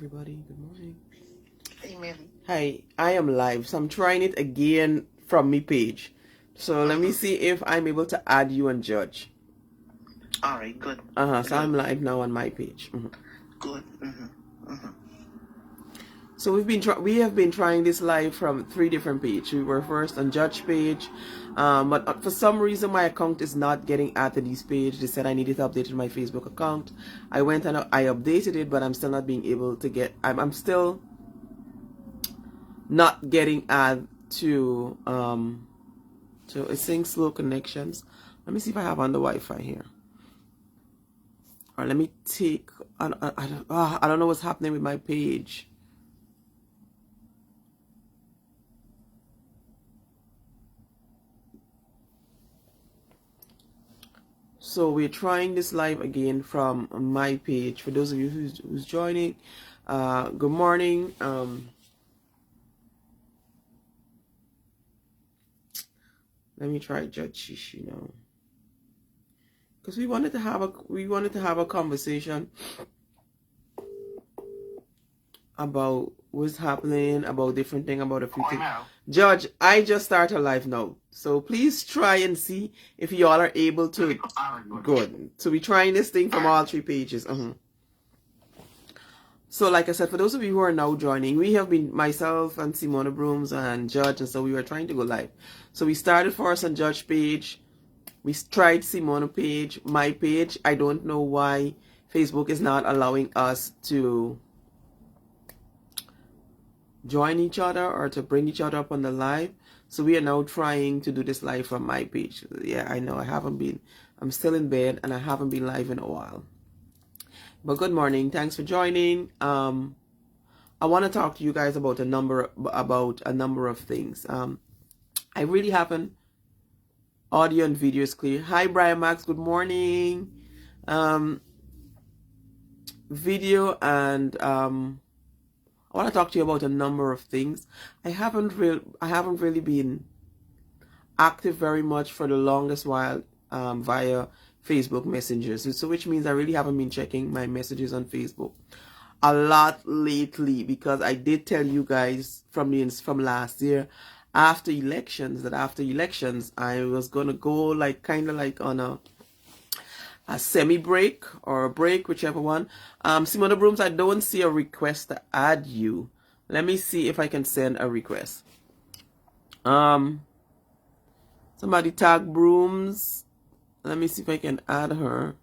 everybody. Good morning. Hey, Melly. Hi, I am live, so I'm trying it again from my page. So let me see if I'm able to add you and Judge. All right, good. So I'm live now on my page. Good. So we have been trying this live from 3 different pages. We were first on Judge page, but for some reason my account is not getting added to this page. They said I needed to update my Facebook account. I went and I updated it, but I'm still not being able to get. I'm still not getting added to it's saying slow connections. Let me see if I have on the Wi-Fi here. All right, let me take. I don't know what's happening with my page. So we're trying this live again from my page. For those of you who's joining, good morning. Let me try Judge Shishi now, because we wanted to have a conversation about what's happening, about different things, about a few things. Judge, I just started live now, so please try and see if you all are able to. Good. So we're trying this thing from all 3 pages. So like I said, for those of you who are now joining, we have been, myself and Simona Brooms and Judge, and so we were trying to go live. So we started first on Judge page. We tried Simona page, my page. I don't know why Facebook is not allowing us to join each other or to bring each other up on the live. So we are now trying to do this live from my page. Yeah, I know I'm still in bed and I haven't been live in a while. But good morning. Thanks for joining. I want to talk to you guys about a number of things. I really haven't. Audio and video is clear. Hi, Brian Max. Good morning. Video and I want to talk to you about a number of things. I haven't really been active very much for the longest while via Facebook messengers. So which means I really haven't been checking my messages on Facebook a lot lately, because I did tell you guys from last year after elections I was gonna go kind of like on a semi break or a break, whichever one. Simona Brooms, I don't see a request to add you. Let me see if I can send a request. Somebody tag Brooms. Let me see if I can add her.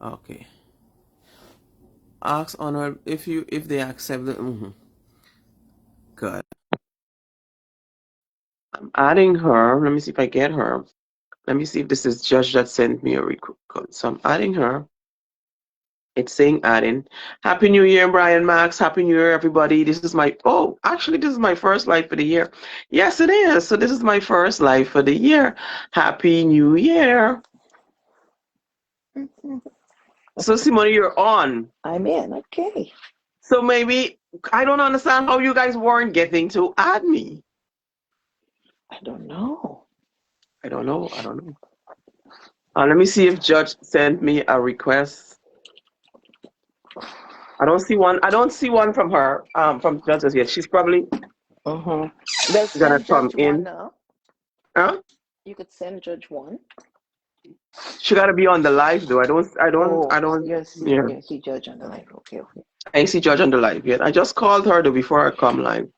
Okay. Ask on her if they accept it. Good. I'm adding her. Let me see if I get her. Let me see if this is Judge that sent me a request. So I'm adding her. It's saying adding. Happy New Year, Brian Max. Happy New Year, everybody. This is my actually this is my first live for the year. Yes, it is. So this is my first live for the year. Happy New Year. So Simone, you're on. I'm in. Okay. So maybe I don't understand how you guys weren't getting to add me. I don't know. Let me see if Judge sent me a request. I don't see one from her, from Judge as yet. She's probably gonna come in. Now. Huh? You could send Judge 1. She gotta be on the live though. I don't. Yes, Yeah. you see Judge on the live. Okay. I ain't see Judge on the live yet. I just called her though before I come live.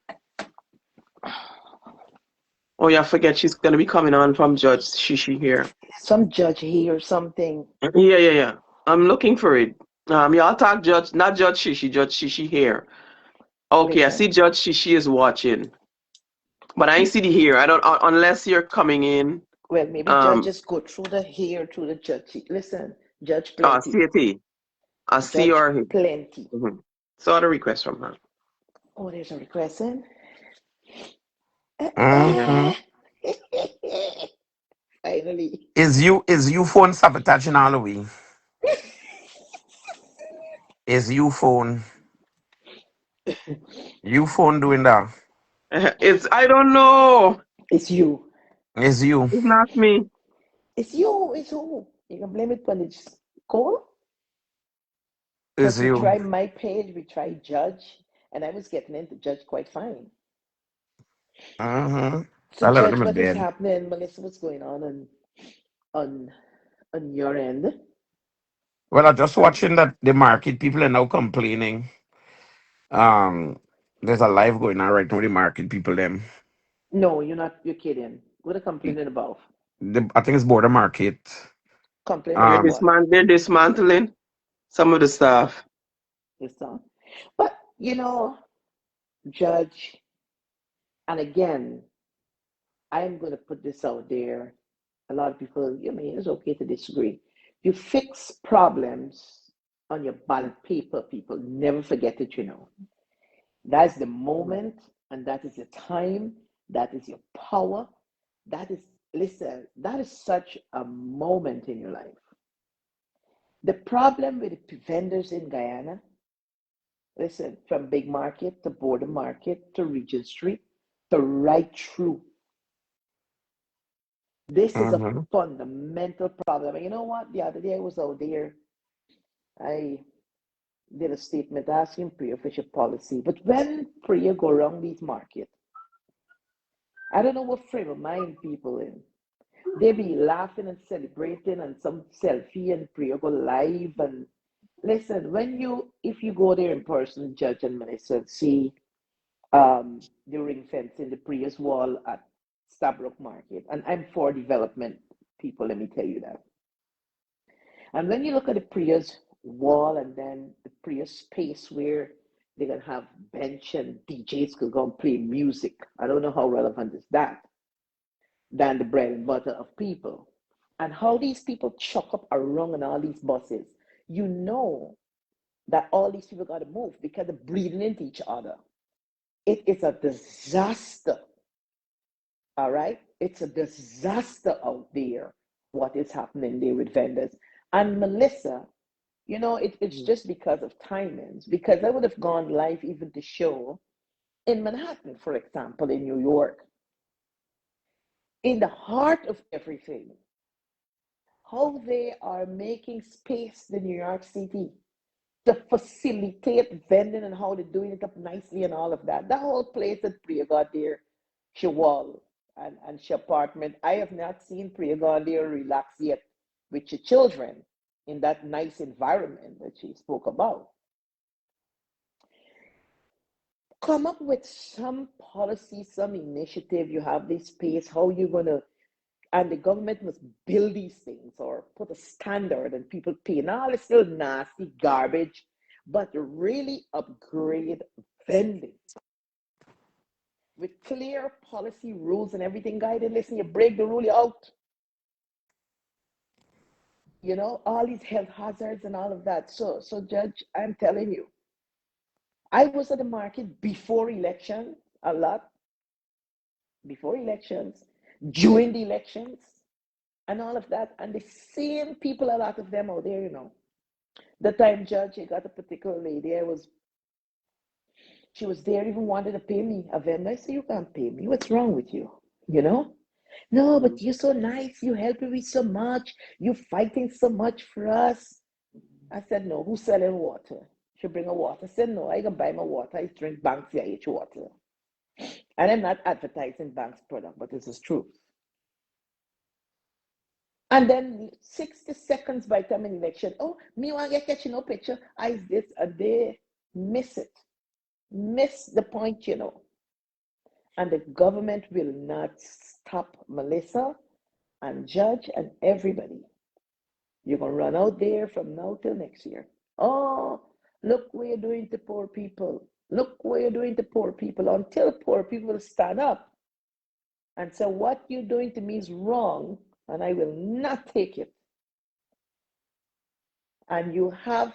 Oh yeah, forget she's gonna be coming on from Judge Shishi here. Some Judge here or something. Yeah. I'm looking for it. Y'all talk Judge, not Judge Shishi, Judge Shishi here. Okay, I see Judge Shishi is watching, but I ain't see the here. I don't unless you're coming in. Well, maybe judges go through the Judge. Listen, Judge Plenty. CAT. I see your Plenty. Saw the request from her. Oh, there's a request in. Finally. Is you phone sabotaging all the way? Is you phone doing that? I don't know. It's you. Is you? It's not me. It's you, it's who. You can blame it when it's cold. Is Because we you. try my page, we try Judge, and I was getting into Judge quite fine. Mm-hmm. So A lot of Judge, them are what is dead. happening, Melissa? What's going on on your end? Well, I'm just Um, watching that the market people are now complaining. Um, there's a live going on right now with the market people them. no, you're not. You're kidding. What are complaining about? I think it's border market. Complaining They're about Um, what? they're dismantling some of the stuff. This song. But Judge, and again, I'm going to put this out there. A lot of people, it's okay to disagree. You fix problems on your ballot paper, people. Never forget it. That's the moment, and that is your time, that is your power. That is, listen, that is such a moment in your life. The problem with the vendors in Guyana, listen, from big market to border market to Regent Street to right through. This is a mhm. fundamental problem. And you know what? The other day I was out there, I did a statement asking Priya for your policy. But when Priya go around these markets, I don't know what frame of mind people in. They be laughing and celebrating and some selfie and Priya go live and listen, if you go there in person, Judge and Melissa, see the ring fence in the Priya's wall at Stabrook Market. And I'm for development, people, let me tell you that. And when you look at the Prius wall and then the Prius space where they're gonna have bench and DJs could go and play music, I don't know how relevant is that than the bread and butter of people. And how these people chuck up around in all these buses, you know that all these people got to move because they're breathing into each other. It is a disaster, all right? It's a disaster out there, what is happening there with vendors. And Melissa, it's just because of timings. Because I would have gone live even to show in Manhattan, for example, in New York, in the heart of everything, how they are making space in New York City to facilitate vending and how they're doing it up nicely and all of that. That whole place that Priya got there, she wall and she apartment. I have not seen Priya got there relax yet with your children in that nice environment that she spoke about. Come up with some policy, some initiative. You have this space, how you gonna, and the government must build these things or put a standard and people pay. Now it's still nasty garbage, but really upgrade vending with clear policy rules and everything guided. Listen, you break the rule, you're out. All these health hazards and all of that. So Judge, I'm telling you, I was at the market before election a lot, before elections, during the elections, and all of that. And the same people, a lot of them out there. The time Judge, he got a particular lady, she was there, even wanted to pay me a vendor. I said, you can't pay me. What's wrong with you? You know? No, but you're so nice. You help me so much. You fighting so much for us. I said, no, who's selling water? She bring her water. I said, no, I can buy my water. I drink Banks CIH water. And I'm not advertising Banks product, but this is true. And then 60 seconds by time in election, oh, me want to catching no picture. I this and they miss it. Miss the point. And the government will not stop Melissa and Judge and everybody. You're gonna run out there from now till next year. Oh, look what you're doing to poor people. Look what you're doing to poor people until poor people stand up and say, what you're doing to me is wrong, and I will not take it. And you have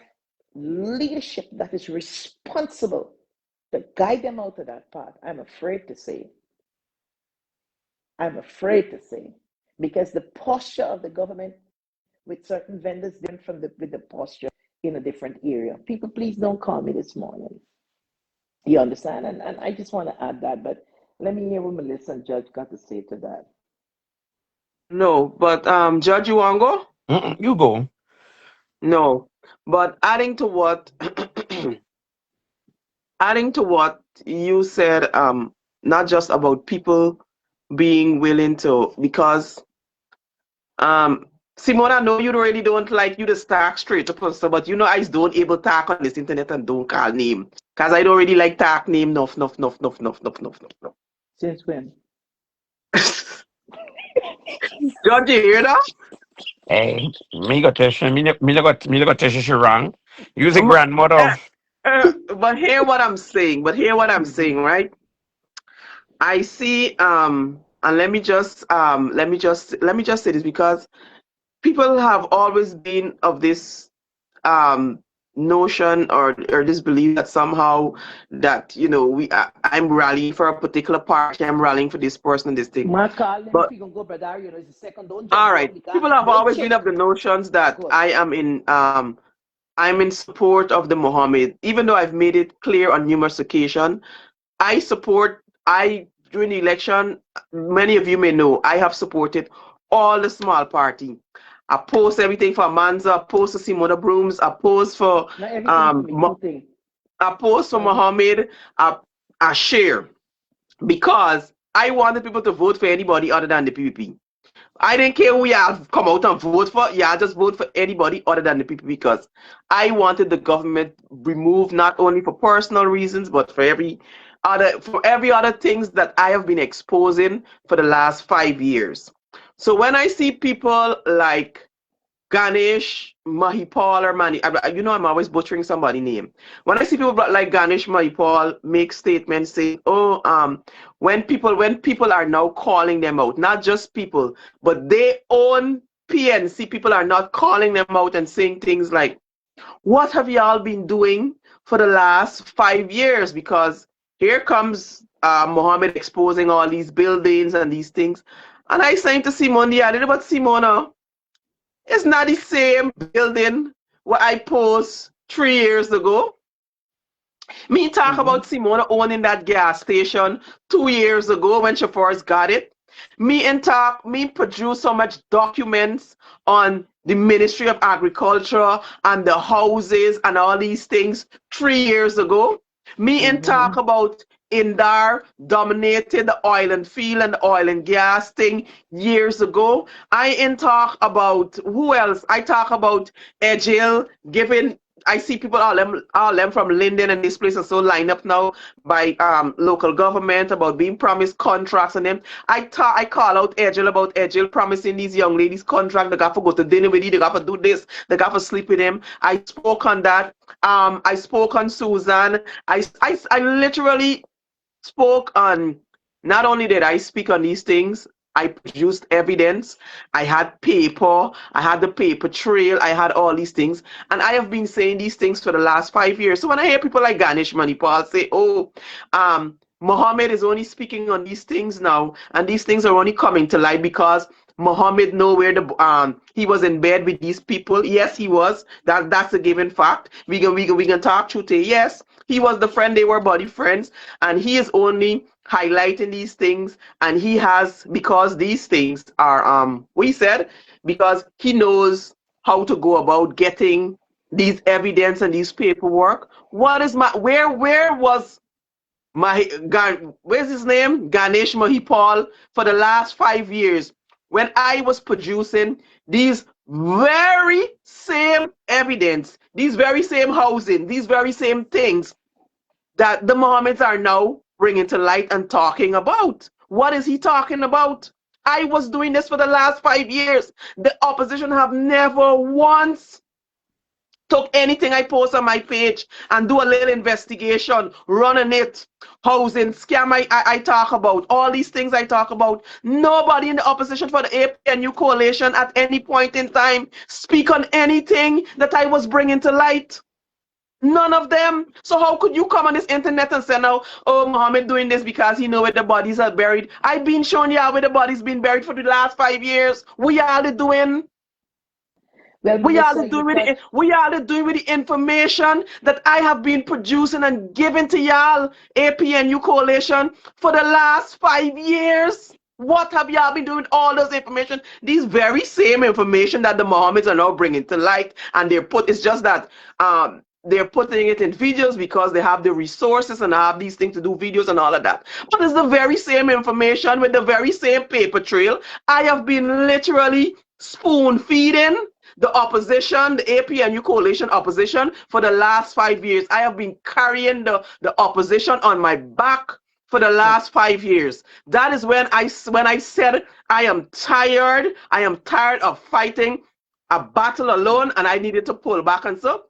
leadership that is responsible to guide them out of that path. I'm afraid to say. I'm afraid to say. Because the posture of the government with certain vendors different from with the posture in a different area. People, please don't call me this morning. You understand? And I just want to add that, but let me hear what Melissa and Judge got to say to that. No, but Judge, you want to go? You go. No, but adding to what you said, not just about people being willing to, because um, Simone, I know you really don't like you to talk straight up and stuff, but you know I don't able talk on this internet and don't call name, cause I don't really like talk name, nuff. Since when? Judge, you hear that? Hey, me got test you. Me got test you wrong. Use a Um, grandmother. but hear what I'm saying. But hear what I'm Mm-hmm. saying, right? I see. And let me just say this because people have always been of this um notion or this belief that somehow that I'm rallying for a particular party, I'm rallying for this person and this thing. Ma call them But if you can go, brother. You know, it's the second. Don't all jump down right, because people have don't always been check. of the notions that Good. I'm in support of the Mohammed, even though I've made it clear on numerous occasions. I support, I, during the election, many of you may know, I have supported all the small party. I post everything for Manza, I post for Simona Brooms, I post for Not everything for um me. Two things. I post for Um, Mohammed, I share because I wanted people to vote for anybody other than the PPP. I didn't care who y'all come out and vote for. Y'all just vote for anybody other than the people because I wanted the government removed not only for personal reasons but for every other things that I have been exposing for the last 5 years. So when I see people like Ganesh Mahipal or Mani, I'm always butchering somebody's name. When I see people like Ganesh Mahipal make statements saying, "Oh, when people are now calling them out, not just people, but their own PNC people are not calling them out and saying things like, "What have y'all been doing for the last 5 years?" Because here comes Mohammed exposing all these buildings and these things, and I saying to Simone, yeah, but Simona. It's not the same building what I post 3 years ago. Me talk mm-hmm. about Simona owning that gas station 2 years ago when she first got it. Me produce so much documents on the Ministry of Agriculture and the houses and all these things 3 years ago. Me and Mm-hmm. talk about Indar dominated the oil and field and the oil and gas thing years ago. I in talk about who else? I talk about Ejil giving. I see people all them from Linden and these places so lined up now by local government about being promised contracts and them. I call out Ejil about Ejil promising these young ladies contract. They got to go to dinner with you. They got to do this. They got to sleep with him. I spoke on that. I spoke on Susan. I literally spoke on, not only did I speak on these things, I produced evidence. I had paper. I had the paper trail. I had all these things. And I have been saying these things for the last 5 years. So when I hear people like Ganesh Manipal say, oh, Muhammad is only speaking on these things now, and these things are only coming to light because Muhammad know where he was in bed with these people. Yes, he was. That's a given fact. We can talk truth. Yes, he was the friend. They were body friends, and he is only highlighting these things. And he has, because these things are we said, because he knows how to go about getting these evidence and these paperwork. What is my where was where's his name? Ganesh Mahipal for the last 5 years when I was producing these very same evidence, these very same housing, these very same things that the Mohammeds are now bringing to light and talking about. What is he talking about? I was doing this for the last 5 years. The opposition have never once took anything I post on my page and do a little investigation, running it, housing, scam I talk about, all these things I talk about. Nobody in the opposition for the APNU coalition at any point in time speak on anything that I was bringing to light. None of them. So how could you come on this internet and say now, oh, Mohammed doing this because he know where the bodies are buried? I've been showing you where the bodies been buried for the last 5 years. We are the doing. Well, Minister, you touch. We are the doing with the information that I have been producing and giving to y'all APNU coalition for the last 5 years. What have y'all been doing with all this information? These very same information that the Mohammeds are now bringing to light, and it's just that they're putting it in videos because they have the resources and have these things to do videos and all of that. But it's the very same information with the very same paper trail. I have been literally spoon feeding the opposition, the APNU coalition opposition, for the last 5 years. I have been carrying the opposition on my back for the last 5 years. That is when I said I am tired. I am tired of fighting a battle alone, and I needed to pull back and so.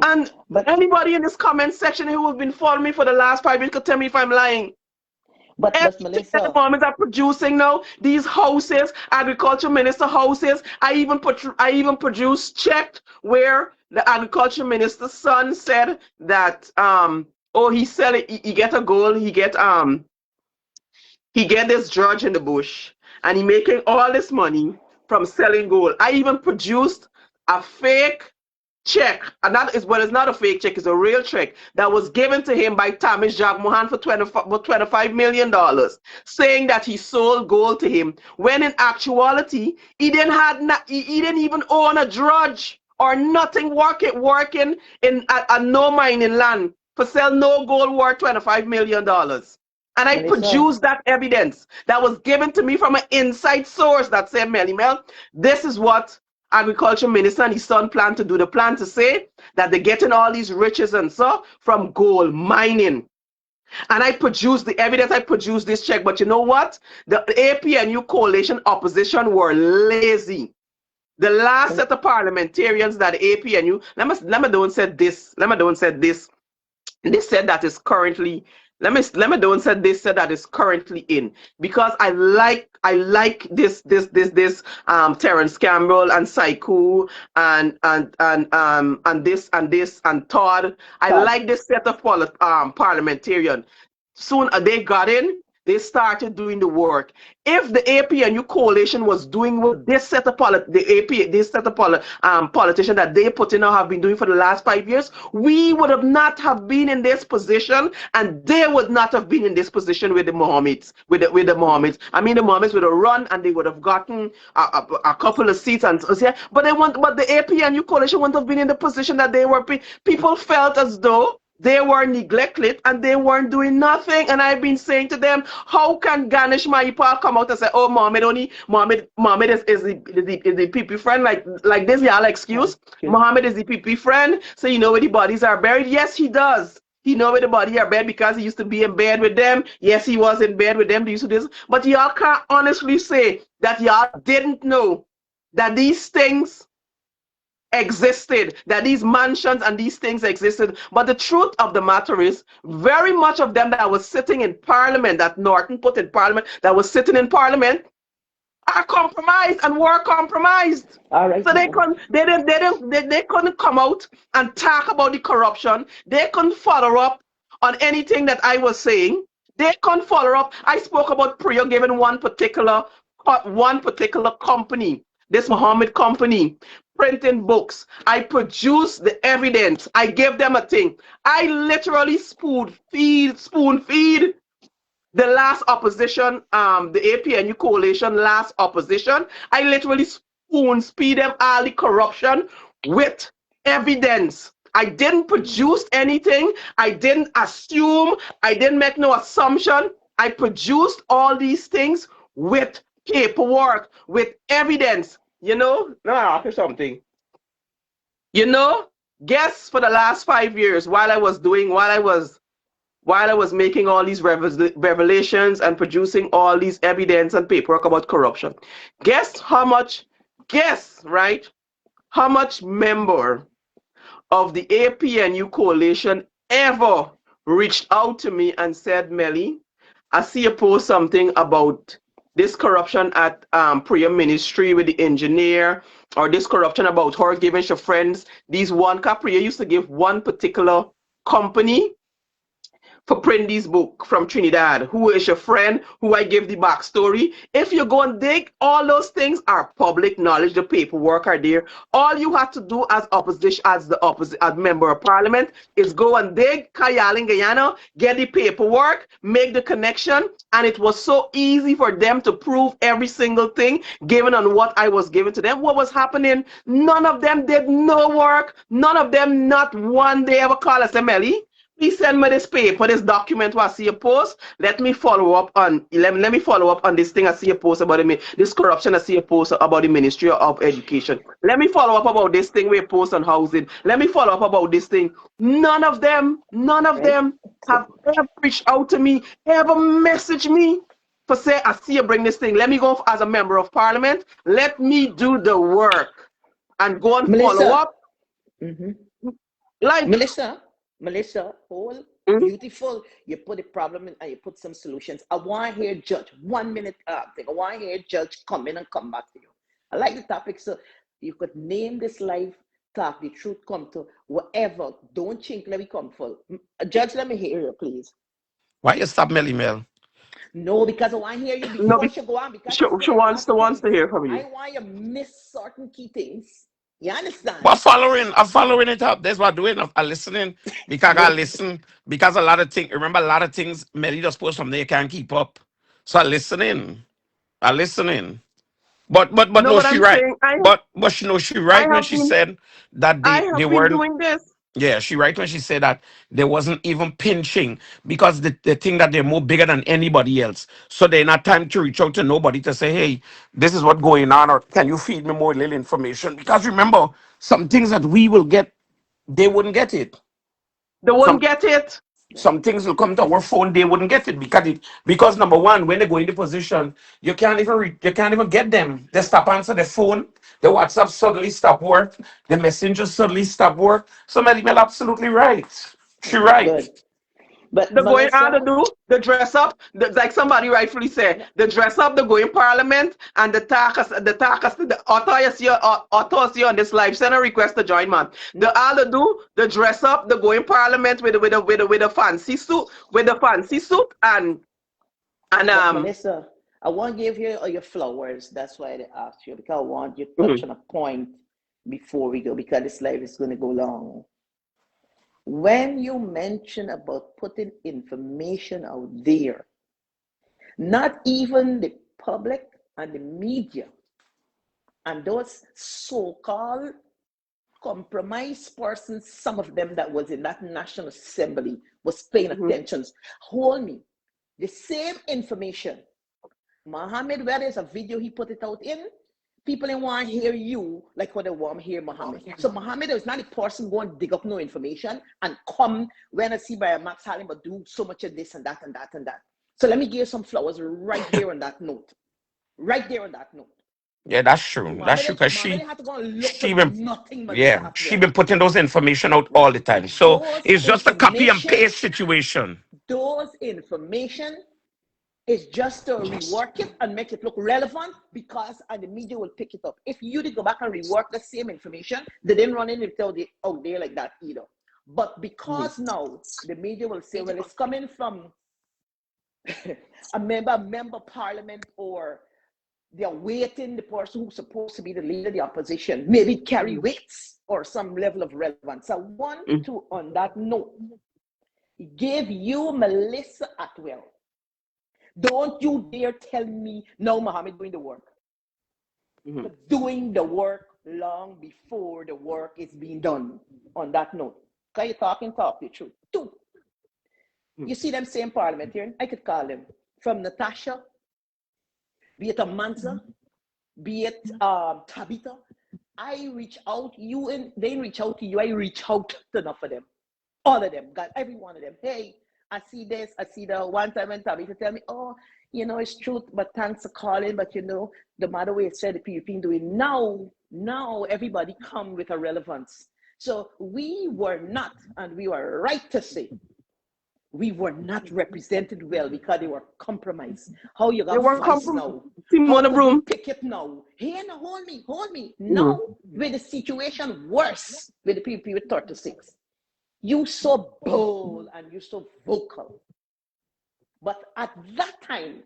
And But anybody in this comment section who has been following me for the last 5 years could tell me if I'm lying. but Everything that the Melissa, Mormons are producing now, these houses, agriculture minister houses. I even produced checked where the agriculture minister's son said that oh, he sell it, he get a gold, he get this judge in the bush, and he making all this money from selling gold. I even produced a fake check, and that is, well, it's not a fake check, it's a real check that was given to him by Thomas Jagmohan for $25 million, saying that he sold gold to him, when in actuality he didn't even own a drudge or nothing working in a no mining land for sell no gold worth $25 million. And I Melissa, produced that evidence that was given to me from an inside source that said, Melly Mel, this is what agriculture minister and his son plan to do. The plan to say that they're getting all these riches and so from gold mining. And I produced the evidence, I produced this check. But you know what? The APNU coalition opposition were lazy. The last set of parliamentarians that APNU, let me don't say this. They said that is currently, let me don't say this said that is currently in, because I like this Terence Campbell and Saiku and this and Todd. I Todd. like this set of parliamentarian. Soon they got in, they started doing the work. If the APNU coalition was doing what this set of politicians that they put in now have been doing for the last 5 years, we would have not have been in this position, and they would not have been in this position with the Mohammeds. With the Mohammeds, I mean, the Mohammeds would have run and they would have gotten a couple of seats and so, yeah. But the APNU coalition wouldn't have been in the position that they were. People felt as though they were neglected and they weren't doing nothing. And I've been saying to them, how can Ganesh Mahipal come out and say, oh, Mohammed is the PP friend, like this, y'all excuse? Mohammed is the PP friend, so you know where the bodies are buried? Yes, he does. He know where the body are buried because he used to be in bed with them. Yes, he was in bed with them. They used to do this. But y'all can't honestly say that y'all didn't know that these things existed, that these mansions and these things existed. But the truth of the matter is, very much of them that was sitting in parliament, that Norton put in parliament, that was sitting in parliament, are compromised and were compromised. All right So now. they couldn't come out and talk about the corruption. They couldn't follow up on anything that I was saying. They couldn't follow up. I spoke about Priya giving one particular company, this Muhammad company, printing books. I produced the evidence. I gave them a thing. I literally spoon feed the last opposition, the APNU coalition last opposition. I literally spoon feed them all the corruption with evidence. I didn't produce anything. I didn't assume. I didn't make no assumption. I produced all these things with paperwork, with evidence. You know, now I'll ask you something. You know, guess for the last 5 years, while I was making all these revelations and producing all these evidence and paperwork about corruption, guess how much? Guess, right? How much member of the APNU coalition ever reached out to me and said, Melly, I see you post something about this corruption at prayer ministry with the engineer, or this corruption about her giving her friends these one Priya used to give one particular company for Prindy's book from Trinidad, who is your friend, who I give the backstory. If you go and dig, all those things are public knowledge. The paperwork are there. All you have to do as opposition, as member of parliament, is go and dig Kayal in Guyana, get the paperwork, make the connection, and it was so easy for them to prove every single thing given on what I was giving to them. What was happening? None of them did no work. None of them, not one day ever called us, Melly, please send me this paper, this document what I see a post. Let me follow up on this thing I see a post about this corruption I see a post about the Ministry of Education. Let me follow up about this thing we post on housing. Let me follow up about this thing. None of Right? them So have ever reached out to me, ever messaged me for say I see you bring this thing. Let me go as a member of parliament. Let me do the work and go and follow Melissa, up. hmm Like Melissa, whole mm, beautiful. You put a problem in and you put some solutions. I want to hear Judge 1 minute thing. I want to hear Judge come in and come back to you. I like the topic, so you could name this live talk. The truth come to whatever. Don't chink. Let me come full. Judge, let me hear you, please. Why you stop Melly Mel? No, because I want to hear you no, before she go on, because she, she she said a wants lot to of wants things. to hear from I you. want you miss certain key things. You But understand? I'm following it up. That's what I'm doing. I'm listening because I gotta Good. listen. Because a lot of things, remember a lot of things Melly just post from there can't keep up. So I listening. I listening. But No, no, but she I'm right. saying But she I right when have she been said that I they have been weren't. doing this. Yeah, she right when she said that there wasn't even pinching because they think that they're more bigger than anybody else. So they're not time to reach out to nobody to say, hey, this is what going on, or can you feed me more little information? Because remember, some things that we will get, they wouldn't get it. They won't Some get it. some things will come to our phone, they wouldn't get it because number one, when they go into position, you can't even get them. They stop answer the phone, the WhatsApp suddenly stop work, the messenger suddenly stop work. So Mel absolutely right. She right. Good. But The going out to Melissa, do the dress up, like somebody rightfully said, no, the dress up, the go in parliament, and the authors here on this live. Send a request to join, man. no, The all to do the dress up, the go in parliament with a fancy suit, and but Melissa, I want to give you all your flowers. That's why I asked you, because I want you to touch mhm. on a point before we go, because this live is going to go long. When you mention about putting information out there, not even the public and the media and those so-called compromised persons, some of them that was in that National Assembly was paying Mhm. attention. Hold me. The same information. Mohammed, where there's a video he put it out in, people didn't want to hear you like what they want to hear Mohammed. So Mohammed is not a person going to dig up no information and come when I see by Max Halim but do so much of this and that and that and that. So let me give you some flowers right there on that note. Right there on that note. Yeah, that's true. That's true. Because Mohammed had to go and look for she been, nothing, Melissa yeah, she Atwell. been putting those information out all Right? the time. So Those it's just a copy and information, paste situation. those information is just to rework it and make it look relevant, because and the media will pick it up. If you did go back and rework the same information, they didn't run it out there like that either. But Mhm. because now the media will say, well, it's coming from a member parliament, or they're waiting the person who's supposed to be the leader of the opposition, maybe carry Mhm. weights or some level of relevance. I want Mhm. to, on that note, give you Melissa Atwell. Don't you dare tell me no, Mohammed doing the work. Mhm. But doing the work long before the work is being done. On that note, can you talk the truth? Two, Mhm. you see them same parliamentarian, I could call them, from Natasha, be it Amanza, be it Tabitha. I reach out, you and they reach out to you. I reach out to enough of them. All of them, got every one of them. Hey, I see this, I see that. One time when Tabitha tell me, oh, it's truth, but thanks for calling. But the matter way it said the people doing now everybody come with a relevance. So we were not, and we were right to say, we were not represented well because they were compromised. How you They got won't come voice from now? How Simona could we Broom. pick it now? Hey, now hold me. Now Mhm. with the situation worse with the people with 36. You so bold and you so vocal. But at that time,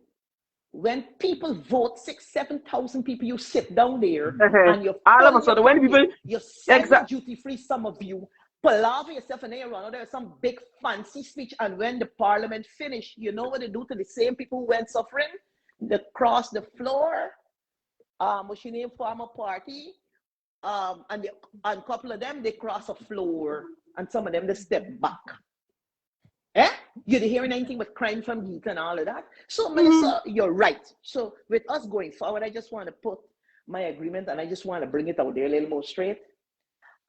when people vote, 6,000, 7,000 people, you sit down there and you All of fill a your sudden, when pocket, people, you send your exact, duty free, some of you, palaver yourself and then run. There's some big fancy speech. And when the parliament finished, you know what they do to the same people who went suffering? They cross the floor, what's your name, form a party, and a couple of them, they cross a floor, and some of them, they step back. Eh? You didn't hear anything but crime from Geek and all of that. So, Melissa, you're right. So, with us going forward, I just want to put my agreement and I just want to bring it out there a little more straight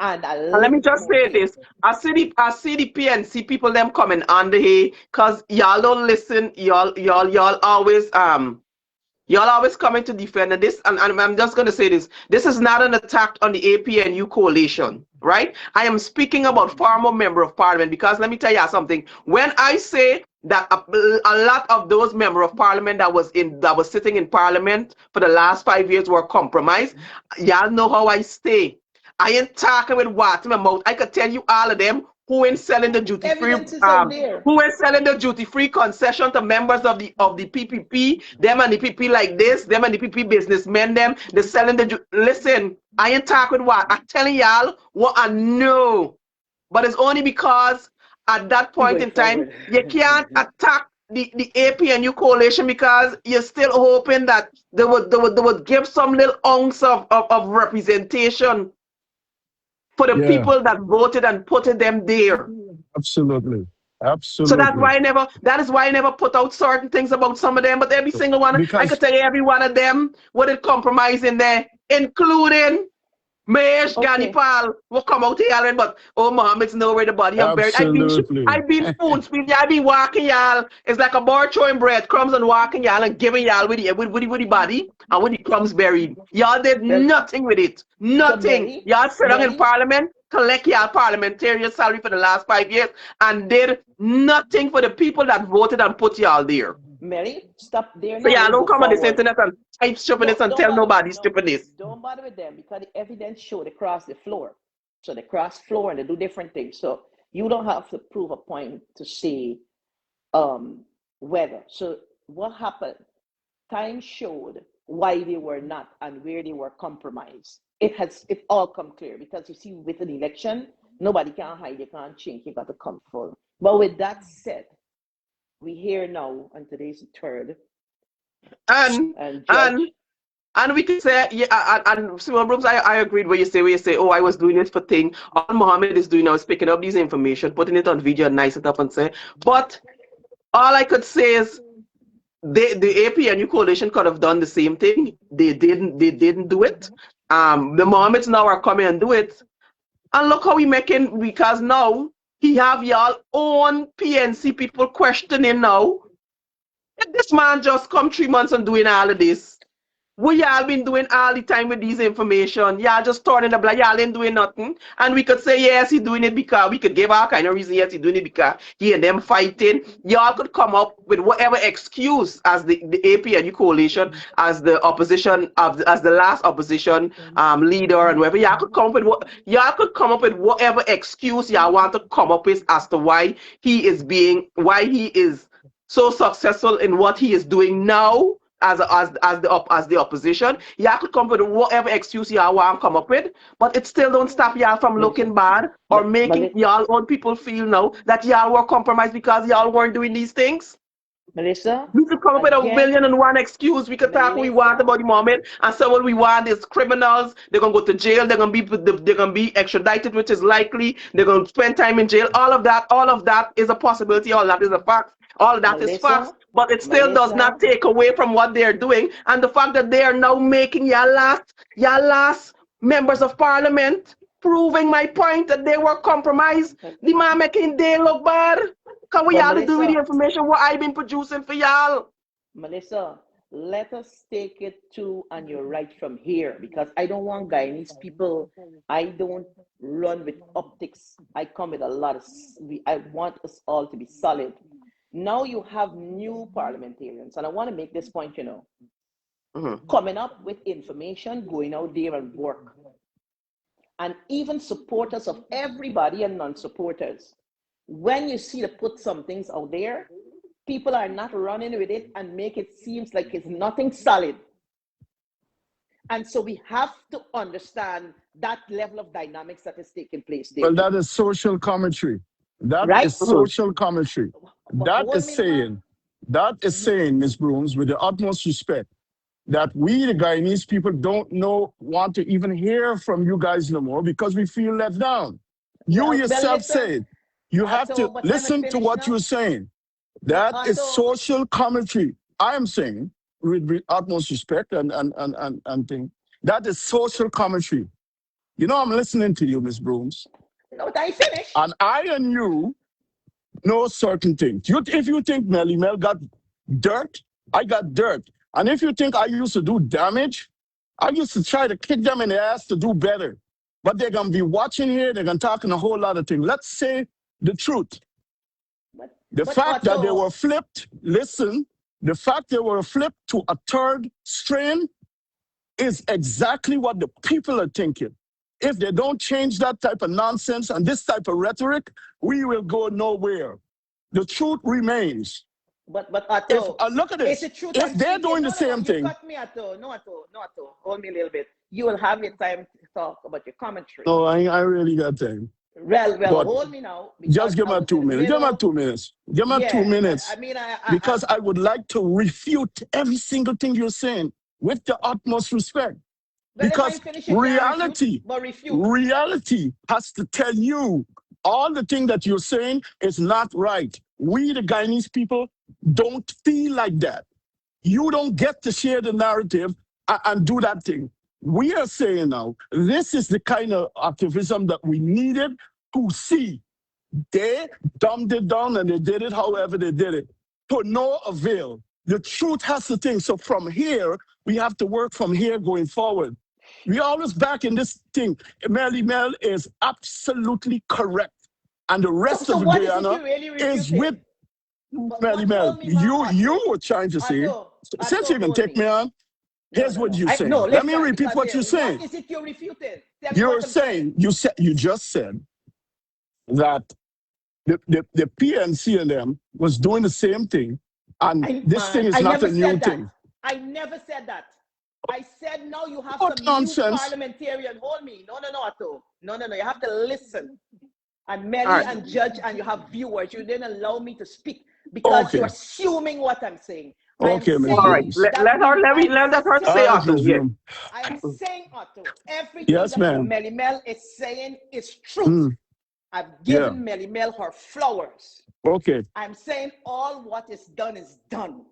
and a and let me little bit just more say big. this. I see the PNC people them coming on the hay because y'all don't listen. Y'all always coming to defend this, and I'm just going to say this. This is not an attack on the APNU coalition, right? I am speaking about former member of parliament because let me tell you something. When I say that a lot of those member of parliament that was sitting in parliament for the last 5 years were compromised, y'all know how I stay. I ain't talking with what in my mouth. I could tell you all of them who ain't selling the duty free Evidence is out there. who is selling the duty-free concession to members of the PPP, them and the PP like this, them and the PP businessmen, them, they're selling listen, I ain't talking what, I'm telling y'all what I know, but it's only because at that We point going in time, forward. you can't attack the APNU coalition because you're still hoping that they would give some little ounce of representation for the Yeah, people that voted and put them there. absolutely. So that's Absolutely. why I never. That is why I never put out certain things about some of them. But every single one, I could Because, tell you every one of them what it compromise in there, including Mesh Okay. Ganipal will come out here and but oh Mohammed's nowhere the body I'm buried. absolutely. I've been spoon speed, I've been walking y'all. It's like a boy throwing bread crumbs and walking y'all and giving y'all with the body and with the crumbs buried. Y'all did Well, nothing with it. so Nothing. Y'all sit down in Melly, parliament, collect y'all parliamentarian salary for the last 5 years and did nothing for the people that voted and put y'all there. Melly, stop there So now. y'all Let's don't go come on this forward. internet and type stupidness and Don't tell bother. nobody No, stupidness. don't bother with them because the evidence showed they cross the floor. So they cross floor and they do different things. So you don't have to prove a point to say whether. So what happened? Time showed why they were not and where they were compromised. It all come clear because you see with an election, nobody can hide, you can't change, you got to come forward. But with that said, we hear now, and today's the third, And and and Judge, And we could say, yeah, and Simon Brooks, I agreed where you say, oh, I was doing this for thing. All Mohammed is doing now is picking up these information, putting it on video and nice it up and say. But all I could say is the APNU coalition could have done the same thing. They didn't do it. The Mohammeds now are coming and do it. And look how he making because now he have y'all own PNC people questioning now. If this man just come 3 months and doing all of this. What y'all been doing all the time with these information? Y'all just turning the blind, y'all ain't doing nothing. And we could say, yes, he doing it because we could give all kind of reason, yes, he doing it because he and them fighting. Y'all could come up with whatever excuse as the APNU coalition, as the opposition as the last opposition leader and whatever. Y'all could come up with whatever excuse y'all want to come up with as to why he is so successful in what he is doing now as the opposition. Y'all could come up with whatever excuse y'all want to come up with, but it still don't stop y'all from Melissa, looking bad or making Melissa, y'all own people feel now that y'all were compromised because y'all weren't doing these things. Melissa, We could come up with a again, million and one excuse. We could talk what we want Melissa, about the moment and say what we want is criminals. They're gonna go to jail. They're gonna be extradited, which is likely. They're gonna spend time in jail. All of that is a possibility. All that is a fact. All of that is facts. Melissa, But it still does Melissa, not take away from what they're doing and the fact that they are now making your last members of parliament proving my point that they were compromised. The man making they look bad. Can we but y'all do with the Melissa, information what I've been producing for y'all? Melissa, let us take it to and you're right from here because I don't want Guyanese people. I don't run with optics. I come with a lot of. I want us all to be solid. Now you have new parliamentarians, and I want to make this point. Mhm. Coming up with information, going out there and work, and even supporters of everybody and non-supporters. when you see to put some things out there, people are not running with it and make it seems like it's nothing solid. And so we have to understand that level of dynamics that is taking place there Well, too. that is social commentary. That is Right? Mhm. social commentary. But hold me now. That is Mhm. saying, Miss Brooms, with the utmost respect, that we, the Guyanese people, don't know, want to even hear from you guys no more because we feel let down. You Well, yourself listen, said you have Otto, to but let me listen to finish what now. you're saying. But That is Otto, social commentary. I am saying, with the utmost respect and thing, that is social commentary. You know, I'm listening to you, Miss Brooms, no, I finish. and I and you know certain things. If you think Melly Mel got dirt, I got dirt. And if you think I used to do damage, I used to try to kick them in the ass to do better. But they're going to be watching here, they're going to talk in a whole lot of things. Let's say the truth. But The but fact that they Otto, were flipped, listen, the fact they were flipped to a third strain is exactly what the people are thinking. If they don't change that type of nonsense and this type of rhetoric, we will go nowhere. The truth remains. but If Otto, look at is this, the truth if I'm they're speaking? doing the No. same You thing, cut me, Otto. No, Otto. No, Otto. Hold me a little bit. You will have your time to talk about your commentary. no, I really got time. Well, But hold me now just because give I me was in the 2 minutes. Give me middle. 2 minutes. Give me two Yeah, I minutes mean, because I would like to refute every single thing you're saying with the utmost respect. well, if I Because finish, you can't refute, reality, but refute. reality has to tell you all the thing that you're saying is not right. We, the Guyanese people, don't feel like that. You don't get to share the narrative and do that thing. We are saying now, this is the kind of activism that we needed to see. They dumbed it down and they did it however they did it to no avail. The truth has to think. So from here, we have to work from here going forward. We always back in this thing. Melly Mel is absolutely correct. And the So, rest so of what is it Guyana you really is with refuting? But Melly what? Mel. Hold me now, You Otto. were trying to say, since Otto, you can hold take me. me on, here's what you're I no. saying. Let me Listen, repeat because what you're what saying. is it you're refuting? Tell me You're what I'm saying. saying, you just said that the PNC and them was doing the same thing. And this thing is I not never a new said that. thing. I never said that. I said now you have What some new nonsense. parliamentarian. Hold me. No, Otto. No. You have to listen. And All Melly right. and Judge, and you have viewers. You didn't allow me to speak because you're Okay. assuming what I'm saying. I am Okay, Miss All saying right. Brooms. that Let her All say right, Otto. Miss Yeah. Broom. I am saying, Otto, everything Yes, that ma'am. Melly Mel is saying is truth. Mm, I've yeah. given Melly Mel her flowers. Okay. I'm saying all what is done is done.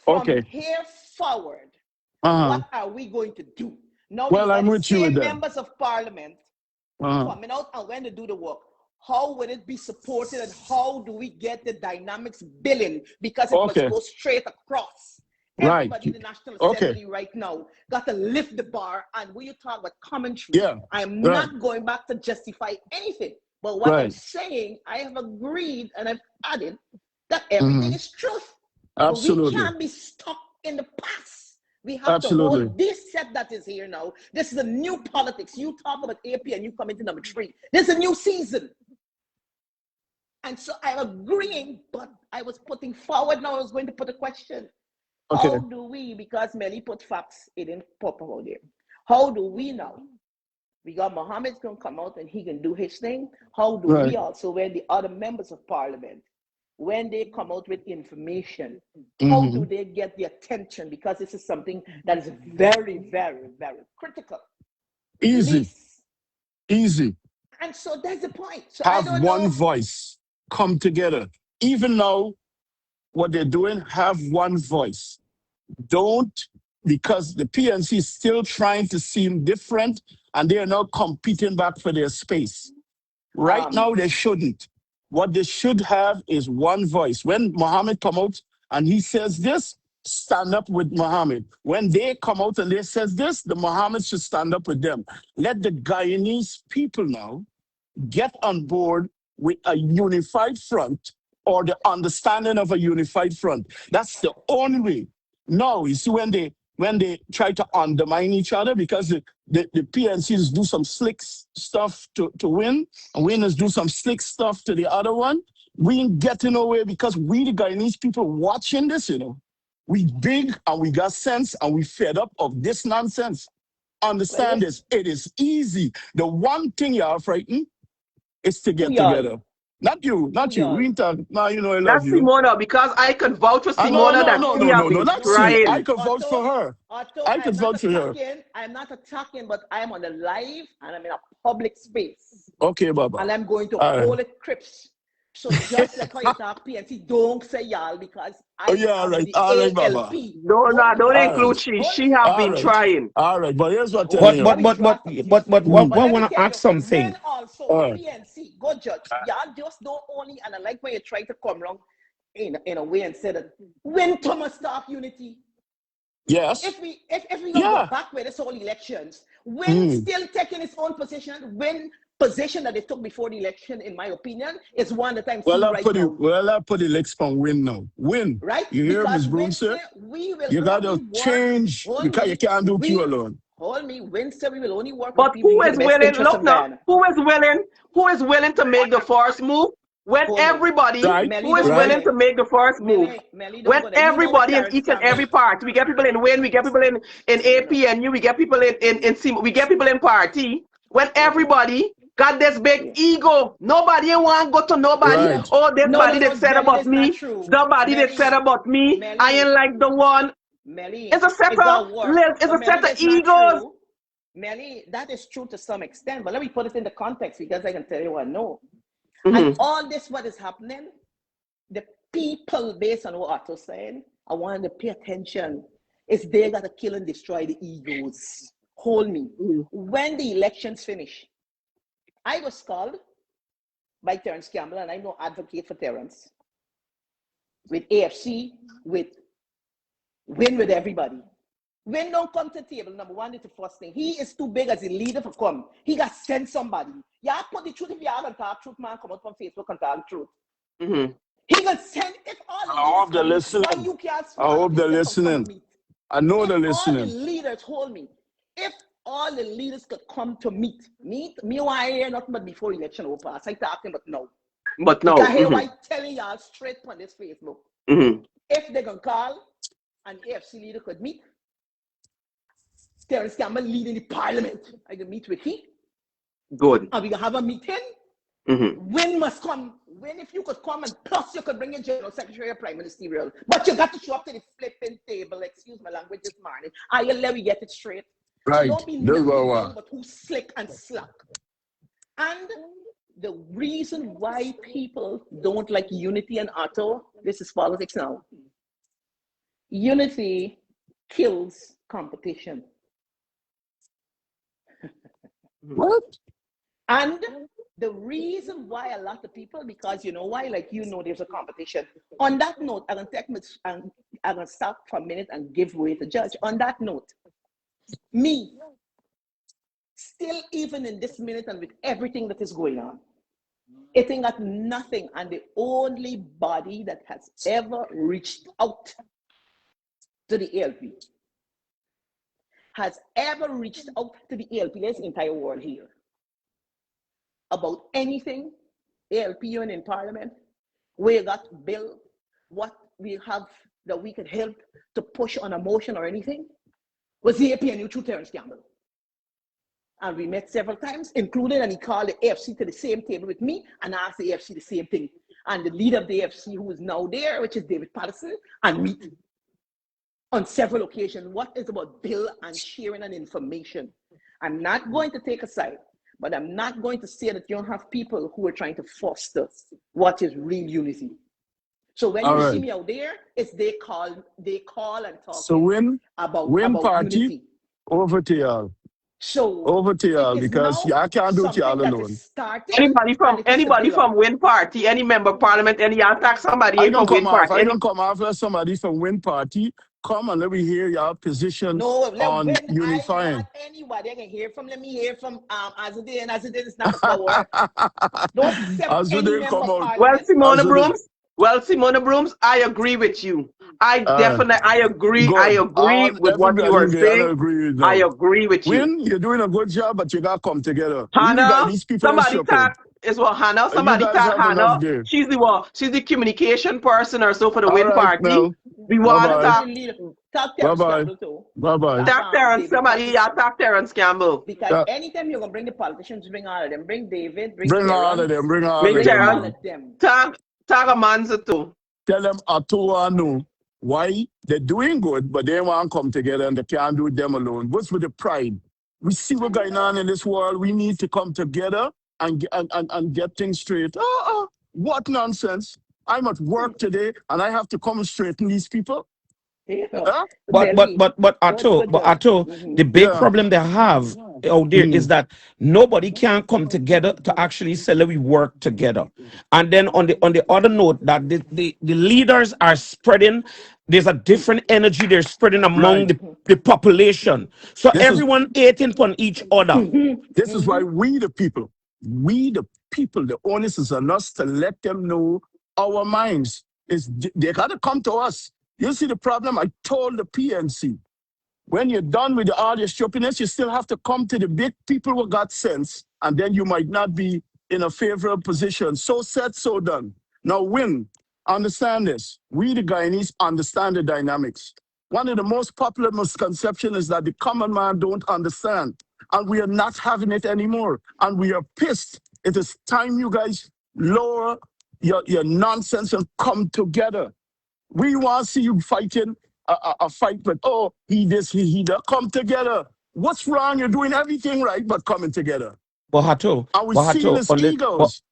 From Okay. here forward, Uh-huh. what are we going to do? Now Well, these are I'm the with you with same that. members of parliament Uh-huh. coming out and when to do the work. How will it be supported and how do we get the dynamics billing? Because it must Okay. go straight across. Right. Everybody in the National Okay. Assembly right now got to lift the bar. And when you talk about commentary, Yeah. I'm Right. not going back to justify anything. But what I'm Right. saying, I have agreed and I've added that Hmm. everything is truth. But we Absolutely. can't be stuck in the past. We have to Absolutely. hold this set that is here now. This is a new politics. You talk about AP and you come into number 3. This is a new season. And so I'm agreeing, but I was putting forward now, I was going to put a question. How Okay. do we, because Melly put facts, it didn't pop out there. How do we now? We got Mohammed's going to come out and he can do his thing. How do Right. we also, when the other members of parliament, when they come out with information, how Hmm. do they get the attention? Because this is something that is very, very, very critical. Easy. Least. Easy. And so that's the point. So I Have don't one know. voice. Come together. Even now, what they're doing, have one voice. Don't, because the PNC is still trying to seem different and they are now competing back for their space. Right Um, now, they shouldn't. What they should have is one voice. When Mohammed come out and he says this, stand up with Mohammed. When they come out and they says this, the Mohammed should stand up with them. Let the Guyanese people now get on board with a unified front or the understanding of a unified front. That's the only way. No, you see, when when they try to undermine each other because the PNCs do some stuff to win, and winners do some slick stuff to the other one. We ain't getting nowhere because we, the Guyanese people watching this, we big and we got sense and we fed up of this nonsense. Well, Understand yes, this. It is easy. The one thing y'all frightened is to who get y'all? together. Not you, Who not you. We y'all? ain't talk. Now you know I love That's you. Simona, because I can vouch for No, Simona no, that no, she no, have no, no. been Not see. I trying. can vouch for Otto, her. Otto, I I am can not vouch for her. attacking. I am not attacking, but I am on the live and I'm in a public space. Okay, Baba. And I'm going to All right. hold it crips. So just like how you talk PNC, don't say y'all because Oh, I yeah, am with the all right, Baba. ALP. Don't, Hold nah, me, don't hold All include me, right, she. hold She me. have all been right, trying. all right. But here's what I'm Hold telling But me. Let but me you. but draw but some but things. but Mm. what But I let me want to tell ask you, when something. also All right. PNC, go judge. Y'all just don't only, and I like when you try to come wrong in a way and say that when Thomas talk unity, Yes. if we gonna go Yeah. back with this whole elections, when Mm. still taking its own position, when position that they took before the election, in my opinion, is one that I'm seeing right now. I put the legs on win now. Win. Right? You hear Miss Because Broom when say? say we will You gotta only work, change hold because you me, can't do Q we alone. hold me, when say we will only work with But people who in the is best willing? interest Look of now, Guyana. who is willing? Who is willing to make the first move? When Hold me. everybody Right? Melly, who is don't go Right? willing to there. make the first move? Melly, don't When go there. You know what everybody in Terrence each and every Campbell. part, we get people in Win, we get people in No, no. APNU, we get people in CIM, we get people in party. When Okay. everybody got this big Yeah. ego, nobody want to go to nobody. Right. No, Oh, this no, body no, that no. said Melly, about that's not me, true. the body that said Melly, about me, I ain't Melly, like the one. It's Melly, a set it's a of work. it's But a Melly, set of that's not egos. true. Melly, that is true to some extent. But let me put it in the context because I can tell you what I know. And Mm-hmm. all this, what is happening, the people, based on what Otto's saying, I want them to pay attention. It's they got to kill and destroy the egos. Hold me. When the elections finish, I was called by Terrence Campbell, and I know advocate for Terrence, with AFC, with win with everybody. When don't come to the table, number one is the first thing. He is too big as a leader for come. He got send somebody. Yeah, put the truth if you are gonna talk truth, man. Come out from Facebook and talk truth. Mm-hmm. He can send if all Well, the I leaders hope they're could meet. Why listening. you can't I swallow up hope they're yourself and come listening. meet? I know If they're all the listening. leaders hold me, if all the leaders could come to meet, me why hear nothing but before election over pass. I talking but no. But no. Because here Mm-hmm. why telling y'all straight on this Facebook. Mm-hmm. If they can call and AFC leader could meet, Terrence Campbell leading the parliament. I can meet with him. Good. And we can have a meeting. Mm-hmm. When must come? When if you could come and plus you could bring your general secretary or prime ministerial. But you got to show up to the flipping table, excuse my language this morning. I'll let me get it straight. So Right. don't be This is what I nothing want. else but who's slick and slack. And the reason why people don't like unity and Otto, this is politics now. Unity kills competition. What? And the reason why a lot of people, because you know why, like there's a competition. On that note, I'm gonna stop for a minute and give way to Judge. On that note, me, still even in this minute and with everything that is going on, it ain't got nothing, and the only body that has ever reached out to the ALP has ever reached out to the ALP, there's the entire world here, about anything ALP in Parliament, where you got bill, what we have that we could help to push on a motion or anything, was the APNU through Terrence Campbell. And we met several times, including, and he called the AFC to the same table with me and asked the AFC the same thing. And the leader of the AFC, who is now there, which is David Patterson, and me, on several occasions. What is about bill and sharing and information? I'm not going to take a side, but I'm not going to say that you don't have people who are trying to foster what is real unity. So when All you see right. me out there, it's they call and So talking win about party unity. over to y'all. So Over to it y'all is because now y'all can't do it y'all something that is alone. starting, and it is to Anybody build up. from Win Party, any member of Parliament, any attack somebody I in can from come Win off. Party, I any can come off as somebody from Win Party. Come and let me hear your position No, on when I want unifying. anybody, I can hear from. Let me hear from as it is not about work. Don't accept As any they member come of out, Well, parliament. as Simona they, Brooms, I agree with you. Uh, I good. agree with what you Everybody are in Guyana saying. agree with I now. agree with you. Win, you're doing a good job, but you gotta come together. We the guy, Hannah, these people is somebody stupid. tag is what Hannah. You Somebody guys tag have enough Hannah. there. She's the one. She's the communication person or so for the All Win right, Party. Mel. We Bye want to Hannah bye. one talk. of the leader. Talk Bye Terrence bye. Campbell too. Bye bye. Tag Terrence. David Somebody, yeah, politician. tag Terrence Campbell. Because anytime you're gonna bring the politicians, bring all of them. Bring David, bring Bring all of them. Terrence, Bring all Bring of bring them, all Terrence. of man. them. Tag Amanza too. Tell them Atoa know why they're doing good, but they want to come together and they can't do it them alone. What's with the pride? We see what's going on in this world. We need to come together and get things straight. What nonsense. I'm at work today and I have to come and straighten these people. Yeah. Huh? Melly, But go George. Atto, Mm-hmm. the big Yeah. problem they have out there is Mm. that nobody can come together to actually say that we work together. And then on the other note, that the leaders are spreading, there's a different energy they're spreading among Right. the population. So This is everyone hating upon each other. this is why we the people, the onus is on us to let them know our minds. Is they gotta come to us. You see the problem? I told the PNC. When you're done with all your stupidness, you still have to come to the big people who got sense, and then you might not be in a favorable position. So said, so done. Now, win. Understand this. We, the Guyanese, understand the dynamics. One of the most popular misconceptions is that the common man don't understand, and we are not having it anymore. And we are pissed. It is time you guys lower your nonsense and come together. We want to see you fighting a fight, but oh, he this, he that. Come together. What's wrong? You're doing everything right, but coming together. And we see But this egos.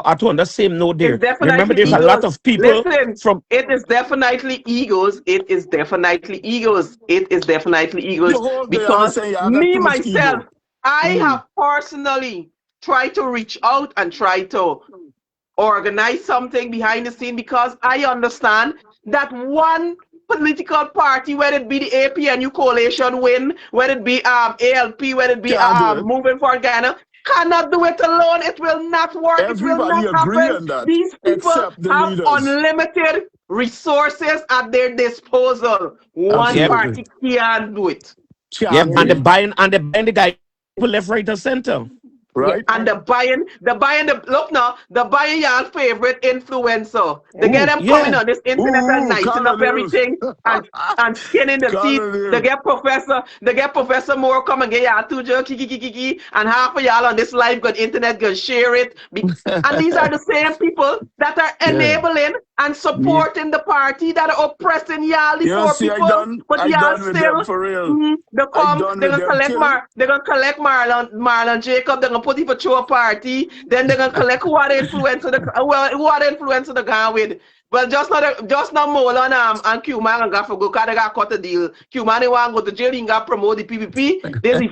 Atto, on the same note It's there, remember definitely there's a Yeah. lot egos. of people Listen, from it is definitely egos. It is definitely egos. It is definitely The egos. whole Guyana Because saying, yeah, I got me, too much myself, ego. I Mm. have personally tried to reach out and try to organize something behind the scene because I understand that one political party, whether it be the APNU coalition win, whether it be ALP, whether it be Can't do it. moving for Ghana, cannot do it alone. It will not work. It will Everybody not agree happen. on that, These people except the have leaders. unlimited resources at their disposal. One yep, Absolutely. party can't do it. yep, Can't do and it. Melly. they're buying the guy people left, right, and center. Yeah, Right? And and the look now, the buying your favorite influencer. They get Ooh, them coming yeah. on this internet and Ooh, nicing up Colonel. everything and skinning the teeth. Colonel. They get Professor Moore come and get y'all two joke kiki, and half of y'all on this live good internet gonna share it. And these are the same people that are Yeah. enabling and Me. supporting the party that are oppressing y'all, the You know, poor see, people. But I y'all done with them still for real. I done they're with gonna them till collect Marlon Jacob, they're gonna put him for through a party, then they're gonna collect who are the influencer the guy with. Well, just not Molan and Q-Man and got for go cause they got cut a deal. Q-Man they want to go to jail, he got promote the PPP. There's the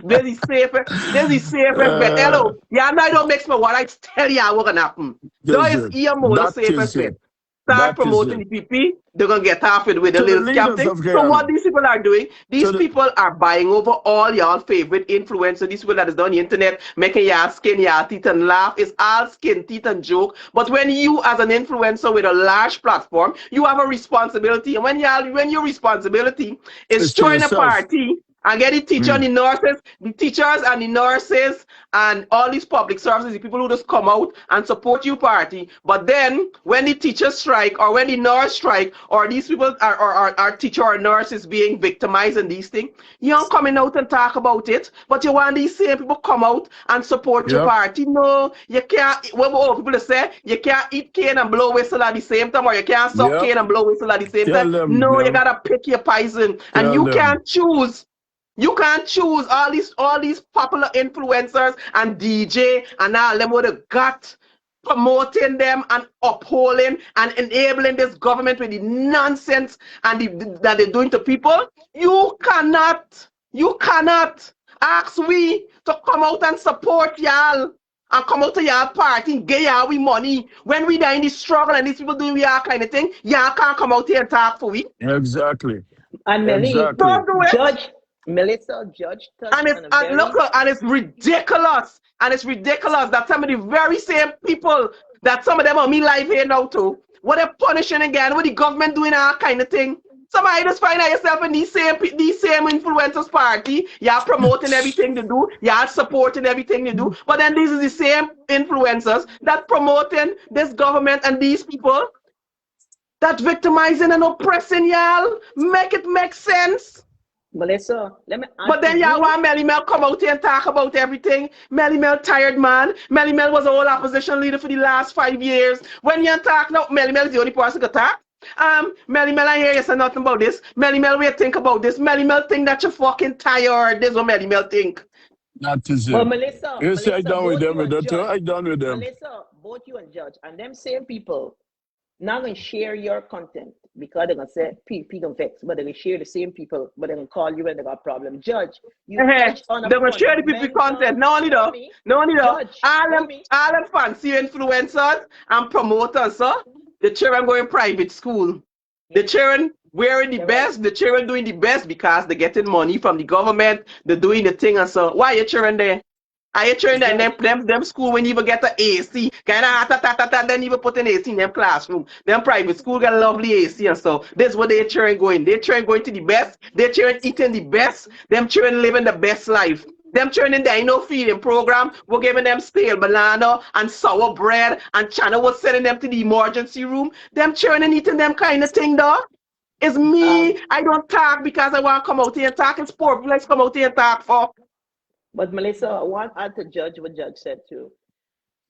safest bet. uh, Hello, yeah, now don't mix me what I tell you what gonna happen. That is is it. here more the That safest is bet. it. Start That is promoting it. the PP, they're gonna get half it with a To the little scam leaders thing. of So what Guyana. these people are doing, To these the people are buying over all y'all favorite influencers, these people that is on the internet, making y'all skin, y'all teeth and laugh. It's all skin, teeth and joke. But when you as an influencer with a large platform, you have a responsibility. And when your responsibility is is to throwing a yourself. party and get the teacher and Mm. the teachers and the nurses and all these public services, the people who just come out and support you party. But then when the teachers strike or when the nurse strike or these people are teacher or nurses being victimized and these things, you don't coming out and talk about it. But you want these same people come out and support your Yep. party. No, you can't. What people say, you can't eat cane and blow whistle at the same time, or you can't suck Yep. cane and blow whistle at the same time. Tell them, No, you Mel. gotta pick your poison, and Tell you them. can't choose. You can't choose all these popular influencers and DJ and all them with the gut promoting them and upholding and enabling this government with the nonsense and that they're doing to people. You cannot ask we to come out and support y'all and come out to y'all party and get y'all we money when we are in the struggle and these people doing y'all kind of thing. Y'all can't come out here and talk for we. Exactly. and Melly, Exactly. Don't do it. Judge Melissa Judge touched on a And look, very and it's ridiculous. And it's ridiculous that some of the very same people that some of them are me live here now too. What they're punishing again, what the government doing all kind of thing. Somebody just find out yourself in these same influencers party. Y'all promoting everything to do. Y'all supporting everything to do. But then these are the same influencers that promoting this government and these people that victimizing and oppressing y'all. Make it make sense. Melissa, let me But add to then y'all you. want Melly Mel come out here and talk about everything. Melly Mel tired man. Melly Mel was a whole opposition leader for the last 5 years. When you talk now, Melly Mel is the only person to talk. Melly Mel, I hear you say nothing about this. Melly Mel, we think about this. Melly Mel think that you're fucking tired. This is what Melly Mel think. That is But it. Melissa, You say I Melissa, done with both them you with and that. Judge, I done with them. Melissa, both you and Judge, and them same people not gonna share your content because they're gonna say P gonna fix, but they're gonna share the same people, but they're gonna call you when they got problem. Judge, you They're touched on a gonna share the people content. fundamental. No only Hold though. me, No only though. Judge, All hold them me. all them fancy influencers and promoters, so the children going private school. The Yeah, children wearing the you're right. best, the children doing the best because they're getting money from the government, they're doing the thing and so why are your children there? Are you children that Judge, them school when you even get an AC? Kind of then even put an AC in them classroom. Them private school got lovely AC and so this is what their children going. Their children going to the best, their children eating the best, them children living the best life. Them children in there no feeding program. We're giving them stale banana and sour bread and China was sending them to the emergency room. Them children eating them kind of thing though. It's me. um, I don't talk because I want to come out here and talk. It's poor. Let's come out here and talk for. but Melissa, I want to add to Judge what Judge said too,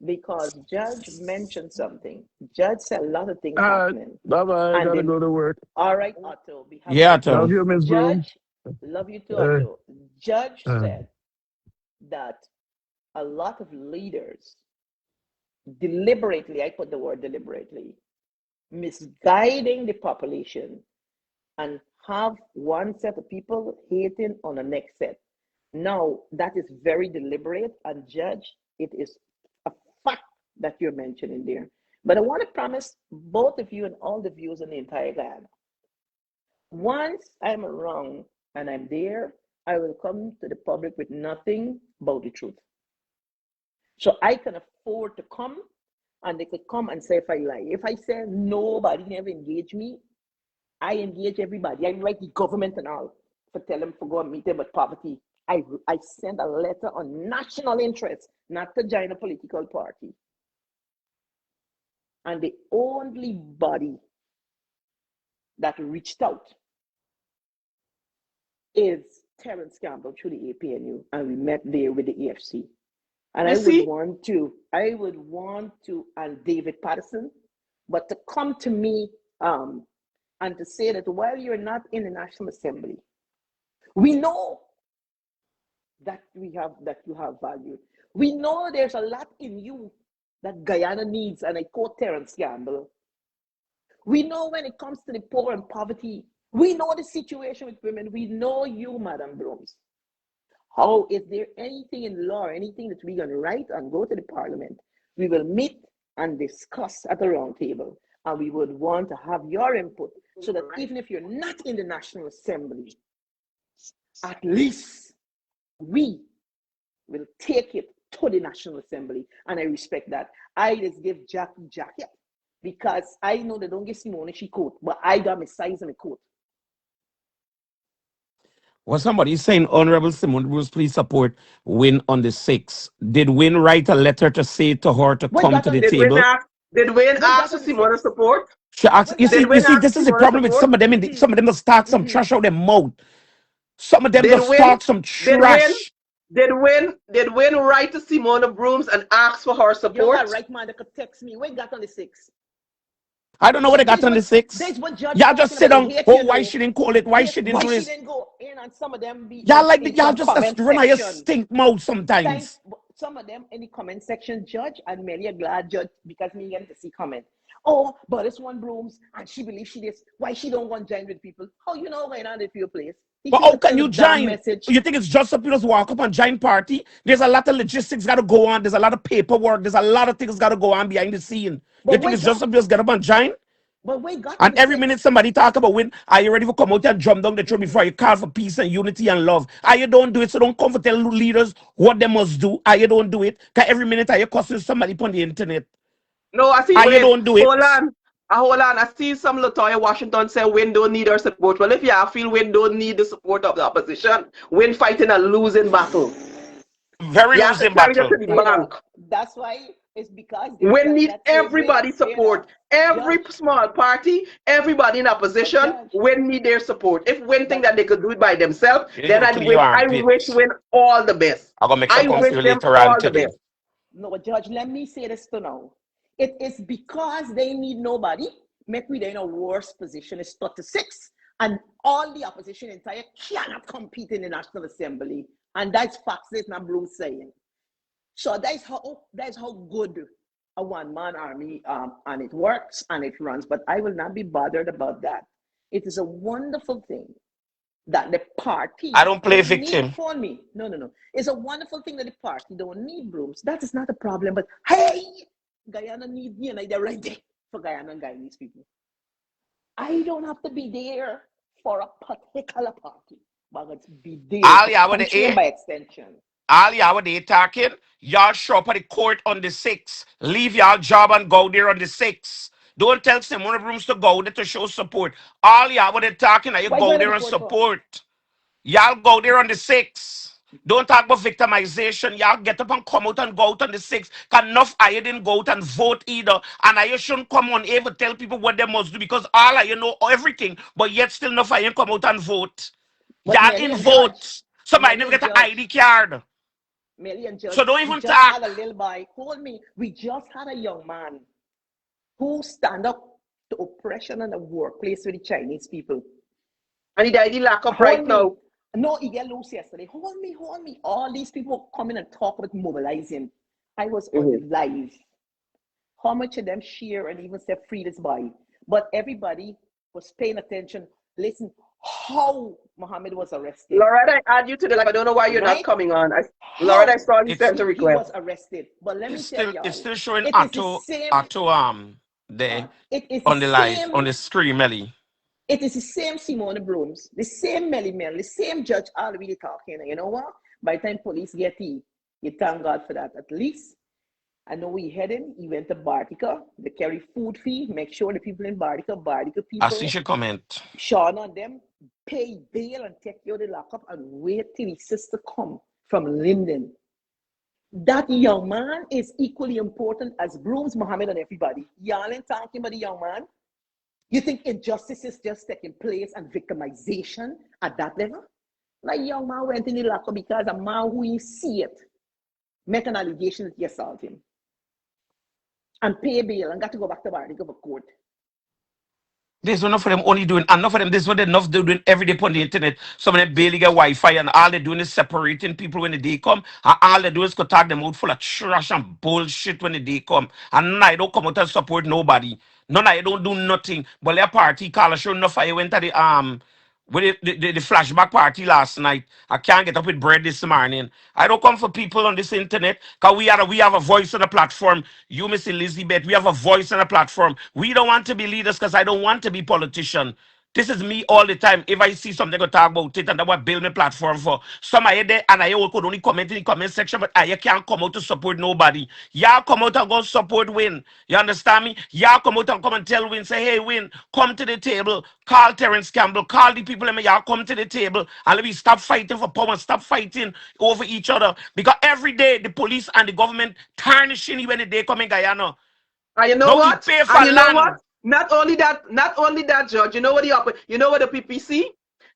because Judge mentioned something. Judge said a lot of things All right. happening, Bye bye. I and gotta then go to work. all right, Otto, we have a Yeah, good Love to. day. you, Miss Broom. Judge, love you too, Uh, Otto. Judge uh. said that a lot of leaders deliberately, I put the word deliberately, misguiding the population and have one set of people hating on the next set. Now, that is very deliberate, and Judge, it is a fact that you're mentioning there. But I want to promise both of you and all the viewers in the entire Guyana, once I'm wrong and I'm there, I will come to the public with nothing but the truth. So I can afford to come and they could come and say if I lie. If I say nobody never engage me, I engage everybody. I write the government and all for tell them for go and meet them with poverty. I send a letter on national interest, not to join a political party. And the only body that reached out is Terence Campbell through the APNU, and we met there with the AFC. And You see? I would want to, and David Patterson, but to come to me and to say that while you're not in the National Assembly, we know that you have value. We know there's a lot in you that Guyana needs, and I quote Terence Campbell. We know when it comes to the poor and poverty, we know the situation with women. We know you, Madam Brooms. How is there anything in law, anything that we're going to write and go to the parliament? We will meet and discuss at a round table. And we would want to have your input so that even if you're not in the National Assembly, at least we will take it to the National Assembly. And I respect that. I just give Jackie jacket because I know they don't give Simone she coat, but I got my size in the coat. Was somebody saying Honorable Simone Bruce, please support Win on the 6th? Did Win write a letter to say to her to What come got to on the the Did six? Wayne table? ask? Did Wayne What ask got for on the six? Simona support? She asked, What got on Did the Wayne this ask is the Simona problem with support? some of them. Some of them will start some trash out their mouth. Some of them Did just Wayne? talk some Did Wayne? trash. Did Wayne write to Simona Brooms and ask for her You don't got support? right man that could text me. What got on the six? I don't know what they got on the 6th. There's what Judge Y'all just talking sit about. down. Hate Oh, you why know. she didn't call it? Why Hate she didn't why do she this? didn't go in and some of them be Y'all like in y'all some just comment run out your section. stink mouth Thank sometimes. some of them in the comment section, Judge and Melly are glad Judge because me getting to see comment. Oh, but this one blooms and she believes she this. Why she don't want to join with people? How you know going on if your place? He But should how have can sent a you damn join? message. You think it's just for people to walk up and join party? There's a lot of logistics got to go on. There's a lot of paperwork. There's a lot of things got to go on behind the scene. You But think we it's just got for people to get up and join? we got on And the every minute six. somebody talk about when are you ready for come out and drum down the throat before you call for peace and unity and love? Are you don't do it, so don't come for tell leaders what they must do. Are you don't do it? Cause every minute are you cussing somebody on the internet? No, I see. Are you Wait, don't do hold it? on. Hold on, I see some Latoya Washington say Win don't need our support. Well, if y'all feel Win don't need the support of the opposition, Win fighting a losing battle. Very You have to losing carry that battle. to the Tyler, bank. that's why it's because they Win felt need that same way. everybody's Taylor, support. Every Judge, small party, everybody in but opposition, Judge, Win need their support. If Win think but that they could do it by themselves, You need then to clean your I wish armpit. Win all the best. I'm gonna make some I come for wish you them later on all the today. best. no, but Judge, let me say this to now. It is because they need nobody, make we in a worse position. It's 36. And all the opposition entire cannot compete in the National Assembly. And that's facts, it's not Bloom saying. So that's how good a one-man army and it works and it runs. But I will not be bothered about that. It is a wonderful thing that the I party don't play don't need victim. for me. No, no, no. It's a wonderful thing that the party don't need Blooms. That is not a problem. But hey, Guyana need me, and they're ready for Guyana and Guyanese people. I don't have to be there for a particular party, but it's be there All for y'all with the country and A, by extension. all y'all with the A talking, y'all show up at the court on the 6th. Leave y'all job and go there on the 6th. Don't tell some one of rooms to go there to show support. All y'all with the talking, you Why go going to there the and court for? support. Y'all go there on the 6th. Don't talk about victimization. Y'all get up and come out and go out on the 6th. Cause enough I didn't go out and vote either. And I shouldn't come on here to tell people what they must do because all I know everything. But yet still enough I ain't come out and vote. But Y'all Melly in and Judge, vote. Somebody Melly never and get an Judge, ID card. Melly and So Judge, don't we even just had a talk. little boy. Hold me. We just had a young man who stand up to oppression in the workplace with the Chinese people. And he died in lock up Hold right me. now. No, he get loose yesterday. Hold me, hold me. All these people coming and talk about mobilizing. I was on the Mhm. live. How much of them share and even say free this buy? But everybody was paying attention. Listen, how Muhammad was arrested, Loretta, I add you to the live. I don't know why you're not right? coming on. Loretta, I How saw you It's sent a he was request. arrested. But let me tell it's y'all, still showing it is the same. auto there It is the on the live on same. the screen, Melly. It is the same Simone Blooms, the same Melly Mel, the same judge all really talking. And you know what? By the time police get here, you thank God for that. At least I know where he heading. He went to Bartica. They carry food fee. Make sure the people in Bartica I see people, she comment. Sean on them, pay bail and take you to the lockup and wait till his sister come from Linden. That young man is equally important as Blooms, Muhammad, and everybody. Y'all ain't talking about the young man. You think injustice is just taking place and victimization at that level? Like young man went in the lockup because a man who you see it make an allegation that you assault him and pay bail and got to go back to bar to go for court. There's enough for them only doing enough for them. This is what enough they're doing every day on the internet. Some of them barely get Wi-Fi and all they're doing is separating people when the day come. And all they do is go tag them out full of trash and bullshit when the day come. And none of you don't come out and support nobody. None of you don't do nothing. But their party call sure enough I went to the with the flashback party last night. I can't get up with bread this morning. I don't come for people on this internet because we have a voice on a platform. You, Miss Elizabeth, we have a voice on a platform. We don't want to be leaders because I don't want to be politician. This is me all the time. If I see something, I go talk about it, and that's what build my platform for. Some are there, and I could only comment in the comment section, but I can't come out to support nobody. Y'all come out and go support Win. You understand me? Y'all come out and come and tell Win, say, hey, Win, come to the table. Call Terence Campbell, call the people, and y'all come to the table, and let me stop fighting for power, stop fighting over each other. Because every day, the police and the government tarnishing you when the day come in Guyana. And you know Now we what? pay And for you know what? land. Not only that, Judge. You know what the PPC?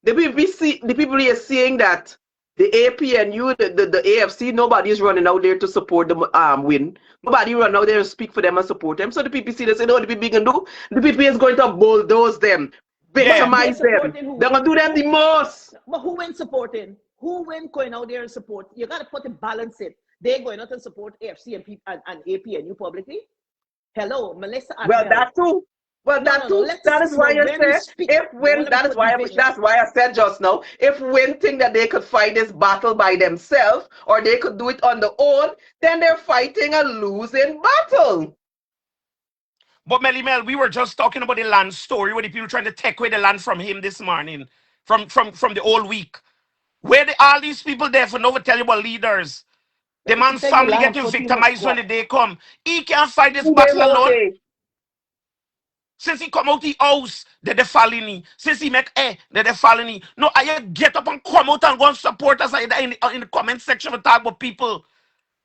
The people here saying that the APNU, the AFC, nobody is running out there to support the Win. Nobody run out there to speak for them and support them. So the PPC, they say, no, the PPC can do. The PPC is going to bulldoze them, Yeah. But they're victimize them. supporting They're who? gonna do them the Who? most. But who went supporting? Who went going out there and support? You got to put it, balance it. They're going out and support AFC and APNU publicly. Hello, Melissa Well, Atwell. that too. Well, No, that no, no. too. Let's That is why no. you When we say speak, if don't Win. want to put division. That's why I said just now. If Win think that they could fight this battle by themselves or they could do it on their own, then they're fighting a losing battle. But Melly Mel, we were just talking about the land story where the people trying to take away the land from him this morning, from the whole week. Where all these people there for no tell you about leaders? The To man's take the family land and getting put him on victimized when squat. the day come. He can't fight this Who they battle vote alone. in? Since he come out the house, they following me. Since he make they following me. No, I get up and come out and go and support us in the comment section and talk about people.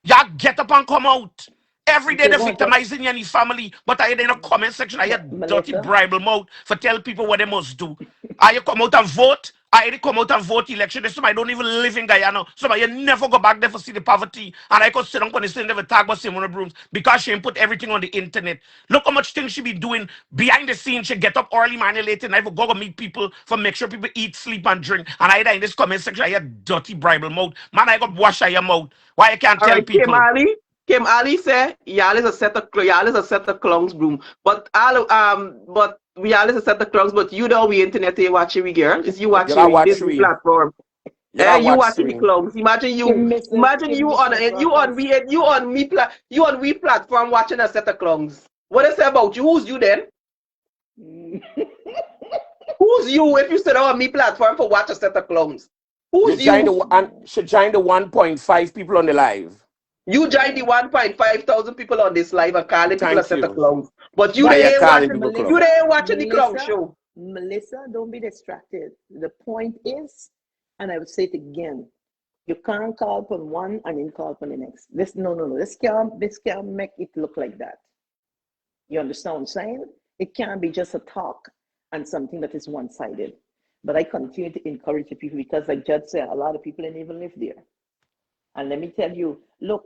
Y'all get up and come out. Every day Okay, they're go on, talk. victimizing you and your family, but I in the comment section, I hear dirty Melissa. bribe mouth for tell people what they must do. I come out and vote. I come out and vote election. There's somebody don't even live in Guyana. Somebody never go back there for see the poverty. And I could sit down on the stand never talk about Simona Brooms because she put everything on the internet. Look how much things she be doing behind the scenes. She get up early, man, late, and I go meet people for make sure people eat, sleep, and drink. And I in this comment section, I hear dirty bribe mouth. Man, I got wash your mouth. Why you can't All tell right, people? Kim Ali say y'all is a set of clowns broom. But y'all is a set of clowns, but you don't we internet you watching we girl. It's you You watching gotta we watch this we we. platform. You gotta You watch watching the we. clowns. You on we platform watching a set of clowns. What is it about you? Who's you then? Mm. Who's you if you sit on me platform for watch a set of clowns? You Who's join you? the and should join the 1.5 people on the live. You join the 1.5 thousand people on this live and calling people a Thank set of you. clowns. But you Now But you're they ain't calling watching people you clown. Melissa, they ain't watching the clown Melissa, show. Melissa, don't be distracted. The point is, and I will say it again, you can't call upon one and then call upon the next. This no no no. This can't make it look like that. You understand what I'm saying? It can't be just a talk and something that is one-sided. But I continue to encourage the people because like Judge said, a lot of people didn't even live there. And let me tell you, look,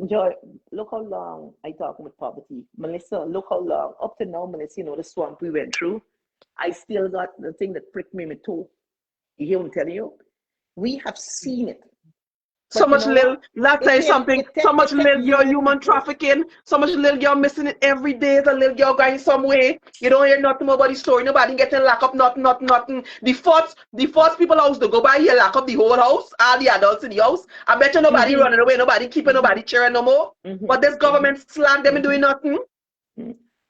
Joy, look how long I talking with poverty. Melissa, look how long. Up to now, Melissa, the swamp we went through. I still got the thing that pricked me in my toe. You hear what I'm telling you? We have seen it. So But you much know what? little, let's say something, so much It take little girl years. human trafficking, so much little girl missing it every day, the little girl going some way. You don't hear nothing about the story, nobody getting locked up, nothing. The first people house to go by here, lock up the whole house, all the adults in the house. I bet you nobody Mm-hmm, running away, nobody keeping mm-hmm, nobody cheering no more. mm-hmm, But this mm-hmm, government slack them and mm-hmm, doing nothing.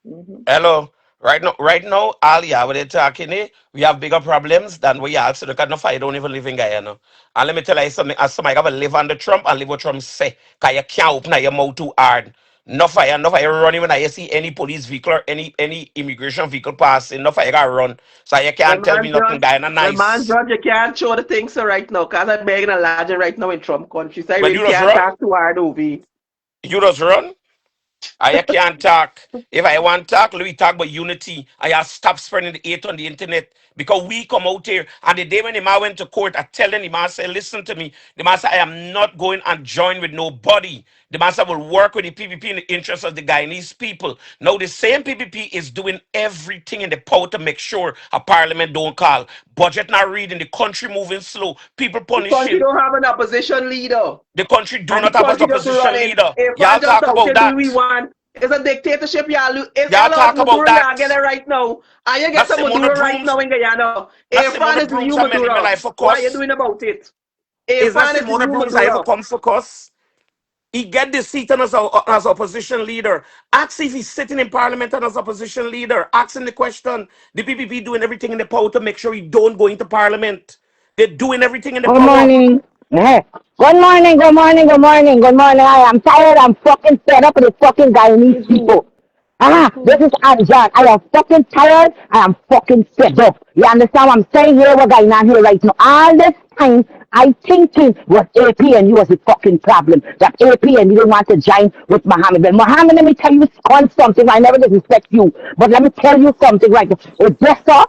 mm-hmm. Hello. Right now, Alia, when they're talking, we have bigger problems than we have. So look at no I don't even live in Guyana. And let me tell you something, as somebody have to live under Trump and live what Trump say. Cause you can't open your mouth too hard. No fire running when I see any police vehicle or any immigration vehicle passing, no fire gotta run. So you Well, can't tell me man, nothing George, Guyana well, man, nice. George, you can't show the things so right now, because I'm begging a larger right now in Trump country, so I When really you just can't run, talk too hard over it. you just run. I can't talk. If I want to talk, let me talk about unity. I have stopped spreading the hate on the internet because we come out here and the day when the man went to court, I tell him, the man said, listen to me. The man said, I am not going and join with nobody. The man said, will work with the PPP in the interest of the Guyanese people. Now, the same PPP is doing everything in the power to make sure a parliament don't call. Budget not reading, the country moving slow, people The country punishing. don't have an opposition leader. The country do And the not have an country just opposition running. leader. If I Y'all just talk out about here do we that. want, it's a dictatorship, y'all. It's Y'all hello, it's talk about Maduro y'all that. get it right now. And you get That's some Simona Maduro right Brooms. now in Guyana. That's If Simona is the Brooms new and Melly Mel Maduro. I for What are you cuss. doing about it? If Is that is the Simona new Brooms I ever Maduro. come for cuss? He get the seat and as opposition leader. Ask if he's sitting in parliament and as opposition leader. Ask him the question. The PPP doing everything in the power to make sure he don't go into parliament. They're doing everything in the Good power. morning. Yeah. Good morning, good morning, good morning, good morning. I am tired. I'm fucking fed up with the fucking Guyanese Is who? people. This Who? is Anjan. I am fucking tired. I am fucking fed up. You understand what I'm saying here? What going on here right now? All this time, I thinking was AP and you was the fucking problem. That AP and you didn't want to join with Muhammad. But Muhammad, let me tell you on something. I never disrespect you. But let me tell you something right now. Odessa,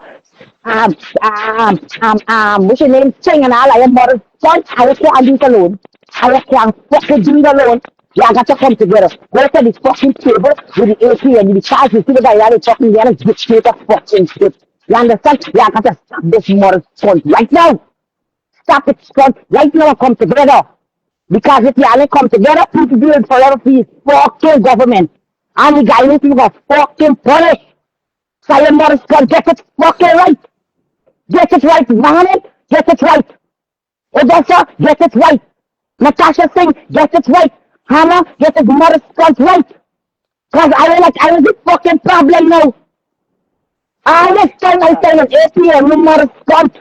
what's your name? Sing and all. I am mother son. I can't do it alone. I can't fucking do it alone. Yeah, I got to come together. Go to this fucking table with the AP and the charges. See the guy that is talking there and get straight up fucking shit. You understand? Yeah, I got to stop this mother son right now. Stop it, son. Right now, come together. Because if y'all ain't come together, people do it forever for this fucking government. And the guy needs to get fucking punished. So your mother's gonna get it fucking right. Get it right, Mohammed. Get it right. Odessa, get it right. Natasha Singh, get it right. Hannah, get his mother's cunt right. Cause I was the fucking problem now. All this time I say an ATM, your mother's cunt.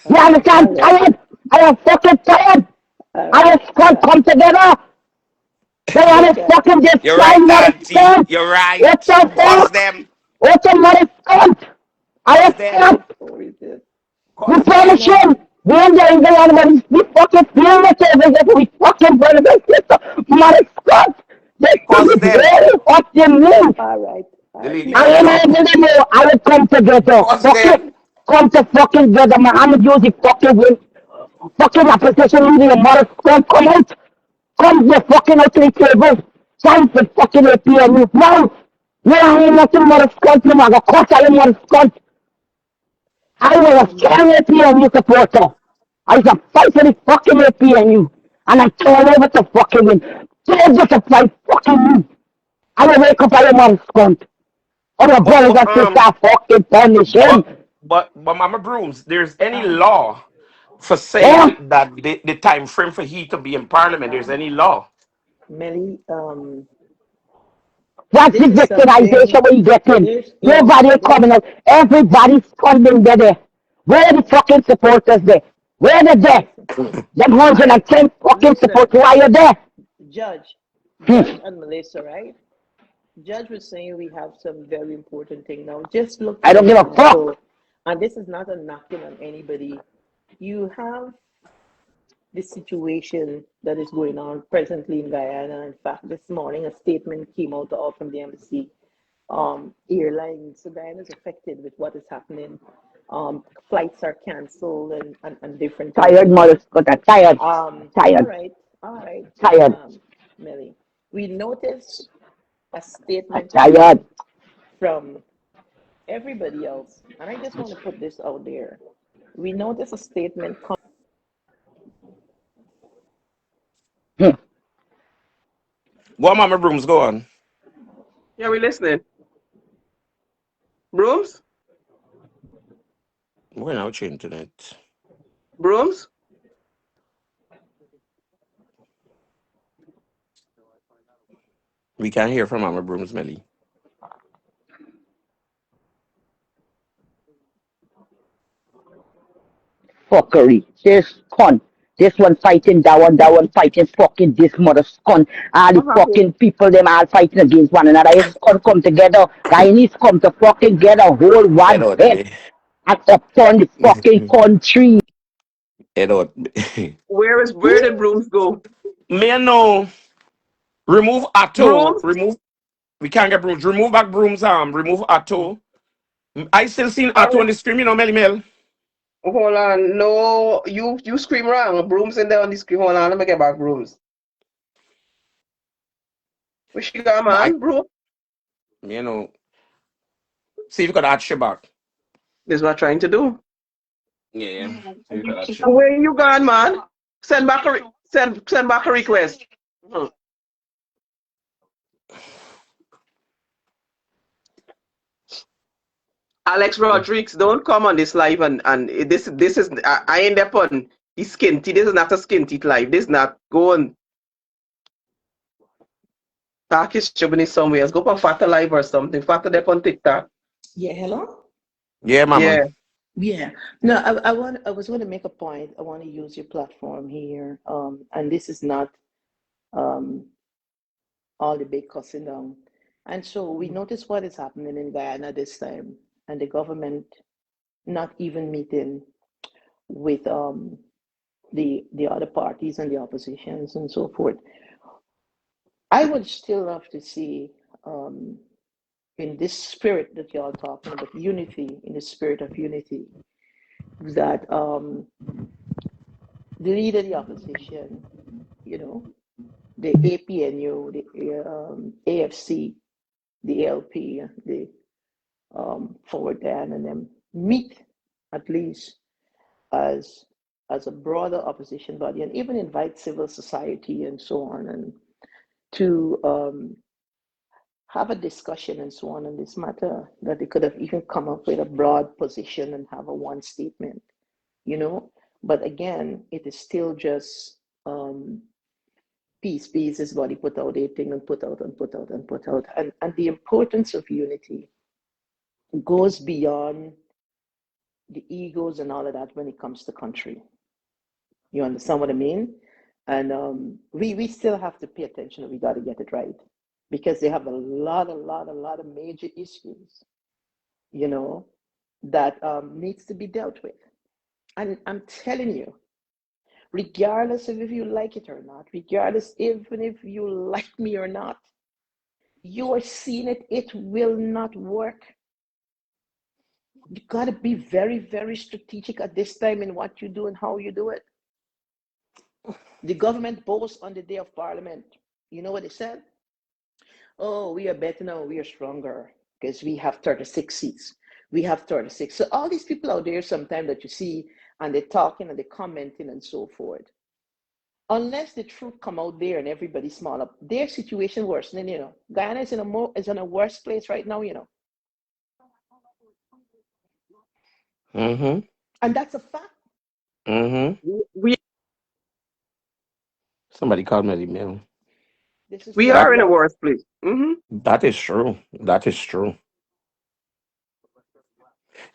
You All understand? right. Tired. I am fucking tired. All I right. am All squad right. come together. They want Look to at fucking You're destroy right, mother's Auntie. cunt. You're What right. the Bust fuck? them. What the them. Oh, is it? We Cause punish them. him. We ain't getting the other one. We fucking feel the service. We fucking burn the system. Mother Scott. This thing Cause is them. very fucking new. All The right, lady I said Melly. am no. not even know. I will come together. Cause Fuck it. them. Come to fucking together. Man, I'm gonna use the fucking win. Fucking application using the Mother Scott. Come out. Come the fucking out to the table. Sign for fucking APNU. No. No, I ain't nothing Mother Scott. No, I got caught. I am Mother Scott. I was a Um, strong APNU supporter. I was a fight for the fucking APNU. And I turned over to fucking win. Told you to fight fucking you. I will wake up at your mom's front. Our But brothers and sisters fucking punish him. but but Mama Brooms, there's any law for Yeah? saying that the time frame for he to be in parliament, there's any law. Melly, That's the this is something. victimization we get in. Nobody There's coming out. Everybody's coming there. Where are the fucking supporters there? Where are they there? listen. Them All right, 110 fucking listen, supporters. Why are you there? Judge, Hmm. Judge and Melissa, right? Judge was saying we have some very important thing now. Just look, for I don't give a example, fuck. and this is not a knocking on anybody. You have the situation that is going on presently in Guyana. In fact, this morning a statement came out from the embassy. Airlines, so Guyana is affected with what is happening. Flights are canceled and different things Tired, like that. mother Scott. Tired. All Tired. right, all right, Tired. Melly. We notice a I'm statement tired. coming from everybody else, and I just want to put this out there. We notice a statement Hmm. Go on, Mama Brooms, go on. Yeah, we listening. Brooms? We're now to internet. Brooms? We can't hear from Mama Brooms, Melly. Fuckery. This con. This one fighting that one fighting fucking this mother scum. All the What happened? fucking people them all fighting against one another. It's come together. Guyanese come to fucking get a whole Head one out head me. and upturn the fucking country. Head out. Where did Brooms go? Me no. Remove Atto. Brooms? Remove. We can't get Brooms. Remove back Brooms. Remove Atto. I still seen All Atto right. on the screen, you know, Melly Mel. Hold on. No, you scream wrong. Brooms in there on the screen. Hold on, let me get back Brooms. Where she got, But I, man? Broom? you know, see if you could add shit back. This is what I'm trying to do. Yeah. See if you could add shit. Where you gone, man? Send back a request. Hmm. Alex Rodriguez, don't come on this live and this is I end up on the skinty. This is not a skinty live. This is not go on Turkish Chubini somewhere else. Go for Fata Live or something. Fata up on TikTok. Yeah, hello? Yeah, mama. Yeah. Yeah. No, I was going to make a point. I want to use your platform here. And this is not um all the big cussing down. And so we notice what is happening in Guyana this time, and the government not even meeting with the other parties and the oppositions and so forth. I would still love to see in this spirit that you're talking about, unity, in the spirit of unity, that the leader of the opposition, you know, the APNU, the AFC, the LP, the Forward Dan, and them meet at least as a broader opposition body, and even invite civil society and so on, and to have a discussion and so on this matter, that they could have even come up with a broad position and have a one statement, you know. But again, it is still just peace. Peace is body put out a thing and put out and put out and put out. And the importance of unity goes beyond the egos and all of that when it comes to country. You understand what I mean? And we still have to pay attention, and we got to get it right, because they have a lot of major issues, you know. that needs to be dealt with. And I'm telling you, regardless of if you like it or not, regardless even if you like me or not, you are seeing it, it will not work. You got to be very, very strategic at this time in what you do and how you do it. The government boasts on the day of parliament. You know what they said? Oh, we are better now, we are stronger because we have 36 seats. We have 36. So all these people out there sometimes that you see and they're talking and they're commenting and so forth. Unless the truth come out there and everybody small up, their situation worsening, Guyana is in a worse place right now. Mm-hmm. And that's a fact. Mm-hmm. We Somebody called Melly Mel. This is we what are That in a what worse place. that is true. That is true.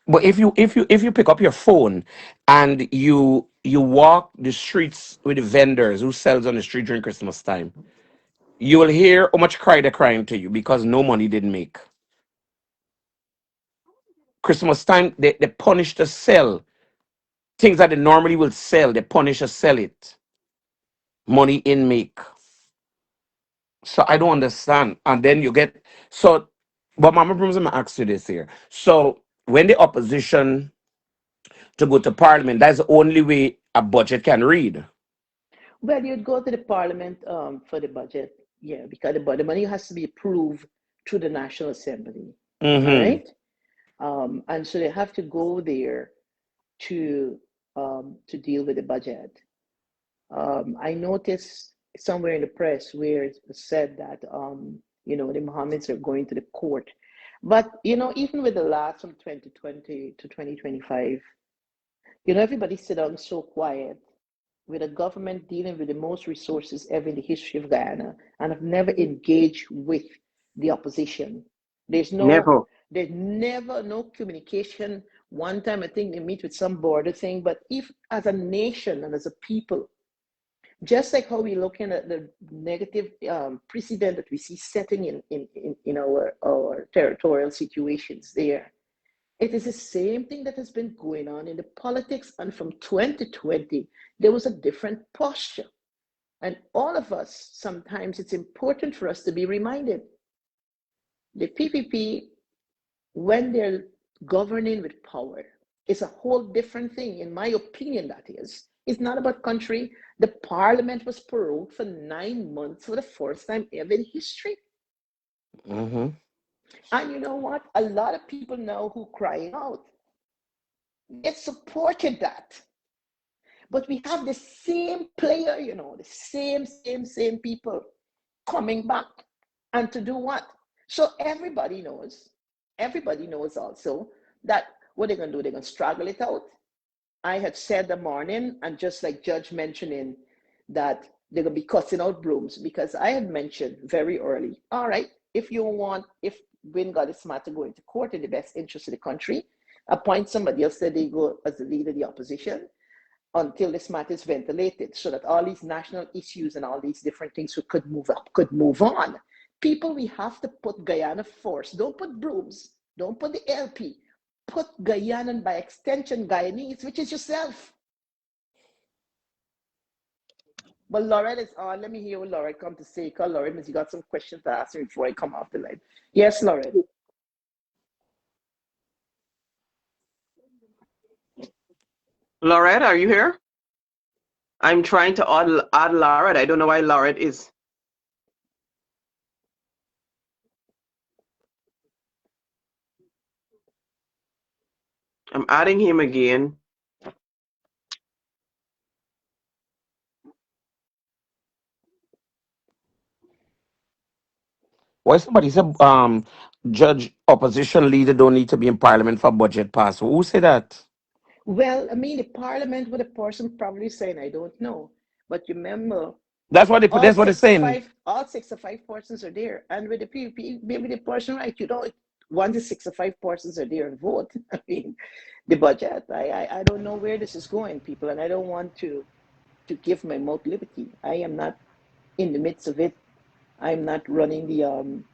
But if you pick up your phone and you walk the streets with the vendors who sells on the street during Christmas time, you will hear how much cry they're crying to you because no money didn't make. Christmas time, they punish to sell things that they normally will sell. They punish to sell it. Money in make. So I don't understand. And then you get so. But Mama Brooms, I'm gonna ask you this here. So when the opposition to go to parliament, that's the only way a budget can read. well, you'd go to the parliament for the budget, yeah, because the money has to be approved through the National Assembly. All Mm-hmm. right. And so they have to go there to to deal with the budget. I noticed somewhere in the press where it was said that the Mohammeds are going to the court. But even with the last from 2020 to 2025, everybody sit down so quiet with a government dealing with the most resources ever in the history of Guyana and have never engaged with the opposition. There's no, Never. there's never no communication. One time I think they meet with some border thing, but if as a nation and as a people, just like how we're looking at the negative precedent that we see setting in our territorial situations there, it is the same thing that has been going on in the politics. And from 2020, there was a different posture. And all of us, sometimes it's important for us to be reminded the PPP, when they're governing with power, is a whole different thing. In my opinion, that is. It's not about country. The parliament was prorogued for 9 months for the first time ever in history. Mm-hmm. And you know what? A lot of people now who crying out, they supported that. But we have the same player, the same people coming back. And to do what? So everybody knows also that what they're going to do, they're going to struggle it out. I had said the morning, and just like Judge mentioning that they're going to be cutting out brooms, because I had mentioned very early, all right, if Win got this matter going to court in the best interest of the country, appoint somebody else that they go as the leader of the opposition until this matter is ventilated so that all these national issues and all these different things could move on. People, we have to put Guyana first. Don't put brooms. Don't put the LP. Put Guyana and by extension Guyanese, which is yourself. But Lorette is on. Let me hear what Lorette come to say. Because Lorette, you got some questions to ask me before I come off the line. Yes, Lorette. Laurette, are you here? I'm trying to add Laurette. I don't know why Laurette is. I'm adding him again. Why somebody said judge opposition leader don't need to be in parliament for budget pass? Who say that? Well, I mean, the parliament with a person probably saying, I don't know. But remember, That's what they put. all That's what they're six to saying. five, all six to five persons are there. And with the PPP, maybe the person, right, one to six to five persons are there and vote. I mean, the budget. I don't know where this is going, people, and I don't want to give my mouth liberty. I am not in the midst of it. I'm not running the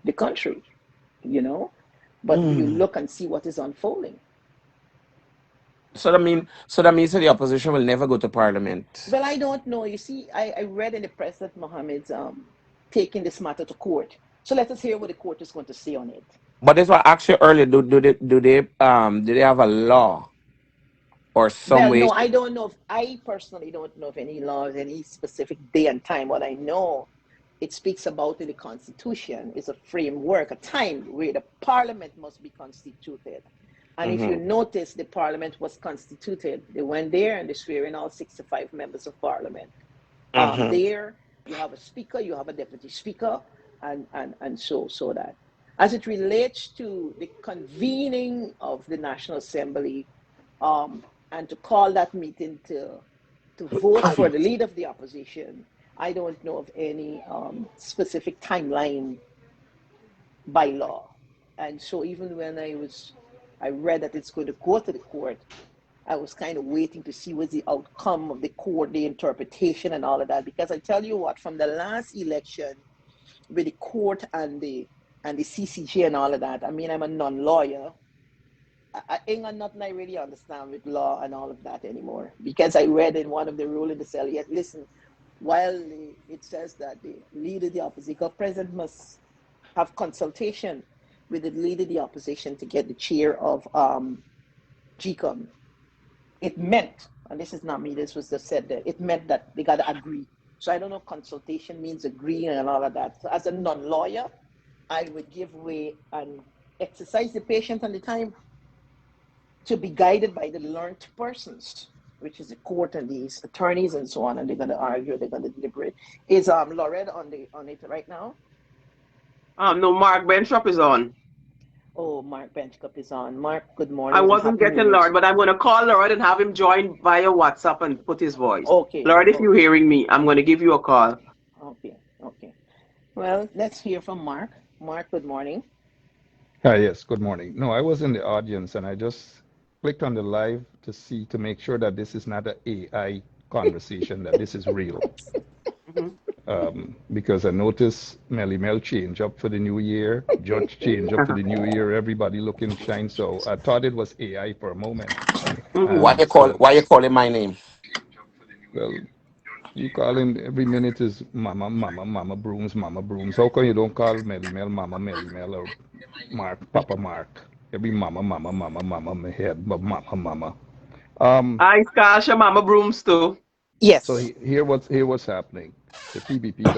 the country, you know. But you look and see what is unfolding. So that means that the opposition will never go to parliament. Well, I don't know. You see, I read in the press that Mohammed's taking this matter to court. So let us hear what the court is going to say on it. But that's what I asked you earlier. Do they have a law or some Well, way? no, I don't know. I personally don't know of any laws, any specific day and time. What I know, it speaks about in the Constitution is a framework, a time where the Parliament must be constituted. And if you Mm-hmm. notice, the Parliament was constituted. They went there and they swear in all 65 members of Parliament. Mm-hmm. There you have a speaker, you have a deputy speaker, and so that. As it relates to the convening of the National Assembly, and to call that meeting to vote for the leader of the opposition, I don't know of any specific timeline by law. And so even when I read that it's going to go to the court, I was kind of waiting to see what's the outcome of the court, the interpretation and all of that. Because I tell you what, from the last election with the court and the CCJ and all of that, I mean, I'm a non-lawyer. I ain't got nothing I really understand with law and all of that anymore. Because I read in one of the rules in the cell, yet listen, while it says that the leader of the opposition, president must have consultation with the leader of the opposition to get the chair of GCOM. It meant, and this is not me, this was just said there, it meant that they got to agree. So I don't know, consultation means agreeing and all of that. So as a non-lawyer, I would give way and exercise the patience and the time to be guided by the learned persons, which is the court and these attorneys and so on, and they're going to argue, they're going to deliberate. Is Loretta on it right now? No, Mark Bentrop is on. Oh, Mark Benchcup is on. Mark, good I morning and wasn't happy New getting Year's. Lord, but I'm going to call Lord and have him join via WhatsApp and put his voice. Okay, Lord, if you're okay, hearing me, I'm going to give you a call. okay. Well, let's hear from Mark. Mark, good morning. Hi, yes, good morning. No, I was in the audience and I just clicked on the live to make sure that this is not an AI conversation, that this is real. Mhm. Because I noticed Melly Mel change up for the new year, Judge change up for the new year, everybody looking shine. So I thought it was AI for a moment. Mhm. And so, Why you calling my name? well, you calling every minute is Mama, Mama, Mama Brooms. How come you don't call Melly Mel, or Mark, Papa Mark? Every Mama, my head, but Mama. Um, I Stasha Mama Brooms too. so Yes. here what's happening. The PPP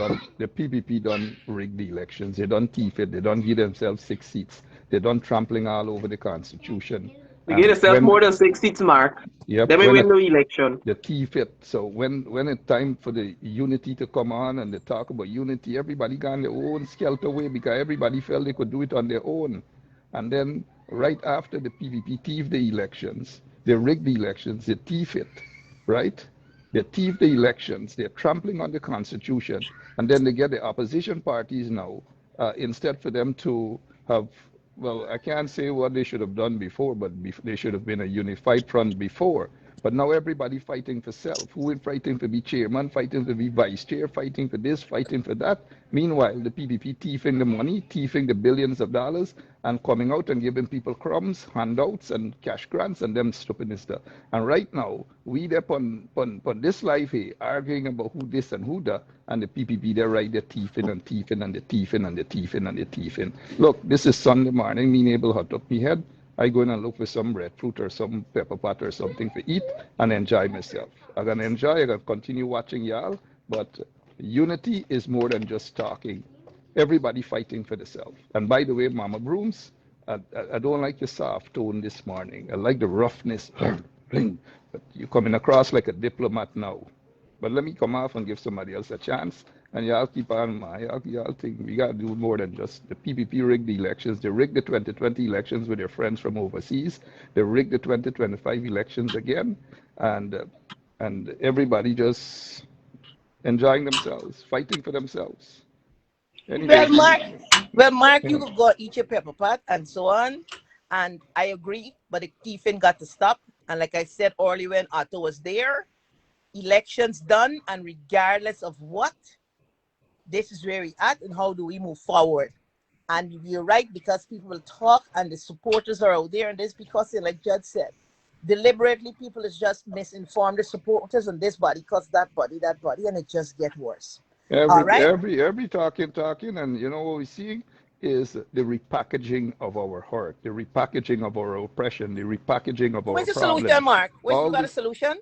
done rig the elections. They done thief it. They done give themselves 6 seats. They done trampling all over the Constitution. We get And yourself more than 6 seats, Mark. yep, Then we when win it the election. the thief it. So when it's time for the unity to come on and they talk about unity, everybody gone their own skelter way because everybody felt they could do it on their own. And then right after the PVP thief the elections, they rig the elections, they thief it, right? They thief the elections, they're trampling on the Constitution, and then they get the opposition parties now, instead for them to have, well, I can't say what they should have done before, but they should have been a unified front before. But now everybody fighting for self. Who is fighting to be chairman, fighting to be vice chair, fighting for this, fighting for that. Meanwhile, the PPP thieving the money, thieving the billions of dollars, and coming out and giving people crumbs, handouts, and cash grants, and them stupid stuff. And right now, we there on this live here arguing about who this and who that, and the PPP they're right, they're thieving and thieving and they're thieving and they're thieving and they're thieving. Look, this is Sunday morning, me able hot up me head. I go in and look for some breadfruit or some pepper pot or something to eat and enjoy myself. I'm gonna enjoy, I'm gonna continue watching y'all, but unity is more than just talking. Everybody fighting for themselves. And by the way, Mama Brooms, I don't like your soft tone this morning. I like the roughness. But you're coming across like a diplomat now. But let me come off and give somebody else a chance. And y'all keep on, y'all think we got to do more than just the PPP rigged the elections. They rigged the 2020 elections with their friends from overseas. They rigged the 2025 elections again. And everybody just enjoying themselves, fighting for themselves. Well, Anyway, Mark, Mark, you yeah. could go eat your pepper pot and so on. And I agree, but the thieving got to stop. And like I said earlier when Otto was there, elections done, and regardless of what, this is where we at and how do we move forward. And you're right, because people will talk and the supporters are out there, and this because, like Judge said, deliberately people is just misinformed the supporters on this body, because that body, and it just get worse. All right? Every talking, and you know what we're seeing is the repackaging of our hurt, the repackaging of our oppression, the repackaging of our Where's the solution, problems. Mark? Where's you All got a this, solution?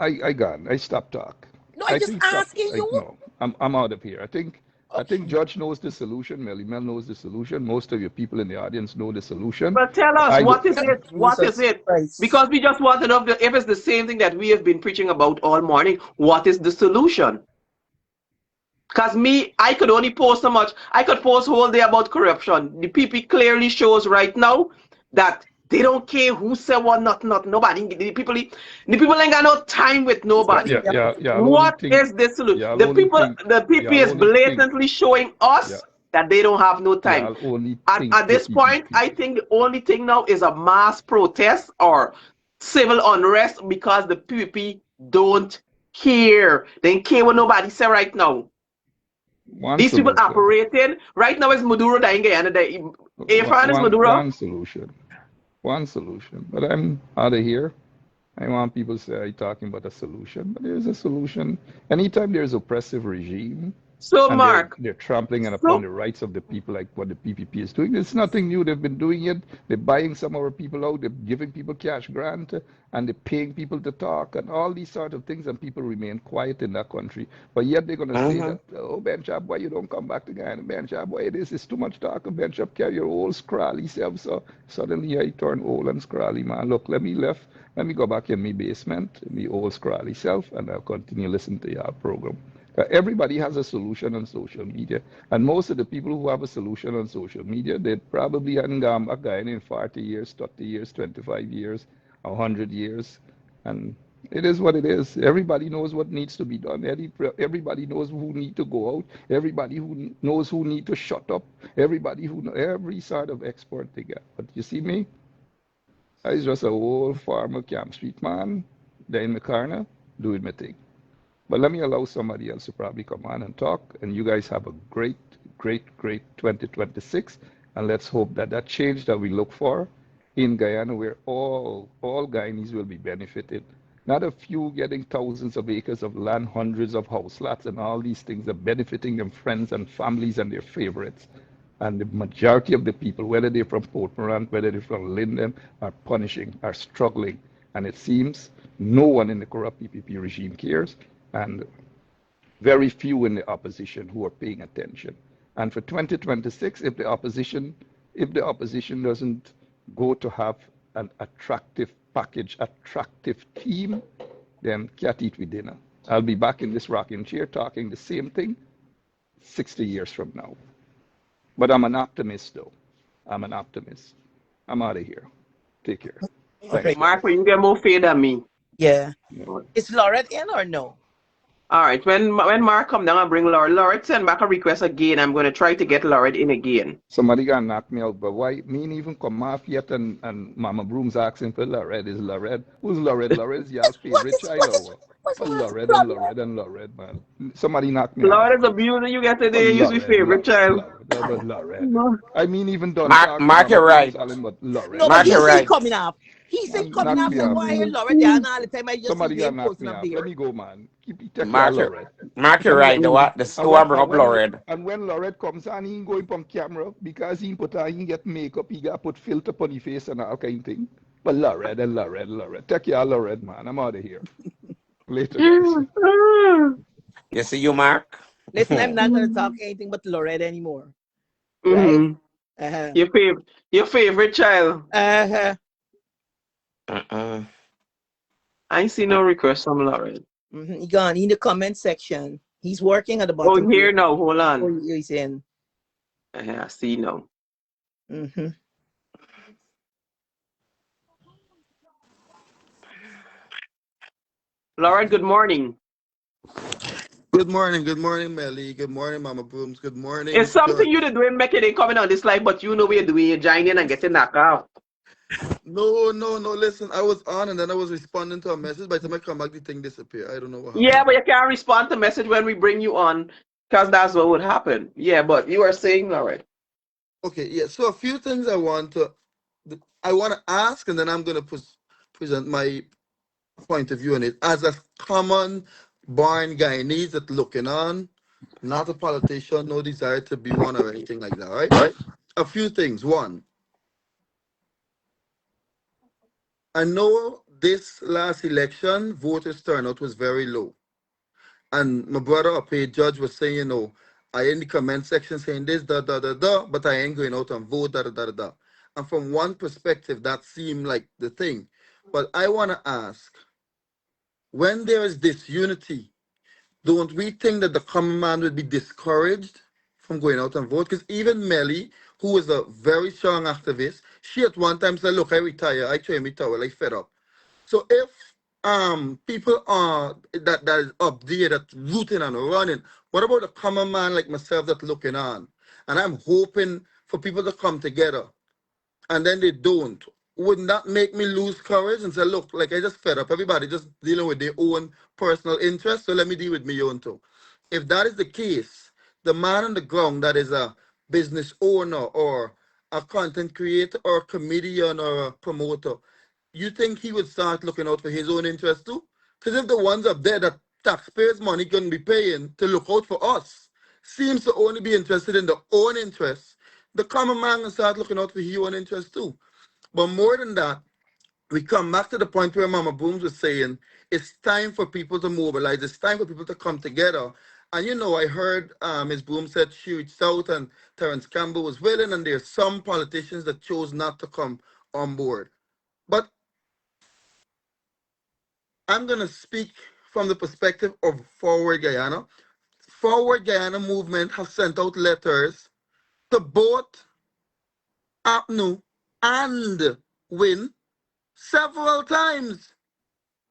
I stopped talk. No, I I just think stop. asking you. No, I'm out of here. I think Okay. Judge knows the solution. Melly Mel knows the solution. Most of your people in the audience know the solution. But tell us, I what do. is it? What is Jesus it? Christ. Because we just want to know if it's the same thing that we have been preaching about all morning. What is the solution? Because me, I could only post so much. I could post whole day about corruption. The PP clearly shows right now that they don't care who say what, not nobody. The people ain't got no time with nobody. Y'all only What think, is the solution? y'all The only people, think, the PP y'all is only think, blatantly showing yeah, us that they don't have no time. y'all only At think the this point, PPP. I think the only thing now is a mass protest or civil unrest because the PPP don't care. They don't care what nobody say right now. One These people solution. operating right now is Maduro dying Guyana. Afran is Maduro. One solution. One solution. But I'm out of here. I want people to say I'm talking about a solution, but there's a solution. Anytime there's oppressive regime So and Mark, they're trampling upon so the rights of the people, like what the PPP is doing, it's nothing new. They've been doing it. They're buying some of our people out. They're giving people cash grant, and they're paying people to talk and all these sort of things, and people remain quiet in that country. But yet they're going to say that, oh, Benchab, why you don't come back to Guyana? Benchab, why this is too much talk. Benchab, carry your old scrawly self. So suddenly I turn old and scrawly, man. Look, let me go back in my basement, my old scrawly self, and I'll continue listening to your program. Everybody has a solution on social media, and most of the people who have a solution on social media, they probably hadn't gone back in 40 years, 30 years, 25 years, 100 years, and it is what it is. Everybody knows what needs to be done. Everybody knows who need to go out. Everybody who knows who need to shut up. Everybody every sort of expert they get. But you see me, I was just a old farmer, Camp Street man, there in my corner, doing my thing. But let me allow somebody else to probably come on and talk. And you guys have a great, great, great 2026. And let's hope that that change that we look for in Guyana, where all Guyanese will be benefited. Not a few getting thousands of acres of land, hundreds of house lots, and all these things are benefiting them friends and families and their favorites. And the majority of the people, whether they're from Port Morant, whether they're from Linden, are punishing, are struggling. And it seems no one in the corrupt PPP regime cares, and very few in the opposition who are paying attention. And for 2026, if the opposition doesn't go to have an attractive package, attractive team, then can't eat with dinner. I'll be back in this rocking chair talking the same thing 60 years from now. But I'm an optimist, though. I'm an optimist. I'm out of here. Take care. Thanks. Mark, you get more faith than me. Yeah. Is Lorette in or no? All right. When Mark come down and bring Lorette, Lorette send back a request again. I'm going to try to get Lorette in again. Somebody got knocked me out, but why? Me ain't even come off yet, and Mama Broom's asking for Lorette. Is Lorette? Who's Lorette? Lorette is y'all's favorite child, or what? Lorette and Lorette and Lorette, man. Somebody knocked me out. Lorette is abusing you get today. Use your favorite child. Lorette. I mean, even done Mark, talking Mark, about you're right. but Lorette. No, but Mark, he you're said right. coming off. He said coming Knock off. me Like, off. why is Lorette there all the time? I just Somebody see got him knocked posting me up off. there. Let me go, man. Keep take care, Mark, Lorette. You're right. The school I bring up Lorette. And when Lorette comes on, he ain't going from camera because he put on, he get makeup, he got put filter on his face and all kind of thing. But Lorette and Lorette. Take care, Lorette, man. I'm out of here. Later, guys. You see you, Mark? Listen, I'm not going to talk anything but Lorette anymore. Right? Uh-huh. Your favorite child. Uh-huh. I ain't see no request from Lorette. He gone in the comment section. He's working at the Oh, bottom. here now. Hold Oh, on. he's in. I see now. Lorette, good morning. Good morning, Melly. Good morning, Mama Booms. Good morning, It's something you Judge. to do in making it coming on this live, but you know what you're doing. You're joining and getting knocked out. No. Listen, I was on and then I was responding to a message. By the time I come back, the thing disappeared. I don't know what Yeah, happened. but you can't respond to message when we bring you on. because that's what would happen. Yeah, but you are saying, all right. Okay, yeah. So a few things I want to ask, and then I'm gonna present my point of view on it as a common born Guyanese that looking on, not a politician, no desire to be one or anything like that. Right? A few things. One, I know this last election voters turnout was very low. And my brother up here, judge, was saying, I in the comment section saying this, da da da da, but I ain't going out and vote, da da da da da. And from one perspective, that seemed like the thing. But I want to ask, when there is disunity, don't we think that the common man would be discouraged from going out and vote? Because even Melly, who is a very strong activist, she at one time said, "Look, I retire. I try me towel. I fed up." So if people are that is up there that's rooting and running, what about a common man like myself that's looking on? And I'm hoping for people to come together and then they don't. Wouldn't that make me lose courage and say, look, like I just fed up. Everybody just dealing with their own personal interests, so let me deal with me own too. If that is the case, the man on the ground that is a business owner or a content creator or a comedian or a promoter, you think he would start looking out for his own interests too? Because if the ones up there that taxpayers' money can be paying to look out for us seems to only be interested in their own interests, the common man can start looking out for his own interests too. But more than that, we come back to the point where Mama Booms was saying it's time for people to mobilize. It's time for people to come together. And I heard Ms. Boom said she reached out and Terence Campbell was willing, and there's some politicians that chose not to come on board. But I'm going to speak from the perspective of Forward Guyana. Forward Guyana movement has sent out letters to both APNU and Win several times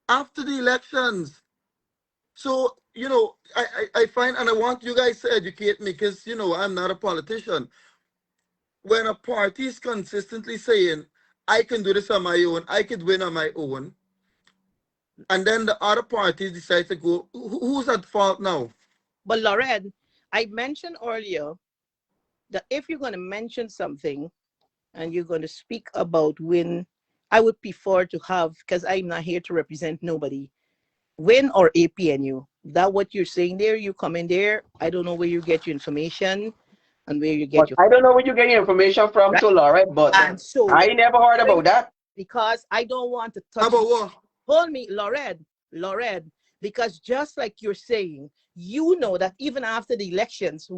after the elections. So, I find, and I want you guys to educate me because, I'm not a politician. When a party is consistently saying, I can do this on my own, I could win on my own, and then the other parties decide to go, who's at fault now? But Lauren, I mentioned earlier that if you're going to mention something and you're going to speak about Win, I would prefer to have, because I'm not here to represent nobody, Win or APNU. That what you're saying there, you come in there. I don't know where you get your information and where you But get your I don't know where you get your information from, right. too, Laura, but And so I never heard about that. because I don't want to touch. About what? Hold me, Lauren, because just like you're saying, you know that even after the elections,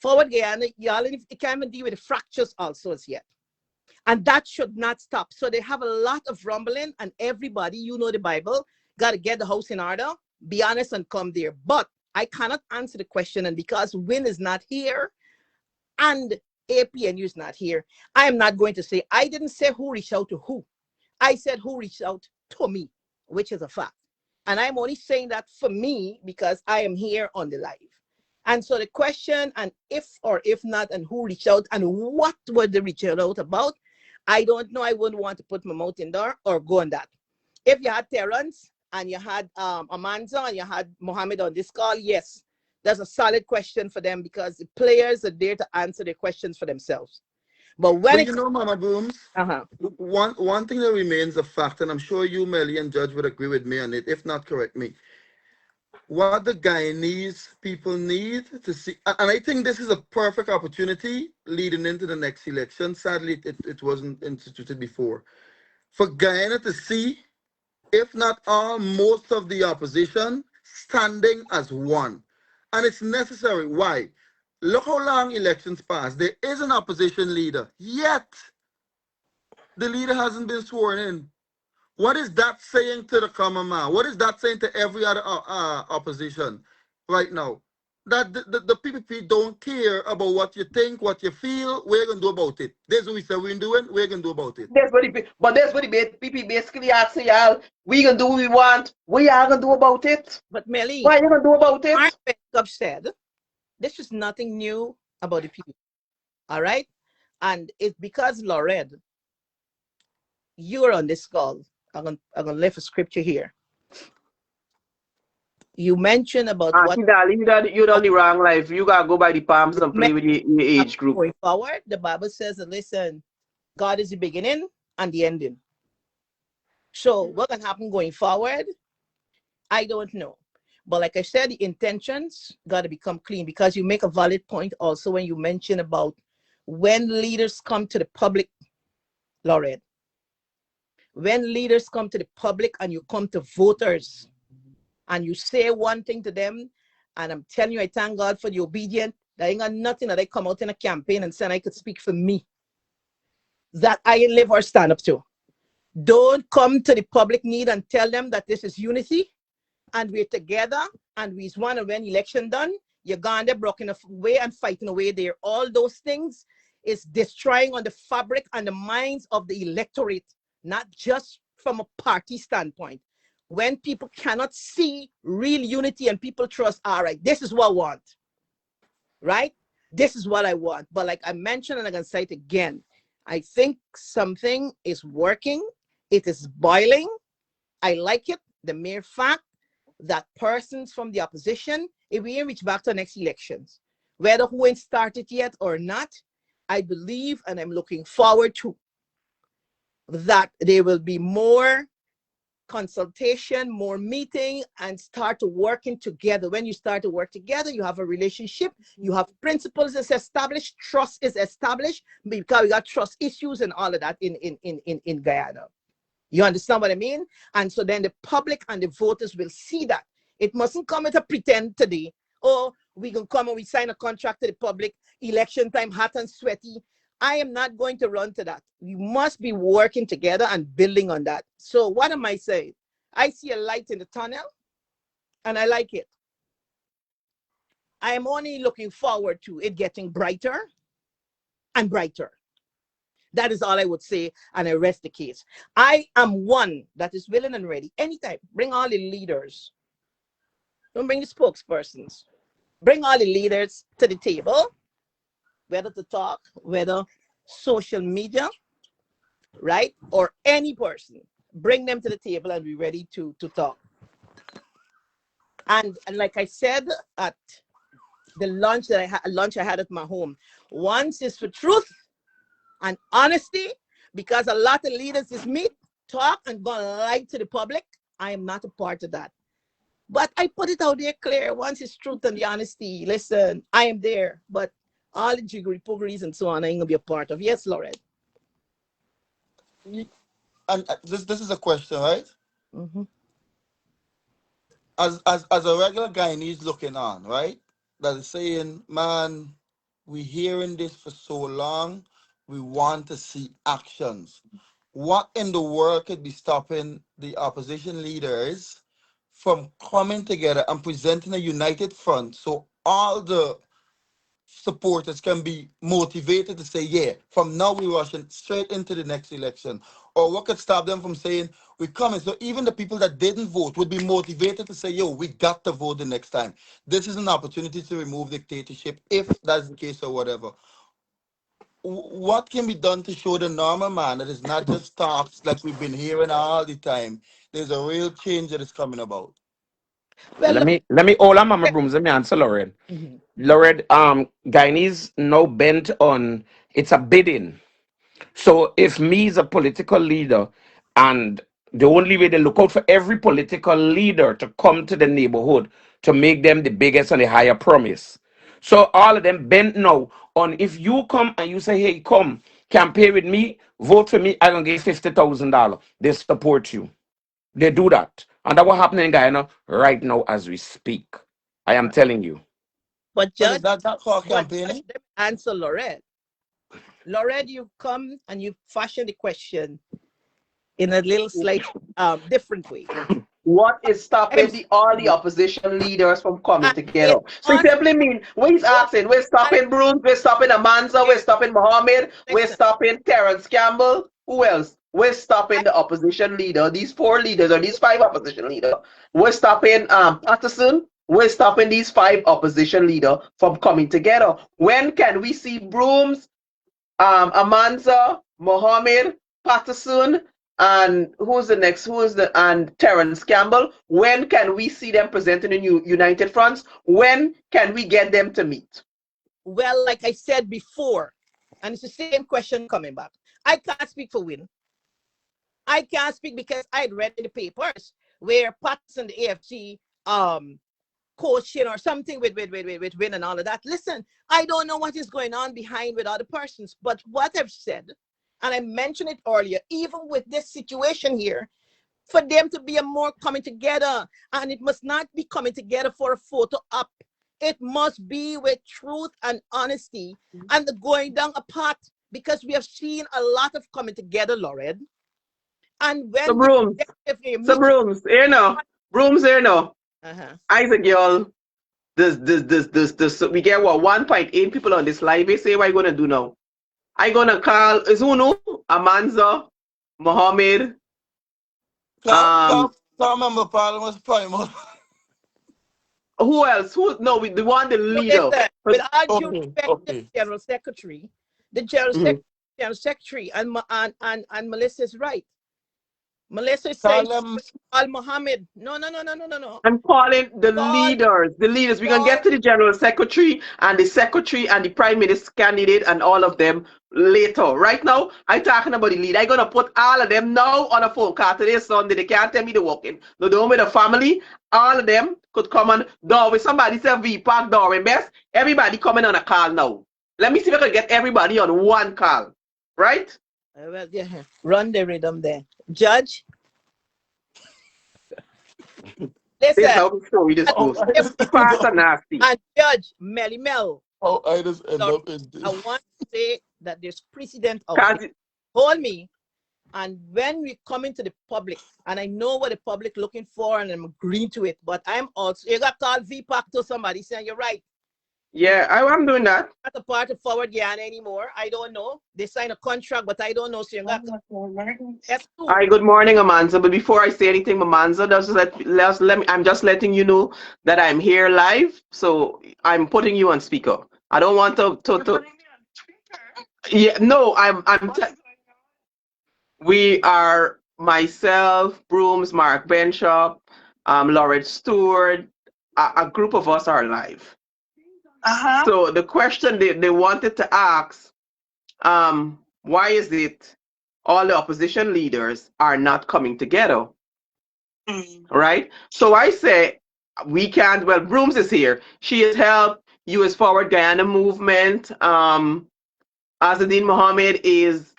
Forward Guyana, y'all can't even deal with the fractures also as yet. And that should not stop. So they have a lot of rumbling, and everybody, the Bible, got to get the house in order, be honest, and come there. But I cannot answer the question, and because Win is not here and APNU is not here, I am not going to say, I didn't say who reached out to who. I said who reached out to me, which is a fact. And I'm only saying that for me because I am here on the live. And so the question, and if or if not, and who reached out and what were they reaching out about, I don't know. I wouldn't want to put my mouth in there or go on that. If you had Terrence and you had Amanza and you had Mohammed on this call, yes, that's a solid question for them because the players are there to answer their questions for themselves. But when But it Mama Booms, uh-huh. one thing that remains a fact, and I'm sure you, Melly, and Judge would agree with me on it. If not, correct me. What the Guyanese people need to see, and I think this is a perfect opportunity leading into the next election. Sadly, it wasn't instituted before. For Guyana to see, if not all, most of the opposition standing as one. And it's necessary. Why? Look how long elections pass. There is an opposition leader, yet the leader hasn't been sworn in. What is that saying to the common man? What is that saying to every other opposition right now? That the PPP don't care about what you think, what you feel. We're going to do about it. That's what we say we're doing. We're going to do about it. That's what the people basically asking y'all. We gonna do what we want. What y'all gonna do about it? But Melly, What you gonna do about Mark it? Bishop said, this is nothing new about the people. All right. And it's because Lauren, you're on this call. I'm gonna lift a scripture here. You mentioned about what Auntie Dali, you done the wrong life. You gotta go by the palms you and play mentioned with the age group. going forward. The Bible says that listen, God is the beginning and the ending. So what can happen going forward? I don't know. But like I said, the intentions got to become clean because you make a valid point also when you mention about when leaders come to the public, Lauren, when leaders come to the public and you come to voters and you say one thing to them, and I'm telling you, I thank God for the obedient. There ain't got nothing that I come out in a campaign and say I could speak for me that I live or stand up to. Don't come to the public need and tell them that this is unity and we're together and we want to win election done. You're gone there broken away and fighting away there. All those things is destroying on the fabric and the minds of the electorate, not just from a party standpoint. When people cannot see real unity and people trust, all right, this is what I want, right? This is what I want. But like I mentioned, and I can say it again, I think something is working. It is boiling. I like it. The mere fact that persons from the opposition, if we reach back to the next elections, whether who ain't started yet or not, I believe and I'm looking forward to that there will be more consultation, more meeting, and start working together. When you start to work together, you have a relationship, you have principles is established, trust is established, because we got trust issues and all of that in Guyana. You understand what I mean? And so then the public and the voters will see that. It mustn't come with a pretend today. Oh, we can come and we sign a contract to the public, election time, hot and sweaty. I am not going to run to that. We must be working together and building on that. So what am I saying? I see a light in the tunnel and I like it. I am only looking forward to it getting brighter and brighter. That is all I would say, and I rest the case. I am one that is willing and ready. Anytime, bring all the leaders. Don't bring the spokespersons. Bring all the leaders to the table, whether to talk, whether social media, right? Or any person. Bring them to the table and be ready to talk. And like I said at the lunch I had at my home, once is for truth and honesty, because a lot of leaders just meet, talk, and go lie to the public. I am not a part of that. But I put it out there clear. Once it's truth and the honesty, listen, I am there. But all the jiggery poggeries and so on, I ain't gonna be a part of. Yes, Lauren. And this is a question, right? Mm-hmm. As a regular Guyanese looking on, right? That is saying, man, we hearing this for so long, we want to see actions. What in the world could be stopping the opposition leaders from coming together and presenting a united front so all the supporters can be motivated to say, yeah, from now we're rushing straight into the next election? Or what could stop them from saying, we're coming? So even the people that didn't vote would be motivated to say, yo, we got to vote the next time. This is an opportunity to remove dictatorship, if that's the case or whatever. What can be done to show the normal man that it's not just talks like we've been hearing all the time? There's a real change that is coming about. Well, Let me all on Mama Brooms, let me answer Lauren. mm-hmm. Lauren, Guyanese now bent on it's a bidding. So if me is a political leader and the only way they look out for every political leader to come to the neighborhood to make them the biggest and the higher promise. So all of them bent now on if you come and you say, hey, come, campaign with me, vote for me, I'm gonna give $50,000. They support you. They do that. And that what happening in Guyana right now as we speak. I am telling you. but But is Judge, that not called but Judge, campaigning? let me answer Lauren. Lauren, you've come and you've fashioned the question in a little slight different way. What is I'm stopping all the opposition leaders from coming I am together? So it not simply mean what he's what asking, we're I stopping Bruce, we're stopping Amanza, we're here. stopping Mohammed, we're Listen, stopping Terence Campbell. Who else? We're I stopping the opposition leader, these four leaders or these five opposition leaders. We're stopping Patterson. We're stopping these five opposition leaders from coming together. When can we see Brooms, Amanza, Mohammed, Patterson, And who's the next? And Terrence Campbell? When can we see them presenting in United Fronts? When can we get them to meet? Well, like I said before, and it's the same question coming back. I can't speak for Win. I can't speak because I'd read in the papers where Patterson, the AFC, coaching or something with Win and all of that. Listen, I don't know what is going on behind with other persons, but what I've said, and I mentioned it earlier, even with this situation here, for them to be a more coming together, and it must not be coming together for a photo op. It must be with truth and honesty and the going down apart, because we have seen a lot of coming together, Lauren. And when Brooms, you know, Brooms, you know. Isaac, y'all, this, we get what 1.8 people on this live. They say what you gonna do now? I gonna call Izunu, Amanza, Mohammed. Can't remember Parliament's Primal. Who else? No, we want the leader. With all due respect to the General Secretary, the General Secretary and Melissa's right. Melissa said, Al Mohammed. No. I'm calling the leaders. The leaders. We're going to get to the General Secretary and the Prime Minister candidate and all of them later. Right now, I'm talking about the lead. I'm going to put all of them now on a phone call today, Sunday. They can't tell me they're working. No, they're home with the family. All of them could come on. Darwin, somebody said V-Park, Darwin, best. Everybody coming on a call now. Let me see if I can get everybody on one call. Right? Well, yeah. Run the rhythm there. Judge? Listen. This how the story this goes. Fast and nasty. And Judge Melly Mel. Oh, I just end up in this. I want to say that there's precedent out there. Hold me. And when we come into the public, and I know what the public looking for, and I'm agreeing to it, but I'm also, you got called V-Pack to somebody saying you're right. Yeah, I'm doing that. Not a part of Forward Guyana anymore. I don't know. They signed a contract, but I don't know. So you got Hi, good morning, Amanza. But before I say anything, Amanza, let me. I'm just letting you know that I'm here live, so I'm putting you on speaker. I don't want to. Yeah, no, we are myself, Brooms, Mark Benshop, Lauren Stewart. A group of us are live. So the question they wanted to ask, why is it all the opposition leaders are not coming together? Right? So I say we can't. Well, Brooms is here. She has helped U.S. Forward Guyana movement. Azadine Mohammed is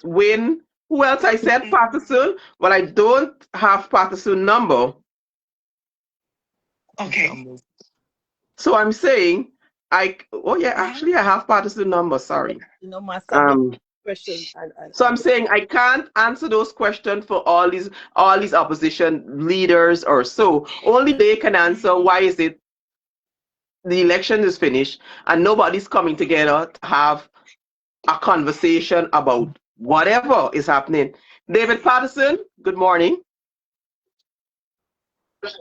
Win. Who else? I said Patterson. Well, I don't have Patterson number. Okay. So I'm saying actually I have Patterson number, sorry. You know, my question. So I'm saying I can't answer those questions for all these opposition leaders or so. Only they can answer why is it the election is finished and nobody's coming together to have a conversation about whatever is happening. David Patterson, good morning. Good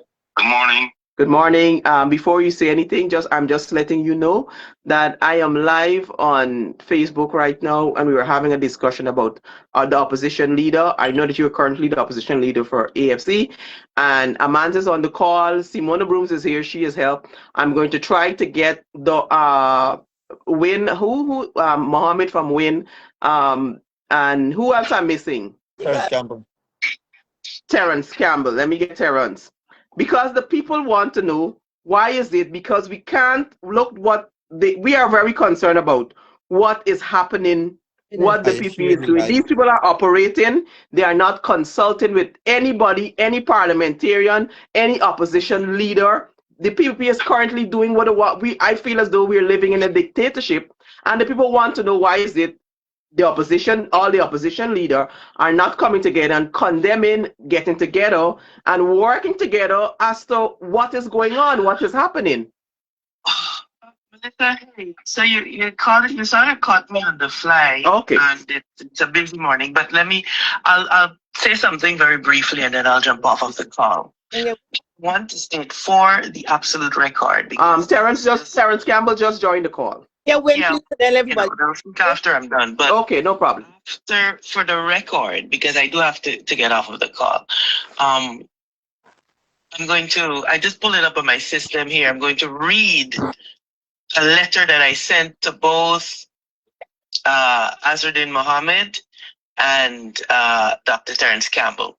morning. Good morning. Before you say anything, I'm just letting you know that I am live on Facebook right now, and we were having a discussion about the opposition leader. I know that you're currently the opposition leader for AFC, and Amanda's on the call. Simona Brooms is here. She has helped. I'm going to try to get the Win, Mohammed from Win, and who else I'm missing? Terrence Campbell. Terrence Campbell. Let me get Terrence. Because the people want to know why is it, because we can't look we are very concerned about what is happening, what the people is doing. These people are operating, they are not consulting with anybody, any parliamentarian, any opposition leader. The PPP is currently doing I feel as though we're living in a dictatorship, and the people want to know why is it all the opposition leader are not coming together and condemning, getting together and working together as to what is going on, what is happening. Melissa, hey, so you sort of caught me on the fly. Okay. And it's a busy morning, but I'll say something very briefly and then I'll jump off of the call. I want to state for the absolute record. Terrence Campbell just joined the call. Yeah, Win, Yeah, please, and then everybody. they'll speak after I'm done. But Okay, no problem. after, for the record, because I do have to get off of the call, I just pulled it up on my system here. I'm going to read a letter that I sent to both Azruddin Mohammed and Dr. Terence Campbell.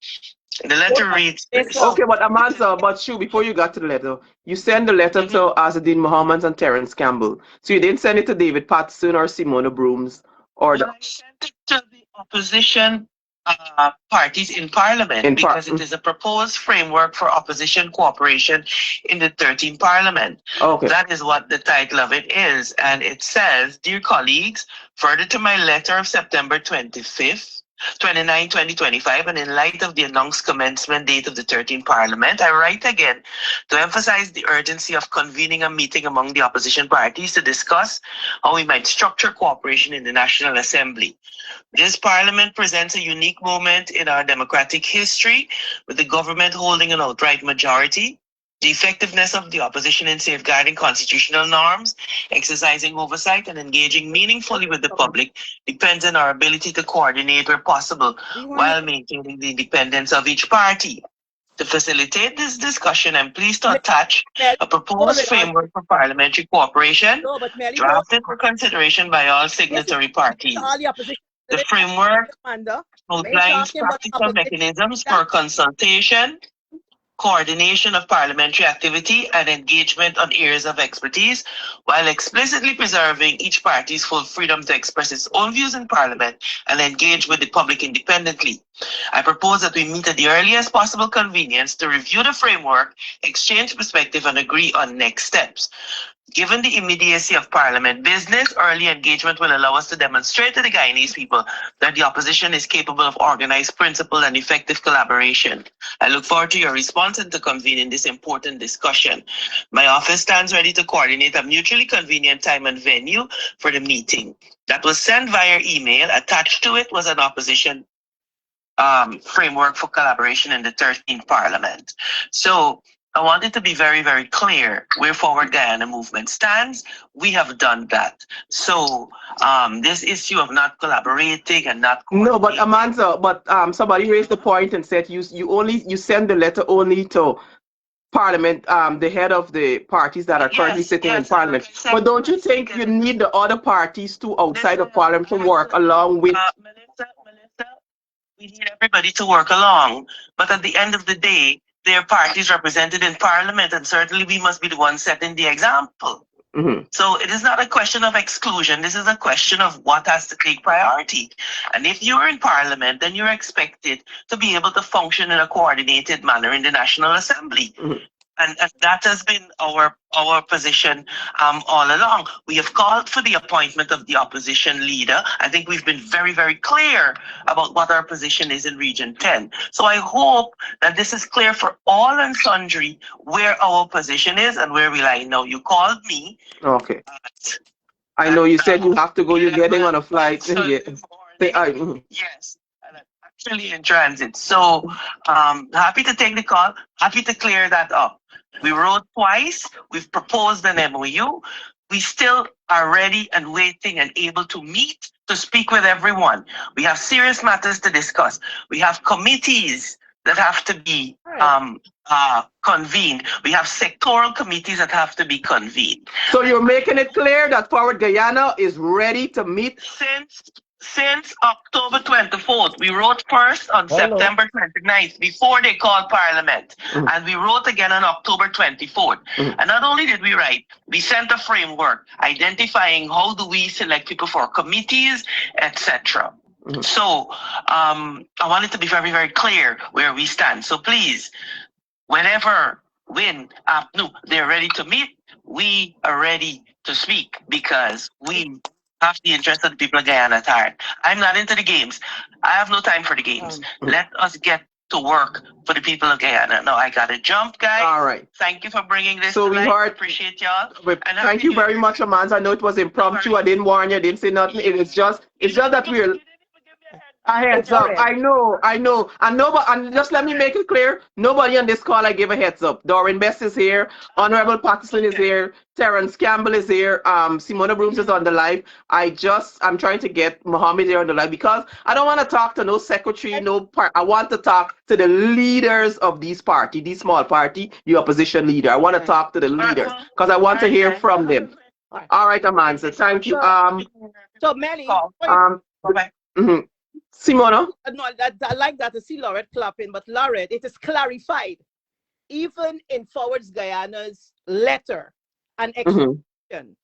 The letter reads this. Okay, but Amanza, but Shu, before you got to the letter, you send the letter to Azadin Muhammad and Terence Campbell. So you didn't send it to David Patterson or Simona Brooms or I sent it to the opposition parties in Parliament because it is a proposed framework for opposition cooperation in the 13th Parliament. Okay. That is what the title of it is. And it says, "Dear colleagues, further to my letter of September 25th, 29, 2025, and in light of the announced commencement date of the 13th Parliament, I write again to emphasize the urgency of convening a meeting among the opposition parties to discuss how we might structure cooperation in the National Assembly. This Parliament presents a unique moment in our democratic history, with the government holding an outright majority. The effectiveness of the opposition in safeguarding constitutional norms, exercising oversight, and engaging meaningfully with the public depends on our ability to coordinate where possible while maintaining the independence of each party. To facilitate this discussion, I'm pleased to attach a proposed framework for parliamentary cooperation, drafted for consideration by all signatory parties. The framework outlines practical mechanisms for consultation, coordination of parliamentary activity, and engagement on areas of expertise, while explicitly preserving each party's full freedom to express its own views in Parliament and engage with the public independently. I propose that we meet at the earliest possible convenience to review the framework, exchange perspective, and agree on next steps. Given the immediacy of Parliament business, early engagement will allow us to demonstrate to the Guyanese people that the opposition is capable of organized, principled, and effective collaboration. I look forward to your response and to convening this important discussion. My office stands ready to coordinate a mutually convenient time and venue for the meeting. That was sent via email. Attached to it was an opposition framework for collaboration in the 13th Parliament. So I wanted to be very, very clear where Forward Guyana movement stands. We have done that. So this issue of not collaborating and not no, but Amanza, but somebody raised the point and said you send the letter only to Parliament, the head of the parties that are currently sitting in Parliament. But don't you think you need the other parties too outside of Parliament to work along with? Melissa, we need everybody to work along. But at the end of the day, there are parties represented in Parliament, and certainly we must be the ones setting the example. So it is not a question of exclusion. This is a question of what has to take priority. And if you're in Parliament, then you're expected to be able to function in a coordinated manner in the National Assembly. And that has been our position all along. We have called for the appointment of the opposition leader. I think we've been very, very clear about what our position is in Region 10. So I hope that this is clear for all and sundry where our position is and where we lie. Now, you called me. Okay. I know you said you have to go. You're getting on a flight. Yes. Actually in transit. So happy to take the call. Happy to clear that up. We wrote twice. We've proposed an MOU. We still are ready and waiting and able to meet to speak with everyone. We have serious matters to discuss. We have committees that have to be convened. We have sectoral committees that have to be convened. So you're making it clear that Forward Guyana is ready to meet? Since October 24th, we wrote first on September 29th before they called Parliament. And we wrote again on October 24th. And not only did we write, we sent a framework identifying how do we select people for committees, etc. So I wanted to be very, very clear where we stand. So please, whenever, they're ready to meet, we are ready to speak because we have the interest of the people of Guyana at heart. I'm not into the games. I have no time for the games. Let us get to work for the people of Guyana. Now I gotta jump, guys. All right. Thank you for bringing this. So tonight. We appreciate y'all. Thank you very much, Amanda. I know it was impromptu. I didn't warn you. I didn't say nothing. It's just that we're. A So heads up. Lauren, I know. And nobody, and just let me make it clear, nobody on this call I give a heads up. Doreen Best is here, Honorable Patterson is here, Terrence Campbell is here, Simona Brooms is on the live. I'm trying to get Mohammed here on the live because I don't want to talk to no secretary, no part. I want to talk to the leaders of these party, these small party, the opposition leader. I want to talk to the leaders because I want to hear from them. All right, Amanza. Thank you. so Melly, Mhm. Simona. no, I like that to see Lauren clapping, but Lauren, it is clarified, even in Forwards Guyana's letter and Mhm. explanation,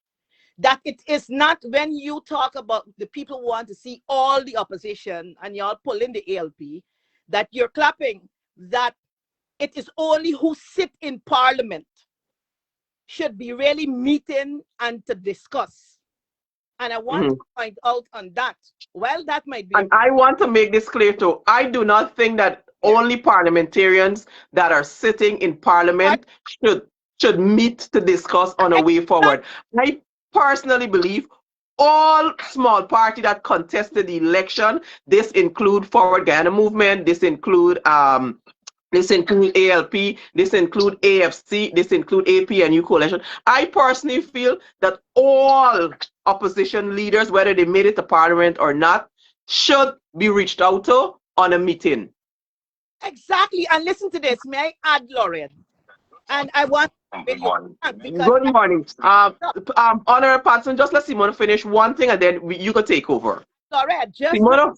that it is not when you talk about the people who want to see all the opposition and y'all pull in the ALP, that you're clapping, that it is only who sit in parliament should be really meeting and to discuss. And I want to Mhm. point out on that. Well, that might be And I want to make this clear too. I do not think that clear. only parliamentarians that are sitting in parliament should meet to discuss on a way forward. I personally believe all small party that contested the election, this include Forward Guyana Movement, this include ALP, this include AFC, this include APNU coalition. I personally feel that all opposition leaders, whether they made it to parliament or not, should be reached out to on a meeting. Exactly. And listen to this. May I add, Lauren? And I want Good really morning. because Good morning. Honorable Patson, just let Simona finish one thing and then you can take over. Lauren, just Simona.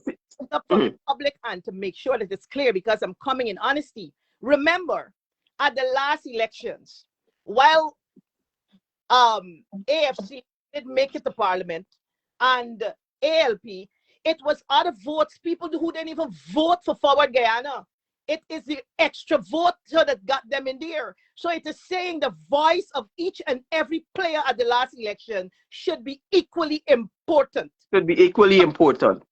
up for the public and to make sure that it's clear because I'm coming in honesty. Remember, at the last elections, while AFC did make it to parliament and ALP, it was other votes, people who didn't even vote for Forward Guyana. It is the extra vote that got them in there. So it is saying the voice of each and every player at the last election should be equally important. Should be equally important.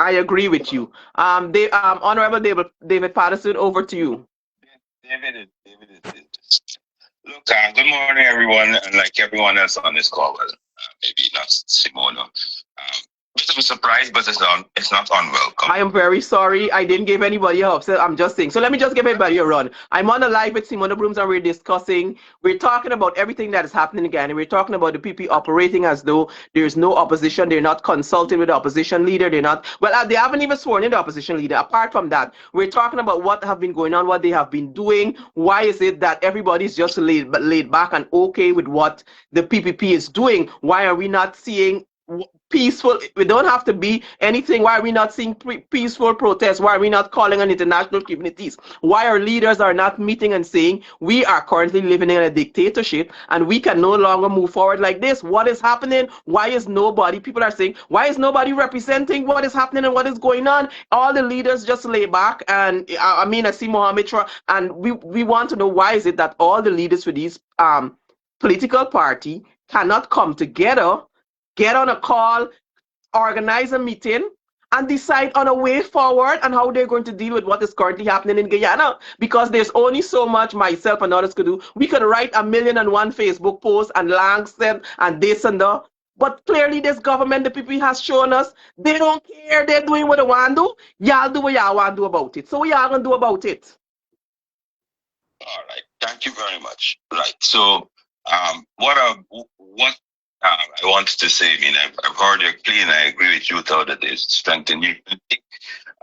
I agree with you. Honorable David Patterson, over to you. David. Look, good morning, everyone, and like everyone else on this call, well, maybe not Simona. Bit of a surprise, but it's not unwelcome. I am very sorry. I didn't give anybody a upset. I'm just saying. So let me just give everybody a run. I'm on a live with Simona Brooms and we're talking about everything that is happening again. And we're talking about the PP operating as though there's no opposition. They're not consulting with the opposition leader. They haven't even sworn in the opposition leader. Apart from that, we're talking about what have been going on, what they have been doing. Why is it that everybody's just laid back and okay with what the PPP is doing? Why are we not seeing peaceful? We don't have to be anything. Why are we not seeing peaceful protests? Why are we not calling on international communities? Why our leaders are not meeting and saying we are currently living in a dictatorship and we can no longer move forward like this? What is happening? Why is nobody, people are saying, why is nobody representing what is happening and what is going on? All the leaders just lay back. And I see Mohammed and we want to know, why is it that all the leaders for these political party cannot come together, get on a call, organize a meeting, and decide on a way forward and how they're going to deal with what is currently happening in Guyana? Because there's only so much myself and others could do. We could write 1,000,001 Facebook posts and links them and this and that. But clearly this government, the people has shown us, they don't care. They're doing what they want to do. Y'all do what y'all want to do about it. So what y'all going to do about it? All right. Thank you very much. Right. So, what I wanted to say, I mean, I've heard you clean. I agree with you, though, that there's strength in you.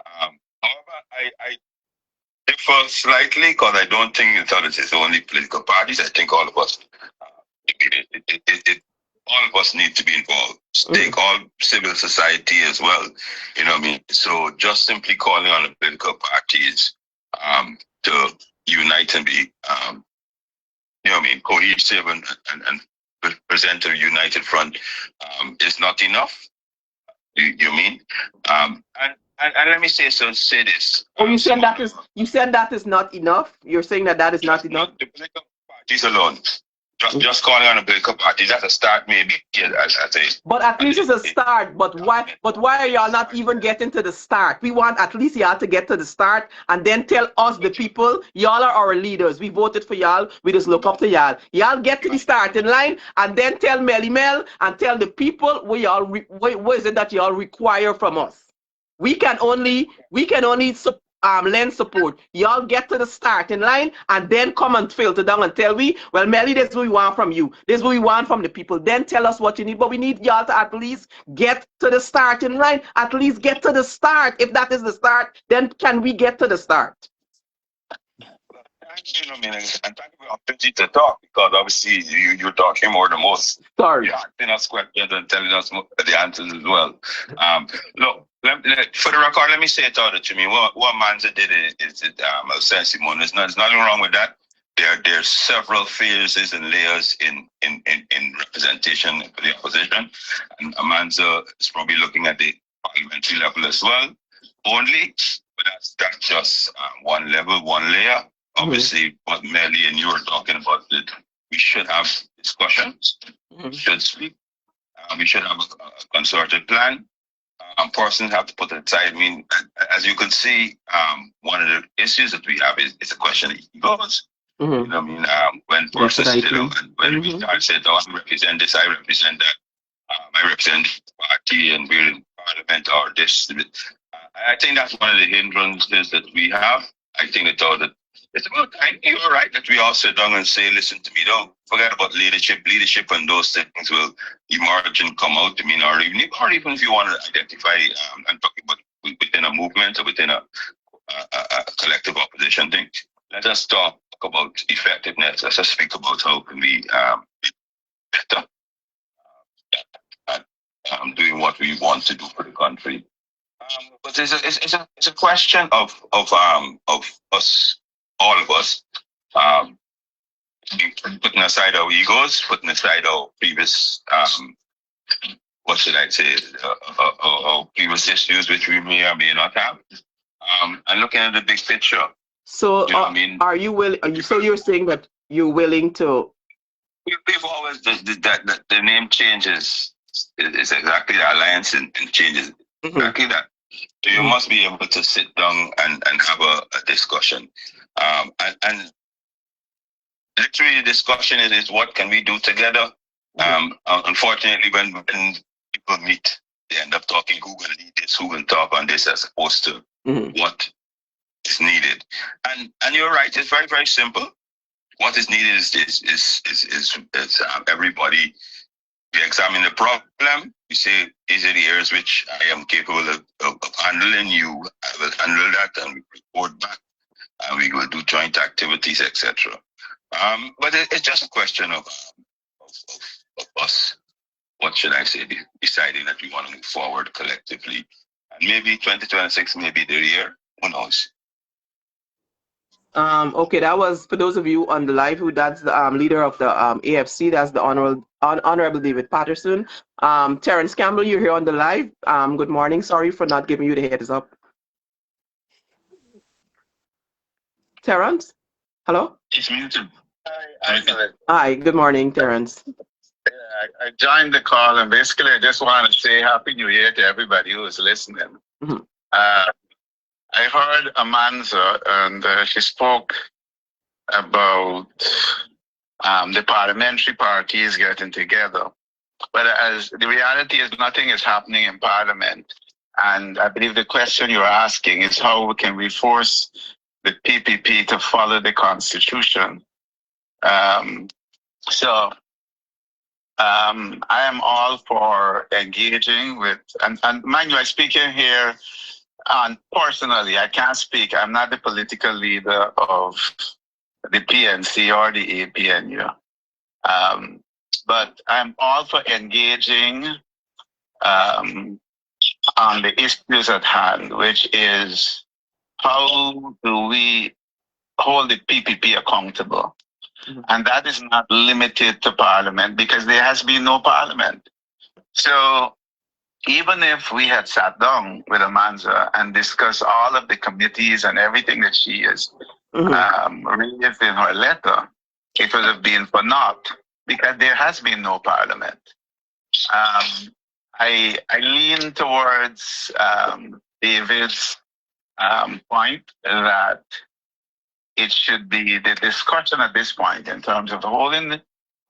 However, I differ slightly because I don't think it's is only political parties. I think all of us, all of us need to be involved. Take all civil society as well. You know what I mean? So just simply calling on the political parties to unite and be, you know what I mean, cohesive and present a united front is not enough. You mean? And let me say this. Oh, you said that is not enough? You're saying that is not enough? The political parties alone. Just calling on a political party, that's a start, maybe. Yeah, but at least it's a start. But why are y'all not even getting to the start? We want at least y'all to get to the start and then tell us, the people, y'all are our leaders. We voted for y'all. We just look up to y'all. Y'all get to the starting line and then tell Melly Mel and tell the people what is it that y'all require from us. We can only lend support. Y'all get to the starting line and then come and filter down and tell we, well, Melly, this is what we want from you. This is what we want from the people. Then tell us what you need. But we need y'all to at least get to the starting line. At least get to the start. If that is the start, then can we get to the start? Thank you, and thank you for the opportunity to talk, because obviously you're talking more than most. Sorry. You're asking us questions and telling us the answers as well. Look, for the record, let me say it out to me. What Manza did is a sensible. There's nothing wrong with that. There's several phases and layers in representation for the opposition, and Manza is probably looking at the parliamentary level as well. Only, but that's just one level, one layer. Obviously, what Melly and you were talking about, that we should have discussions, we should speak, we should have a concerted plan. Persons have to put it aside. I mean, as you can see, one of the issues that we have is a question of egos. You know what I mean? When persons sit down and when we start saying, oh, I represent this, I represent that, I represent the party and we're in parliament or this. I think that's one of the hindrances that we have. I think that it's about time. You're right that we all sit down and say, listen to me, don't forget about leadership. Leadership and those things will emerge and come out. I mean, or even if you want to identify, I'm talking about within a movement or within a collective opposition thing. Let us talk about effectiveness. Let's just speak about how can we be better at doing what we want to do for the country. But it's a question of us, all of us, putting aside our egos, putting aside our previous what should I say, our previous issues which we may or may not have, and looking at the big picture. So, you know what I mean, are you willing? So you're saying that you're willing to? We've always the name changes. It's exactly the alliance and changes exactly that. So you must be able to sit down and have a discussion. And literally the discussion is what can we do together? Unfortunately, when people meet, they end up talking who will lead this, who will talk on this, as opposed to what is needed. And you're right, it's very, very simple. What is needed is everybody. We examine the problem. We say, these are the areas which I am capable of handling. I will handle that, and we report back, and we will do joint activities, etc. But it's just a question of us. What should I say? Deciding that we want to move forward collectively, and maybe 2026 may be the year. Who knows? Okay, that was for those of you on the live. That's the leader of the AFC. That's the Honorable David Patterson. Terrence Campbell, you're here on the live. Good morning. Sorry for not giving you the heads up. Terrence, hello. He's muted. Hi. Good morning, Terrence. I joined the call, and basically I just want to say Happy New Year to everybody who is listening. I heard Amanza, and she spoke about the parliamentary parties getting together. But as the reality is, nothing is happening in Parliament. And I believe the question you're asking is how can we force the PPP to follow the Constitution? So I am all for engaging with, and mind you, I'm speaking here. And personally, I can't speak. I'm not the political leader of the PNC or the APNU. But I'm all for engaging on the issues at hand, which is how do we hold the PPP accountable? And that is not limited to Parliament, because there has been no Parliament. So even if we had sat down with Amanza and discussed all of the committees and everything that she is raised in her letter, it would have been for naught, because there has been no Parliament. I lean towards David's point that it should be the discussion at this point in terms of holding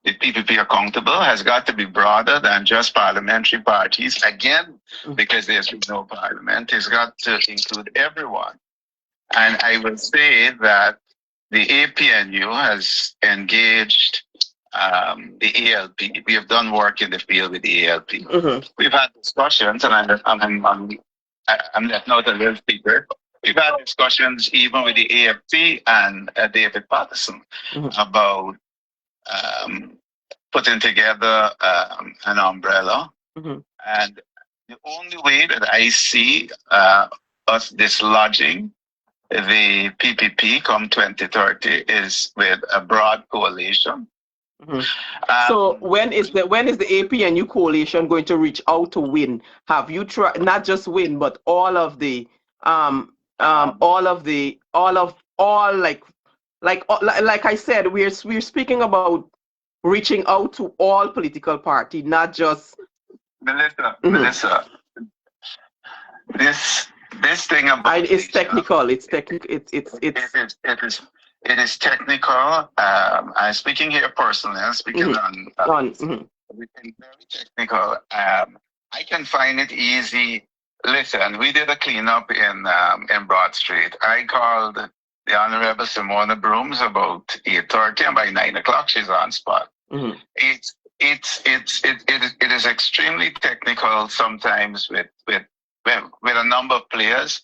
the PPP accountable has got to be broader than just parliamentary parties. Again, because there's no parliament, it's got to include everyone. And I would say that the APNU has engaged the ALP. We have done work in the field with the ALP. We've had discussions, and I'm letting out a little secret. We've had discussions even with the AFP and David Patterson about putting together an umbrella. And the only way that I see us dislodging the PPP come 2030 is with a broad coalition. So when is the APNU coalition going to reach out to win? Have you tried not just win, but all like I said, we're speaking about reaching out to all political party, not just Melissa. This thing about it's technical. It is technical. I'm speaking here personally. I'm speaking on everything very technical. I can find it easy. Listen, we did a cleanup in Broad Street. I called the Honorable Simona Brooms about 8:30, and by 9 o'clock she's on spot. It is extremely technical sometimes with a number of players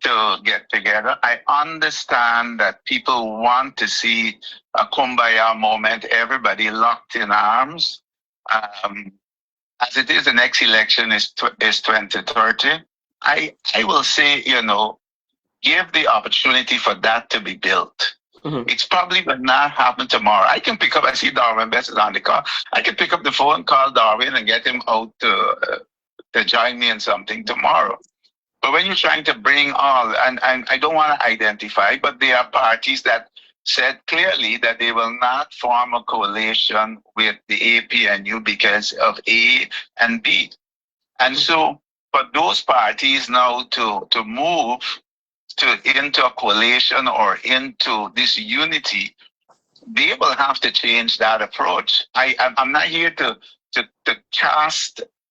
to get together. I understand that people want to see a kumbaya moment, everybody locked in arms. As it is, the next election is 2030. I will say, give the opportunity for that to be built. It's probably will not happen tomorrow. I can pick up, I see Darwin Best is on the call. I can pick up the phone, call Darwin, and get him out to join me in something tomorrow. But when you're trying to bring all, and I don't want to identify, but there are parties that said clearly that they will not form a coalition with the APNU because of A and B. And so for those parties now to move into a coalition or into this unity, they will have to change that approach. I'm not here to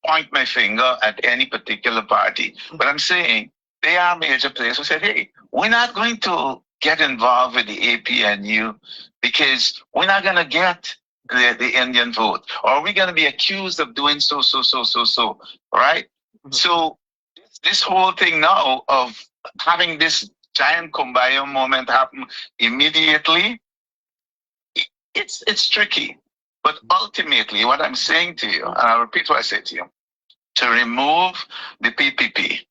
point my finger at any particular party, but I'm saying they are major players who said, hey, we're not going to get involved with the APNU because we're not going to get the Indian vote, or we're going to be accused of doing so, right? So this whole thing now of having this giant kumbaya moment happen immediately, it's tricky. But ultimately, what I'm saying to you, and I'll repeat what I said to you, to remove the PPP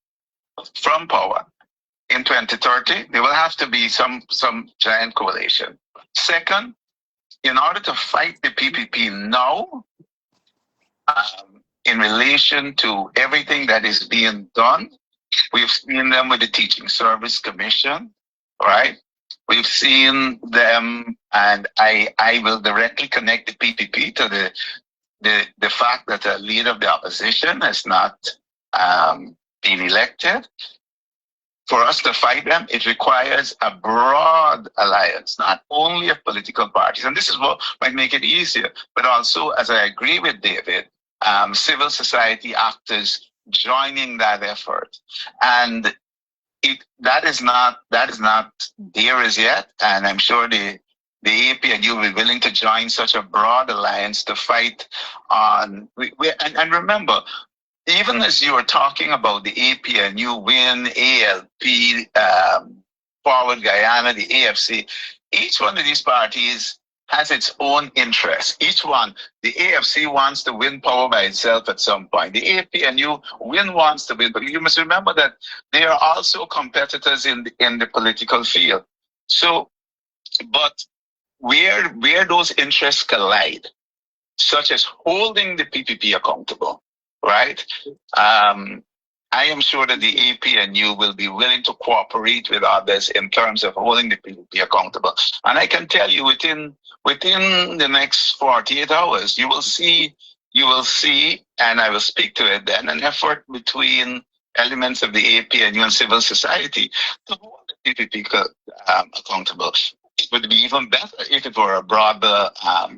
from power in 2030, there will have to be some giant coalition. Second, in order to fight the PPP now, in relation to everything that is being done, we've seen them with the Teaching Service Commission, right? We've seen them, and I will directly connect the PPP to the fact that a leader of the opposition has not been elected. For us to fight them, it requires a broad alliance, not only of political parties. And this is what might make it easier, but also, as I agree with David, civil society actors joining that effort. And that is not there as yet. And I'm sure the APNU will be willing to join such a broad alliance to fight on. And remember, even as you were talking about the APNU, WIN, ALP, Forward Guyana, the AFC, each one of these parties has its own interests. Each one, the AFC wants to win power by itself at some point. The APNU, WIN wants to win, but you must remember that they are also competitors in the political field. So, but where those interests collide, such as holding the PPP accountable, right? I am sure that the APNU will be willing to cooperate with others in terms of holding the PPP accountable. And I can tell you within the next 48 hours, you will see, and I will speak to it then, an effort between elements of the APNU and civil society to hold the PPP accountable. it would be even better if it were a broader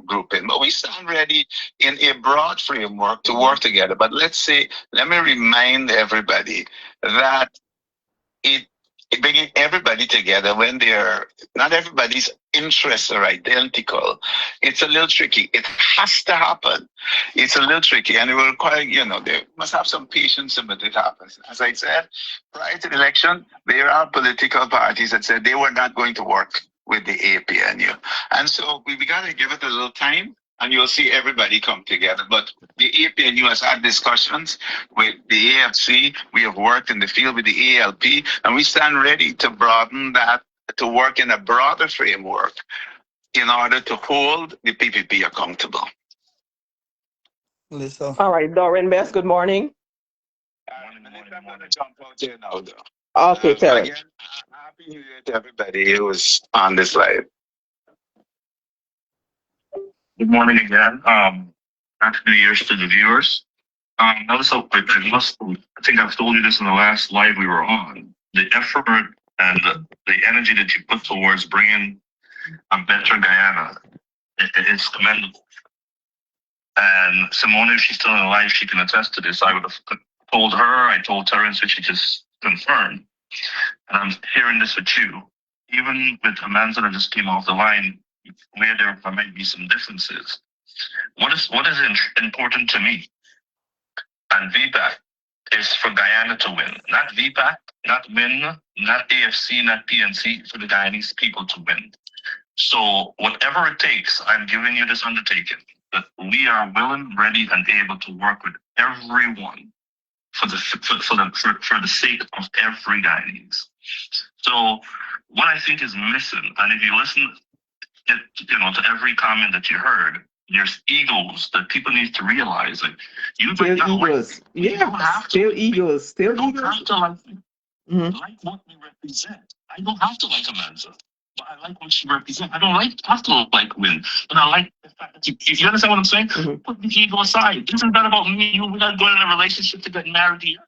grouping. But we stand ready in a broad framework to work together. But let me remind everybody that it bringing everybody together when they're not everybody's interests are identical. It's a little tricky. It has to happen. It's a little tricky, and it will require, they must have some patience when it happens. As I said, prior to the election, there are political parties that said they were not going to work with the APNU. And so we got to give it a little time, and you'll see everybody come together. But the APNU has had discussions with the AFC. We have worked in the field with the ALP, and we stand ready to broaden that, to work in a broader framework in order to hold the PPP accountable. Melissa. All right, Doreen Best, good morning. I'm going to jump out here now, though. Okay, Terry. Again, happy New Year to everybody who was on this live. Good morning again. Happy New Year's to the viewers. Melissa, I think I've told you this in the last live we were on. The effort and the energy that you put towards bringing a better Guyana is commendable. And Simone, if she's still alive, she can attest to this. I would have told her, I told Terrence, which she just confirmed. And I'm hearing this with you. Even with Amanda that just came off the line, where there might be some differences. What is important to me and VPAC is for Guyana to win. Not VPAC, not WIN, not AFC, not PNC, for the Guyanese people to win. So whatever it takes, I'm giving you this undertaking that we are willing, ready, and able to work with everyone for the sake of every Guyanese. So what I think is missing, and if you listen, to every comment that you heard, there's egos that people need to realize. Like you Still egos. You don't have to, still egos. Still you don't egos. have to like what we represent. I don't have to like Amanda, but I like what she represents. I don't have to like Win, but I like the fact that you understand what I'm saying? Put the ego aside. This is not about me. We're not going in a relationship to get married here.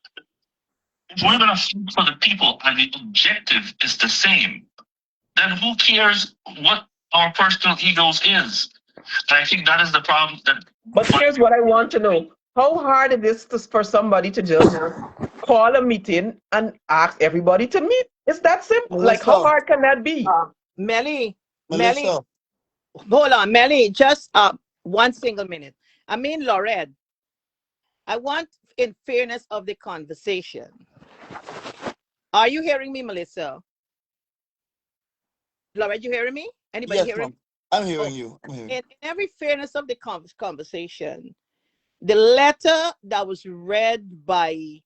If we're gonna fight for the people and the objective is the same, then who cares what our personal egos is? And I think that is the problem. But here's what I want to know. How hard it is for somebody to just call a meeting and ask everybody to meet? It's that simple. Melissa. Like, how hard can that be? Melly, hold on, Melly, just 1 single minute. I mean, Lorette, I want, in fairness of the conversation, are you hearing me, Melissa? Lorette, you hearing me? Anybody hearing me? I'm hearing you. In every fairness of the conversation, the letter that was read by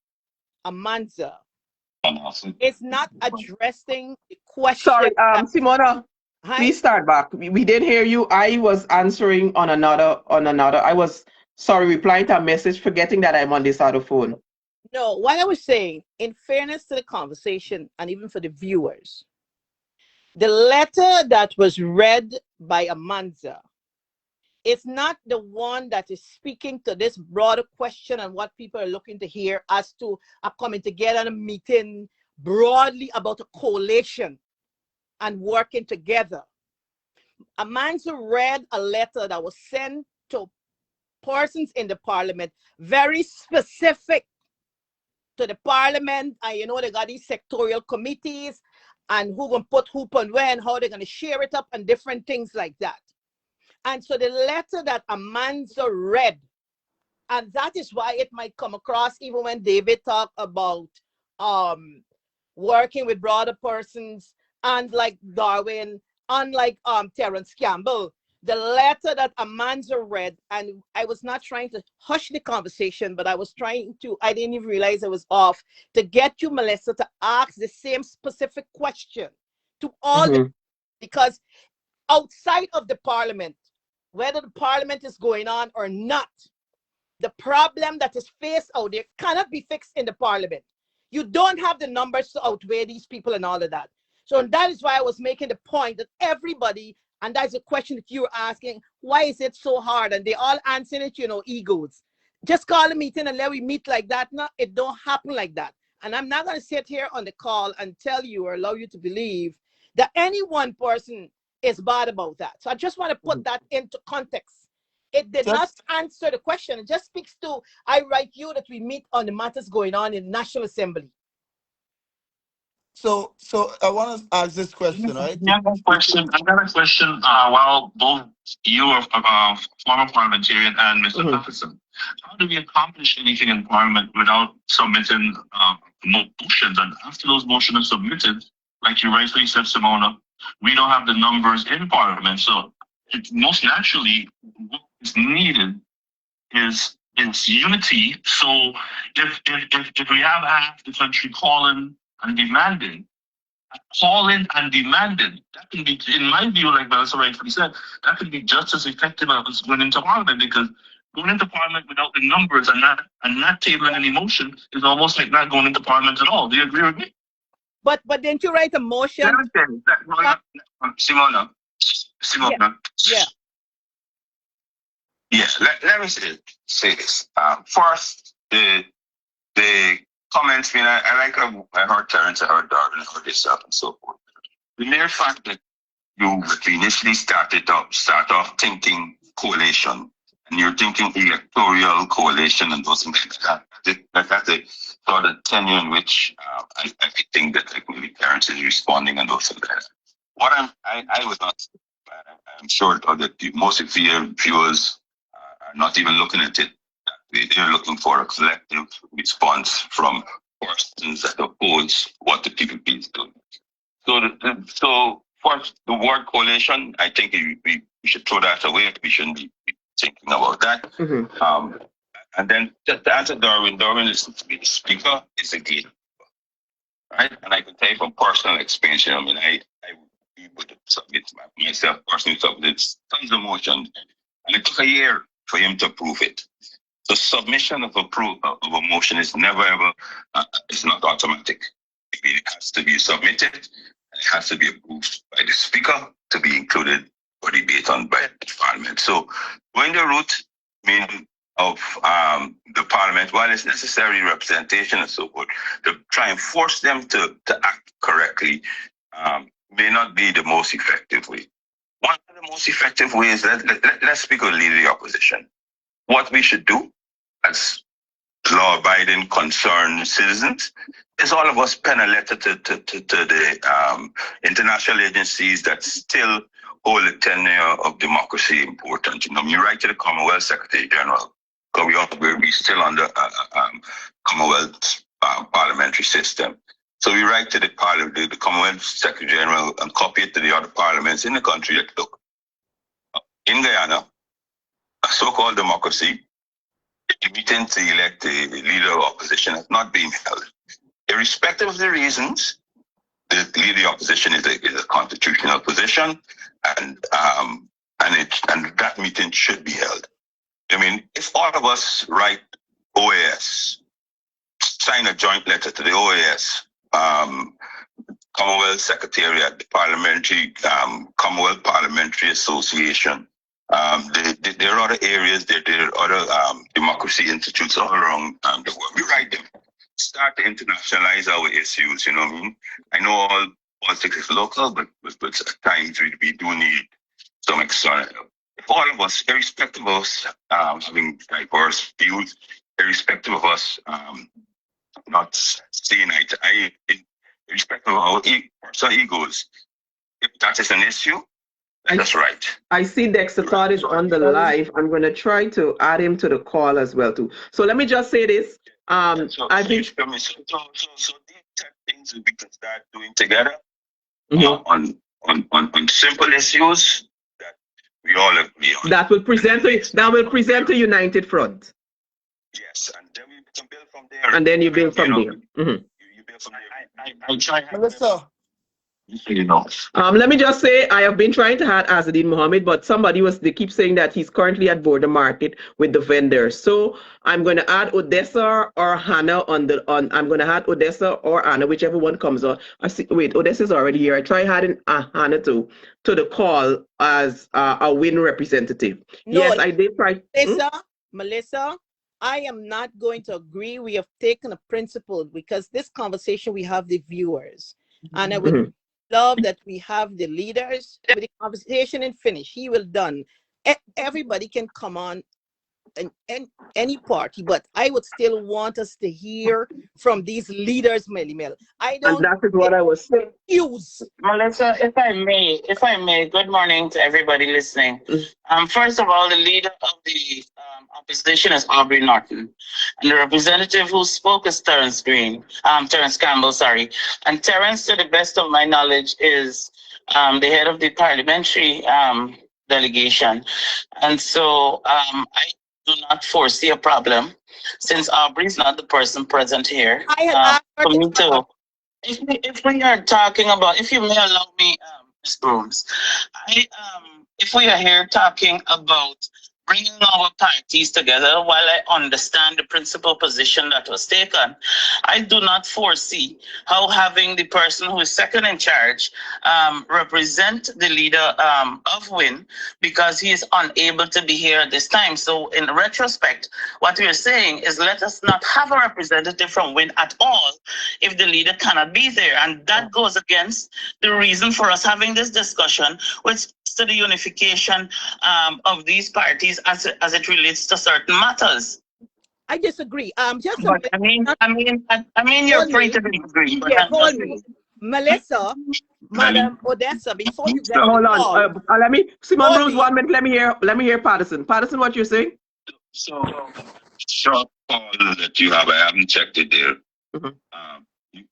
Amanda is not addressing the question. Sorry, Simona, please start back. We didn't hear you. I was answering on another. I was, replying to a message, forgetting that I'm on this other phone. No, what I was saying, in fairness to the conversation and even for the viewers, the letter that was read by Amanda is not the one that is speaking to this broader question and what people are looking to hear as to coming together and a meeting broadly about a coalition and working together. Amanda read a letter that was sent to persons in the parliament, very specific to the parliament, and they got these sectorial committees and who gonna put who and where and how they're gonna share it up and different things like that. And so the letter that Amanda read, and that is why it might come across, even when David talked about working with broader persons, unlike Darwin, unlike Terrence Campbell, the letter that Amanda read, and I was not trying to hush the conversation, but I was trying to, I didn't even realize I was off, to get you, Melissa, to ask the same specific question to all the, because outside of the parliament, whether the parliament is going on or not, the problem that is faced out there cannot be fixed in the parliament. You don't have the numbers to outweigh these people and all of that. So that is why I was making the point that everybody, and that's a question that you're asking, why is it so hard? And they all answering it, egos. Just call a meeting and let we meet like that. No, it don't happen like that. And I'm not going to sit here on the call and tell you or allow you to believe that any one person is bad about that. So I just want to put that into context. It did not answer the question. It just speaks to, I write you that we meet on the matters going on in the National Assembly. So I want to ask this question, right? I got a question. While both you are former parliamentarian and Mr. Patterson, how do we accomplish anything in Parliament without submitting motions? And after those motions are submitted, like you rightfully said, Simona, we don't have the numbers in Parliament. So most naturally, what is needed is unity. So if we have half the country calling and demanding, that can be, in my view, like Melissa rightfully said, that could be just as effective as going into Parliament, because going into Parliament without the numbers and not tabling any motion is almost like not going into Parliament at all. Do you agree with me? But didn't you write a motion? Simona. Yeah. Yes, let me say this. First, the comments, I like I heard Terrence, I heard Darwin, I heard yourself and so forth. The mere fact that you initially start off thinking coalition, and you're thinking electoral coalition and those things like that. That's a sort of tenure in which I think that like maybe Terrence is responding and those things like that. What I would not, I'm sure that most of your viewers are not even looking at it. They're looking for a collective response from persons that oppose what the PPP is doing. So first, the word coalition, I think we should throw that away. We shouldn't be thinking about that. And then just to answer Darwin is the speaker is a gatekeeper, right? And I can tell you from personal experience, I would submit myself personally submitted tons of motions, and it took a year for him to approve it. The submission of a motion is never ever, it's not automatic. It has to be submitted, and it has to be approved by the speaker to be included for debate on by the Parliament. So going the route of the Parliament, while it's necessary representation and so forth, to try and force them to act correctly may not be the most effective way. One of the most effective ways, let's speak of leader of the opposition. What we should do as law-abiding, concerned citizens is all of us pen a letter to the international agencies that still hold the tenure of democracy important. You write to the Commonwealth Secretary General, because we're still under Commonwealth parliamentary system. So we write to the Commonwealth Secretary General and copy it to the other parliaments in the country that look, in Guyana, a so-called democracy, the meeting to elect a leader of opposition has not been held. Irrespective of the reasons, the leader of the opposition is a constitutional position, and that meeting should be held. If all of us write OAS, sign a joint letter to the OAS, Commonwealth Secretariat, the Parliamentary Commonwealth Parliamentary Association. There are other areas, there are other democracy institutes all around the world. We write them. Start to internationalize our issues, I know all politics is local, but at times we do need some external help. If all of us, irrespective of us having diverse views, irrespective of us not seeing eye to eye, irrespective of our personal egos, if that is an issue, that's right. I see Dexter Todd is on the live. I'm going to try to add him to the call as well too. So let me just say this. I think so these things we can start doing together on simple issues that we all agree on. That will present a united front. Yes, and then we can build from there. And then you build from there. You build from there. I try. Melissa. Let me just say, I have been trying to add Azadine Mohammed, but they keep saying that he's currently at Border Market with the vendors. So I'm going to add Odessa or Hannah I'm going to add Odessa or Anna, whichever one comes on. Wait, Odessa's already here. I try adding Hannah to the call as a WIN representative. No, yes, I did try. Melissa, I am not going to agree. We have taken a principle because this conversation we have the viewers, and I would love that we have the leaders with the conversation and finish. He will done. Everybody can come on and any party, but I would still want us to hear from these leaders, Melly Mel. I And don't that is what I was saying. use. Melissa, if I may, good morning to everybody listening. First of all, the leader of the opposition is Aubrey Norton, and the representative who spoke is Terence Campbell, sorry. And Terence, to the best of my knowledge, is the head of the parliamentary delegation. And so I do not foresee a problem since Aubrey is not the person present here. I had asked her For to me to, if we are talking about, if you may allow me, Ms. Brooms, if we are here talking about bringing our parties together, while I understand the principal position that was taken, I do not foresee how having the person who is second in charge represent the leader of WIN because he is unable to be here at this time. So in retrospect, what we are saying is let us not have a representative from WIN at all if the leader cannot be there. And that goes against the reason for us having this discussion, which to the unification of these parties as it relates to certain matters. I disagree. Just a But I mean, you're free to disagree. But yeah, hold me, Melissa, Madam Odessa. Before you get So hold on. involved, Let me Simon hold Bruce me. 1 minute. Let me hear Patterson. Patterson, what you're saying? So, short call that you have, I haven't checked it there. Mhm.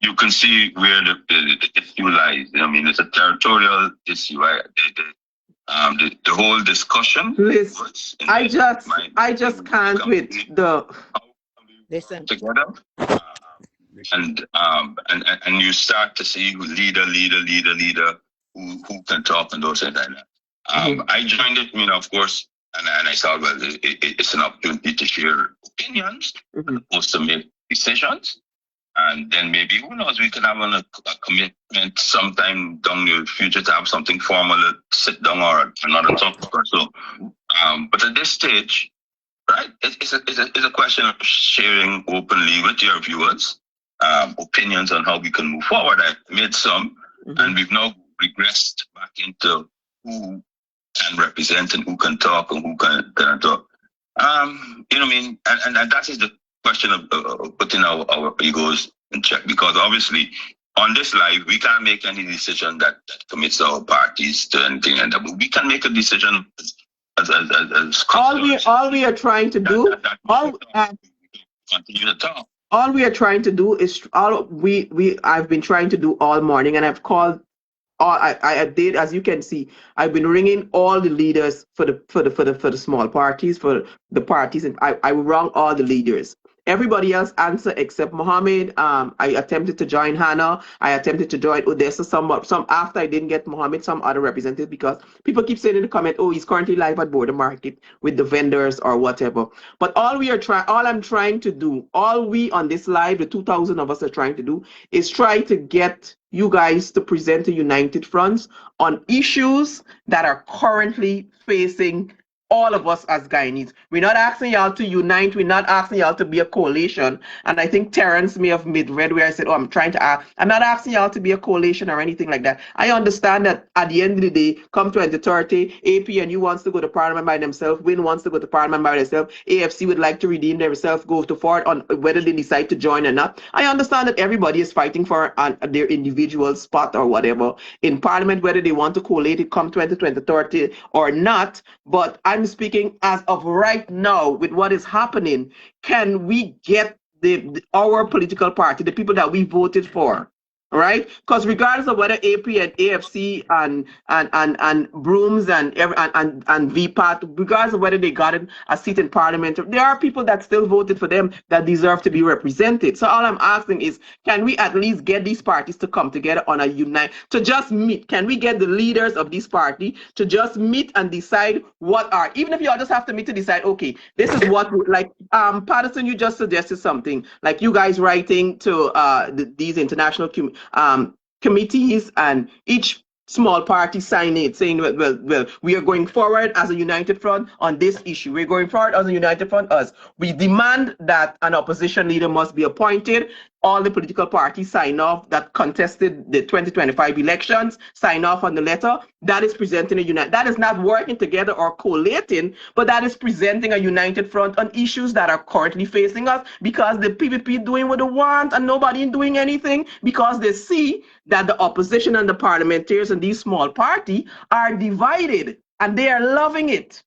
You can see where the issue lies. I mean, it's a territorial issue. The whole discussion. Listen, I just can't with the. Listen. Together. And you start to see leader who can talk and those things like that. I joined it, of course, and I thought, well, it's an opportunity to share opinions as opposed to make decisions. And then maybe, who knows, we can have a commitment sometime down the future to have something formal to sit down or another topic or so. But at this stage, right, it's a question of sharing openly with your viewers opinions on how we can move forward. I made some, and we've now regressed back into who can represent and who can talk and who can talk. You know what I mean? And that is the question of putting our egos in check, because obviously on this live we can't make any decision that commits our parties to anything, and we can make a decision as all we are trying to do. Continue to talk. All we are trying to do is I've been trying to do all morning, and I've called all I did, as you can see, I've been ringing all the leaders for the small parties, for the parties, and I rang all the leaders. Everybody else answered except Mohammed. I attempted to join Hannah. I attempted to join Odessa. Some after I didn't get Mohammed, some other representatives, because people keep saying in the comment, oh, he's currently live at Border Market with the vendors or whatever. But all I'm trying to do, all we on this live, the 2,000 of us are trying to do, is try to get you guys to present a united front on issues that are currently facing all of us as Guyanese. We're not asking y'all to unite. We're not asking y'all to be a coalition. And I think Terrence may have mid-read where I said, oh, I'm not asking y'all to be a coalition or anything like that. I understand that at the end of the day, come 2030, APNU wants to go to parliament by themselves, WIN wants to go to parliament by themselves, AFC would like to redeem themselves, go to forward on whether they decide to join or not. I understand that everybody is fighting for their individual spot or whatever in parliament, whether they want to collate it come 2030 or not. But I'm speaking as of right now with what is happening. Can we get our political party, the people that we voted for, right? Because regardless of whether AP and AFC and Brooms and VPAT, regardless of whether they got a seat in parliament, there are people that still voted for them that deserve to be represented. So all I'm asking is, can we at least get these parties to come together on a unite, to just meet? Can we get the leaders of this party to just meet and decide what are, even if you all just have to meet to decide, okay, this is what, like Patterson, you just suggested something, like you guys writing to these international committees, and each small party sign it saying, well, we are going forward as a united front on this issue. We're going forward as a united front. We demand that an opposition leader must be appointed. all the political parties sign off that contested the 2025 elections, sign off on the letter. That is presenting a unite. That is not working together or collating, but that is presenting a united front on issues that are currently facing us because the PPP doing what they want and nobody doing anything because they see that the opposition and the parliamentarians and these small parties are divided and they are loving it.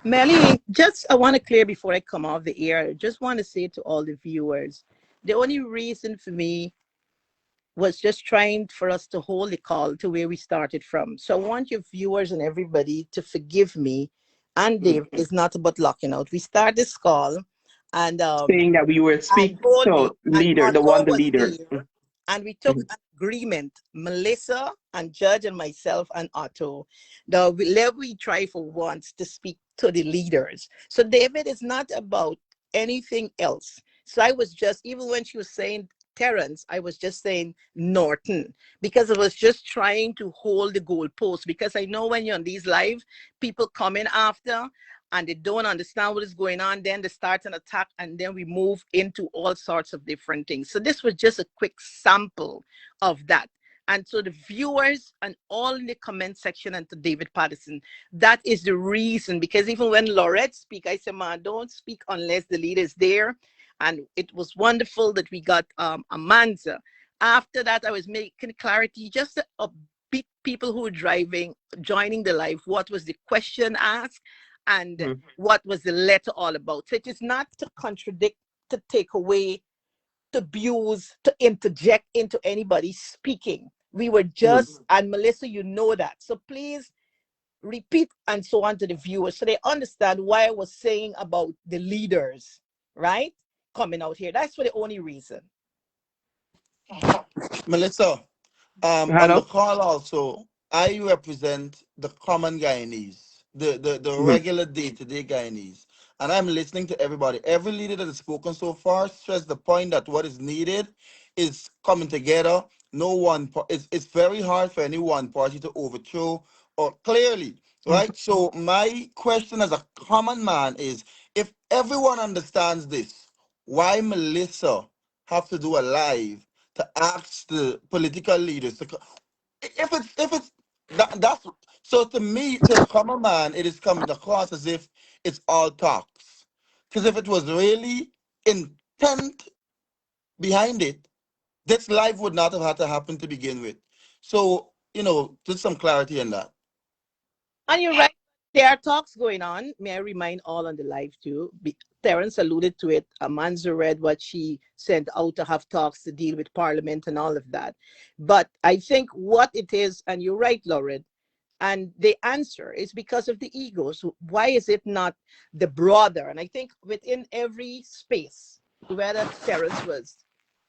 Melly, just I want to clear before I come off the air. I just want to say to all the viewers, the only reason for me was just trying for us to hold the call to where we started from. So I want your viewers and everybody to forgive me. And Dave, it's not about locking out. We start this call, and Saying that we will and speak Goldie to and leader, the Otto one, the was leader. there, and we took an agreement. Melissa and Judge and myself and Otto, let we try for once to speak to the leaders. So David is not about anything else. So I was just, even when she was saying Terrence, I was just saying Norton because I was just trying to hold the goalpost because I know when you're on these live, people come in after and they don't understand what is going on, then they start an attack, and then we move into all sorts of different things. So this was just a quick sample of that. And so the viewers and all in the comment section and to David Patterson, that is the reason, because even when Laurette speak, I said, man, don't speak unless the leader is there. And it was wonderful that we got Amanda. After that, I was making clarity, just a bit people who were driving, joining the live, what was the question asked? And what was the letter all about. So it is not to contradict, to take away, to abuse, to interject into anybody speaking. We were just, and Melissa, you know that. So please repeat and so on to the viewers so they understand why I was saying about the leaders, right? Coming out here. That's for the only reason. Melissa, on the Hello? call also, I represent the common Guyanese, the regular day-to-day Guyanese. And I'm listening to everybody. Every leader that has spoken so far stressed the point that what is needed is coming together. No one, it's very hard for any one party to overthrow or clearly, right? So my question as a common man is, if everyone understands this, why Melissa have to do a live to ask the political leaders to if it's that's so to me, to the common man, it is coming across as if it's all talks, because if it was really intent behind it, this life would not have had to happen to begin with. So just some clarity in that. And you're right. There are talks going on. May I remind all on the live too? Terence alluded to it. Amanza read what she sent out to have talks to deal with Parliament and all of that. But I think what it is, and you're right, Lauren, and the answer is because of the egos. Why is it not the broader? And I think within every space, whether Terence was,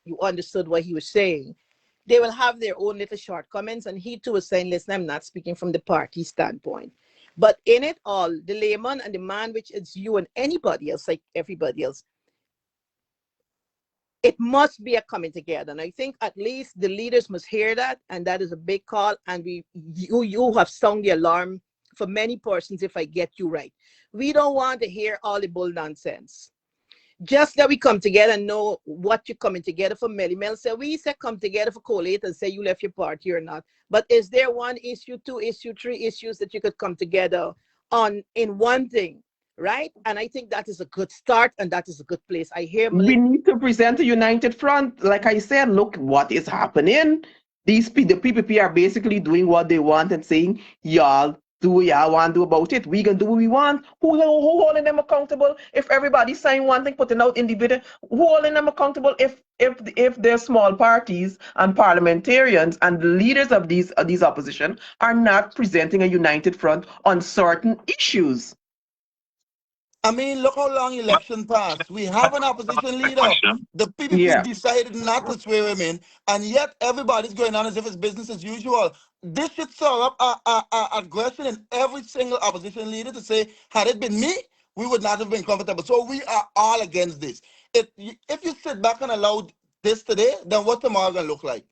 you understood what he was saying, they will have their own little shortcomings. And he too was saying, listen, I'm not speaking from the party standpoint. But in it all, the layman and the man, which is you and anybody else, like everybody else, it must be a coming together. And I think at least the leaders must hear that. And that is a big call. And you have sounded the alarm for many persons, if I get you right. We don't want to hear all the bull nonsense. Just that we come together and know what you're coming together for. Melly Mel said, we said come together for collate and say you left your party or not. But is there one issue, two issue, three issues that you could come together on in one thing, right? And I think that is a good start and that is a good place. I hear We Melissa. need to present a united front. Like I said, look what is happening. The PPP are basically doing what they want and saying, y'all do what y'all want to do about it. We can do what we want. Who holding them accountable? If everybody sign one thing, putting out individual, who holding them accountable? If they're small parties and parliamentarians and the leaders of these opposition are not presenting a united front on certain issues. I mean, look how long election passed. We have an opposition Quick leader. question. The PPP Yeah. decided not to swear him in, and yet everybody's going on as if it's business as usual. This should stir up aggression in every single opposition leader to say, had it been me, we would not have been comfortable. So we are all against this. If you sit back and allow this today, then what tomorrow going to look like?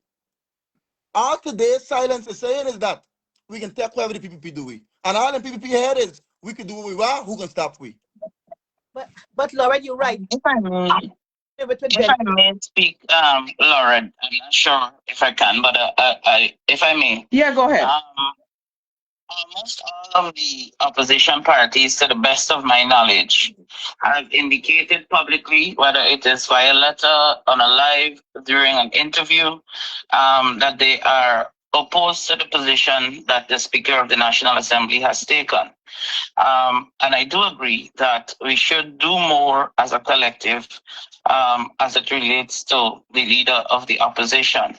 All today's silence is saying is that we can take whatever the PPP do we. And all the PPP head is, we can do what we want, who can stop we? But Laura, you're right. with If I may speak, Laura, I'm not sure if I can, but if I may, Yeah, go ahead. almost all of the opposition parties, to the best of my knowledge, have indicated publicly, whether it is via letter, on a live, during an interview, that they are opposed to the position that the Speaker of the National Assembly has taken. And I do agree that we should do more as a collective as it relates to the leader of the opposition.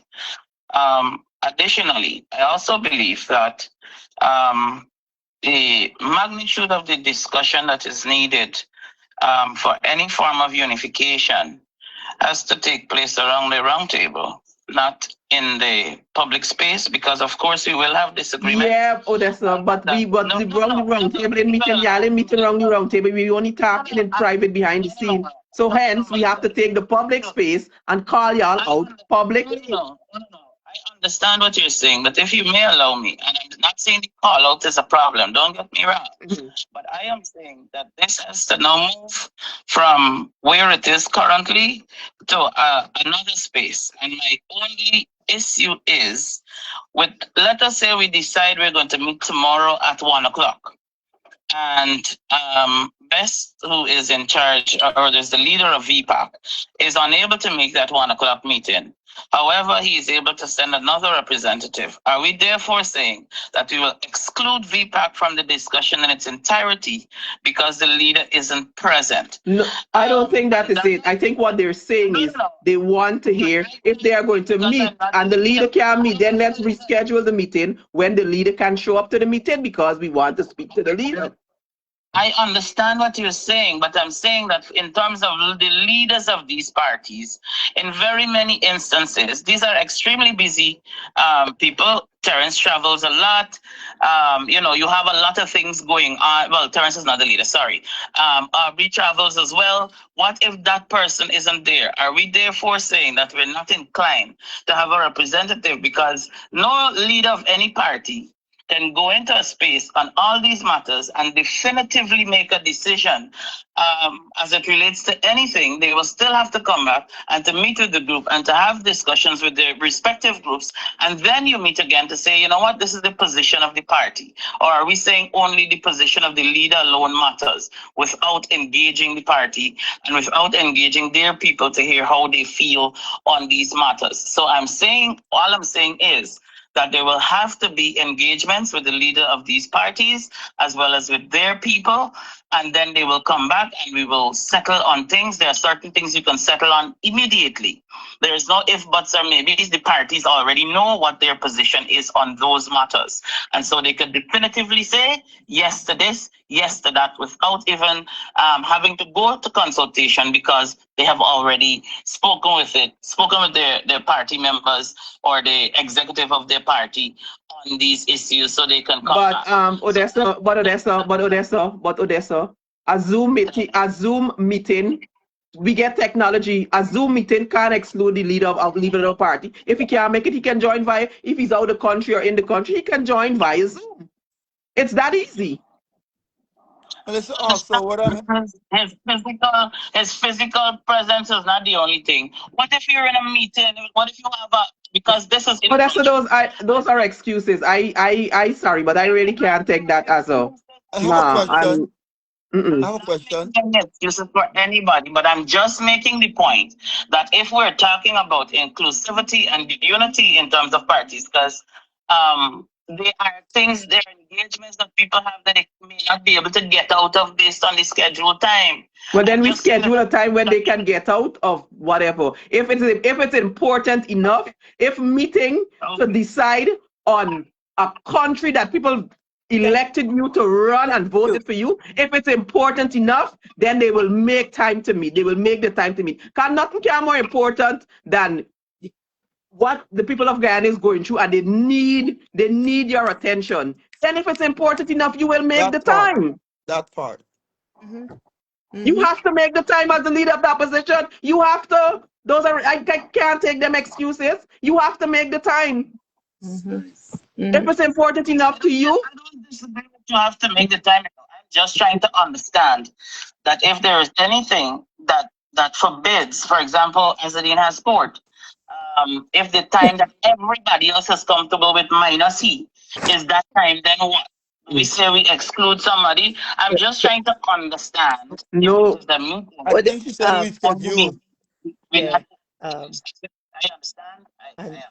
Additionally, I also believe that the magnitude of the discussion that is needed for any form of unification has to take place around the round table, not in the public space, because of course we will have disagreement. Yeah, Odessa, but the round table in meeting, y'all in meeting around the round table, we only talking in private behind the scene. So hence we have to take the public space and call y'all out publicly. No. I understand what you're saying, but if you may allow me, and I'm not saying the call out is a problem, don't get me wrong, but I am saying that this has to now move from where it is currently to another space. And my only issue is with, let us say we decide we're going to meet tomorrow at 1:00. And Best, who is in charge, or there's the leader of VPAC, is unable to make that 1:00 meeting. However, he is able to send another representative. Are we therefore saying that we will exclude VPAC from the discussion in its entirety because the leader isn't present? No, I don't think that is it. I think what they're saying is they want to hear if they are going to meet and the leader can't meet, then let's reschedule the meeting when the leader can show up to the meeting because we want to speak to the leader. I understand what you're saying, but I'm saying that in terms of the leaders of these parties, in very many instances, these are extremely busy people. Terence travels a lot. You have a lot of things going on. Well, Terence is not the leader, sorry. Aubrey travels as well. What if that person isn't there? Are we therefore saying that we're not inclined to have a representative? Because no leader of any party can go into a space on all these matters and definitively make a decision as it relates to anything. They will still have to come back and to meet with the group and to have discussions with their respective groups. And then you meet again to say, you know what, this is the position of the party. Or are we saying only the position of the leader alone matters without engaging the party and without engaging their people to hear how they feel on these matters? So all I'm saying is, that there will have to be engagements with the leader of these parties as well as with their people, and then they will come back and we will settle on things. There are certain things you can settle on immediately. There is no if, buts, or maybes. The parties already know what their position is on those matters. And so they could definitively say yes to this, yes to that, without even having to go to consultation because they have already spoken with their party members or the executive of their party on these issues, so they can come back. Odessa, a Zoom meeting, we get technology. A Zoom meeting can't exclude the leader of the party. If he can't make it, he can join via, if he's out of the country or in the country, he can join via Zoom. It's that easy. And it's also what his physical presence is not the only thing. What if you're in a meeting? What if you have because this is. But that's those are excuses. I sorry, but I really can't take that as a. I have a question. I have a question. Excuses for anybody, but I'm just making the point that if we're talking about inclusivity and unity in terms of parties, because there are things, there are engagements that people have that they may not be able to get out of based on the scheduled time. Well, then we schedule a time when they can get out of whatever. If it's important enough, if meeting to decide on a country that people elected you to run and voted for you, if it's important enough, then they will make time to meet. They will make the time to meet. Because nothing can more important than what the people of Guyana is going through, and they need your attention. Then if it's important enough, you will make the time. That part. You have to make the time as the leader of the opposition. You have to. I can't take them excuses. You have to make the time. If it's important enough to you. I don't disagree that you have to make the time. I'm just trying to understand that if there is anything that that forbids, for example, as Adeline has sport, if the time that everybody else is comfortable with minus C is that time, then what? We say we exclude somebody. I'm just trying to understand if this No, is the meeting. I But think she said And reschedule. we yeah, not, I understand. and I understand.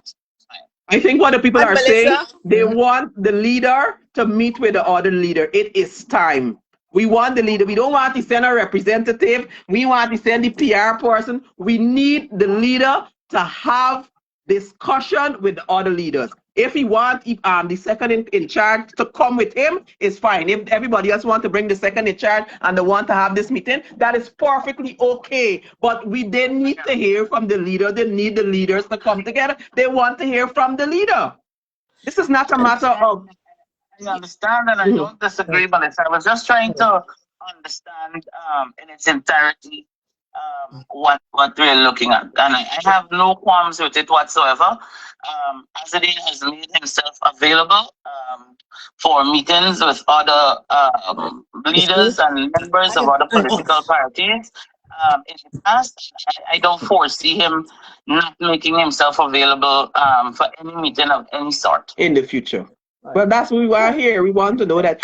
I think what the people and are saying, Melissa. they want the leader to meet with the other leader. It is time. We want the leader. We don't want to send a representative. We want to send the PR person. We need the leader to have discussion with the other leaders. If he wants the second in charge to come with him, it's fine. If everybody else want to bring the second in charge and they want to have this meeting, that is perfectly okay. But they need to hear from the leader. They need the leaders to come together. They want to hear from the leader. This is not a matter of. I understand and I Mhm. don't disagree, but I was just trying to understand in its entirety what we're looking at. And I have no qualms with it whatsoever. Azadine has made himself available for meetings with other leaders and members of other political parties. In the past, I don't foresee him not making himself available for any meeting of any sort. In the future. But that's what we want here. We want to know that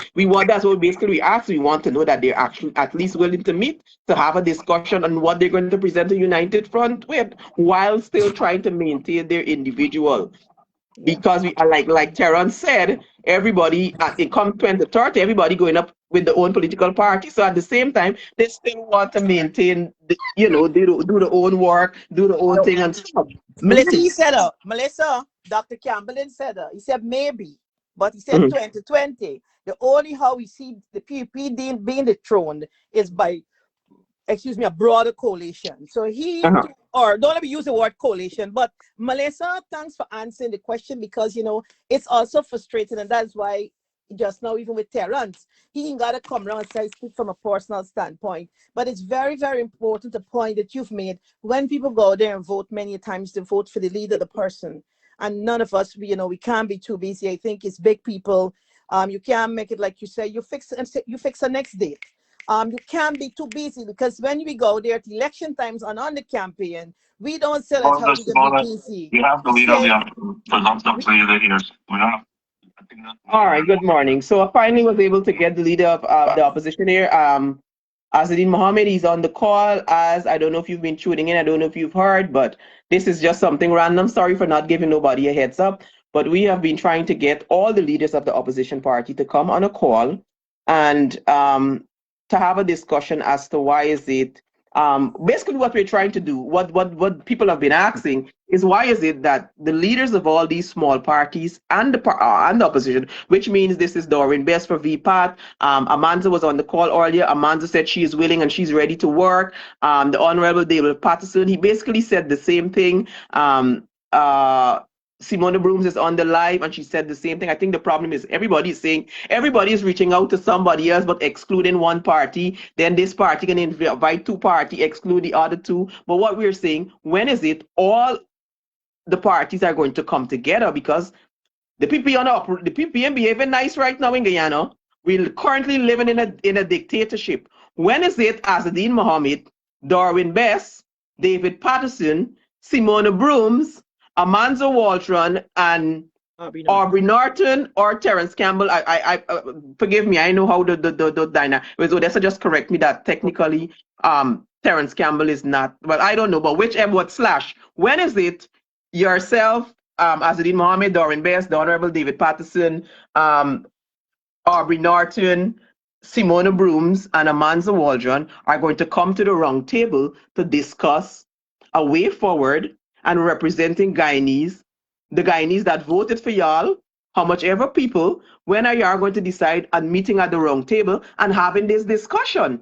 that's what basically we ask. We want to know that they're actually at least willing to meet to have a discussion on what they're going to present a united front with while still trying to maintain their individual. Because we are like Terrence said, everybody it comes 2030, everybody going up with their own political party. So at the same time, they still want to maintain do the own work, do the own No, thing and stuff. Melissa, he said, Melissa, Dr. Campbell didn't said, he said maybe, but he said Mhm. 2020. The only how we see the PUP being dethroned is by, excuse me, a broader coalition. So he, Uh-huh. or don't let me use the word coalition, but Melissa, thanks for answering the question because, it's also frustrating. And that's why just now, even with Terrence, he ain't got to come around and say, speak from a personal standpoint. But it's very, very important, the point that you've made. When people go there and vote, many times they vote for the leader, the person. And none of us, we can't be too busy. I think it's big people. You can't make it like you say, you fix the next date. You can't be too busy because when we go there at election times and on the campaign, we don't sell it All how this we're gonna be Simona, busy. you have to We lead up, say yeah. Presumptive to the ears. We have. I think that All right, good morning. So I finally was able to get the leader of the opposition here, Azadine Mohammed. He's on the call. As I don't know if you've been tuning in, I don't know if you've heard, but this is just something random. Sorry for not giving nobody a heads up, but we have been trying to get all the leaders of the opposition party to come on a call and to have a discussion as to why is it basically what we're trying to do, what people have been asking is why is it that the leaders of all these small parties and the opposition, which means this is Doreen Best for VPAT. Amanda was on the call earlier. Amanda said she is willing and she's ready to work. The Honorable David Patterson, he basically said the same thing. Simona Brooms is on the live and she said the same thing. I think the problem is everybody is saying everybody is reaching out to somebody else but excluding one party. Then this party can invite two party, exclude the other two. But what we're saying, when is it all the parties are going to come together? Because the PPM behaving nice right now in Guyana. We're currently living in a dictatorship. When is it Azadine Mohammed, Darwin Bess, David Patterson, Simona Brooms, Amanza Waltron, and Aubrey Norton or Terence Campbell? Forgive me. I know how the dynamic. Odessa just correct me that technically Terence Campbell is not. Well, I don't know, but whichever what slash. When is it yourself, Azadine Mohammed, Doreen Bess, the Honorable David Patterson, Aubrey Norton, Simona Brooms, and Amanza Waldron are going to come to the round table to discuss a way forward and representing Guyanese, the Guyanese that voted for y'all, how much ever people, when are y'all going to decide on meeting at the round table and having this discussion?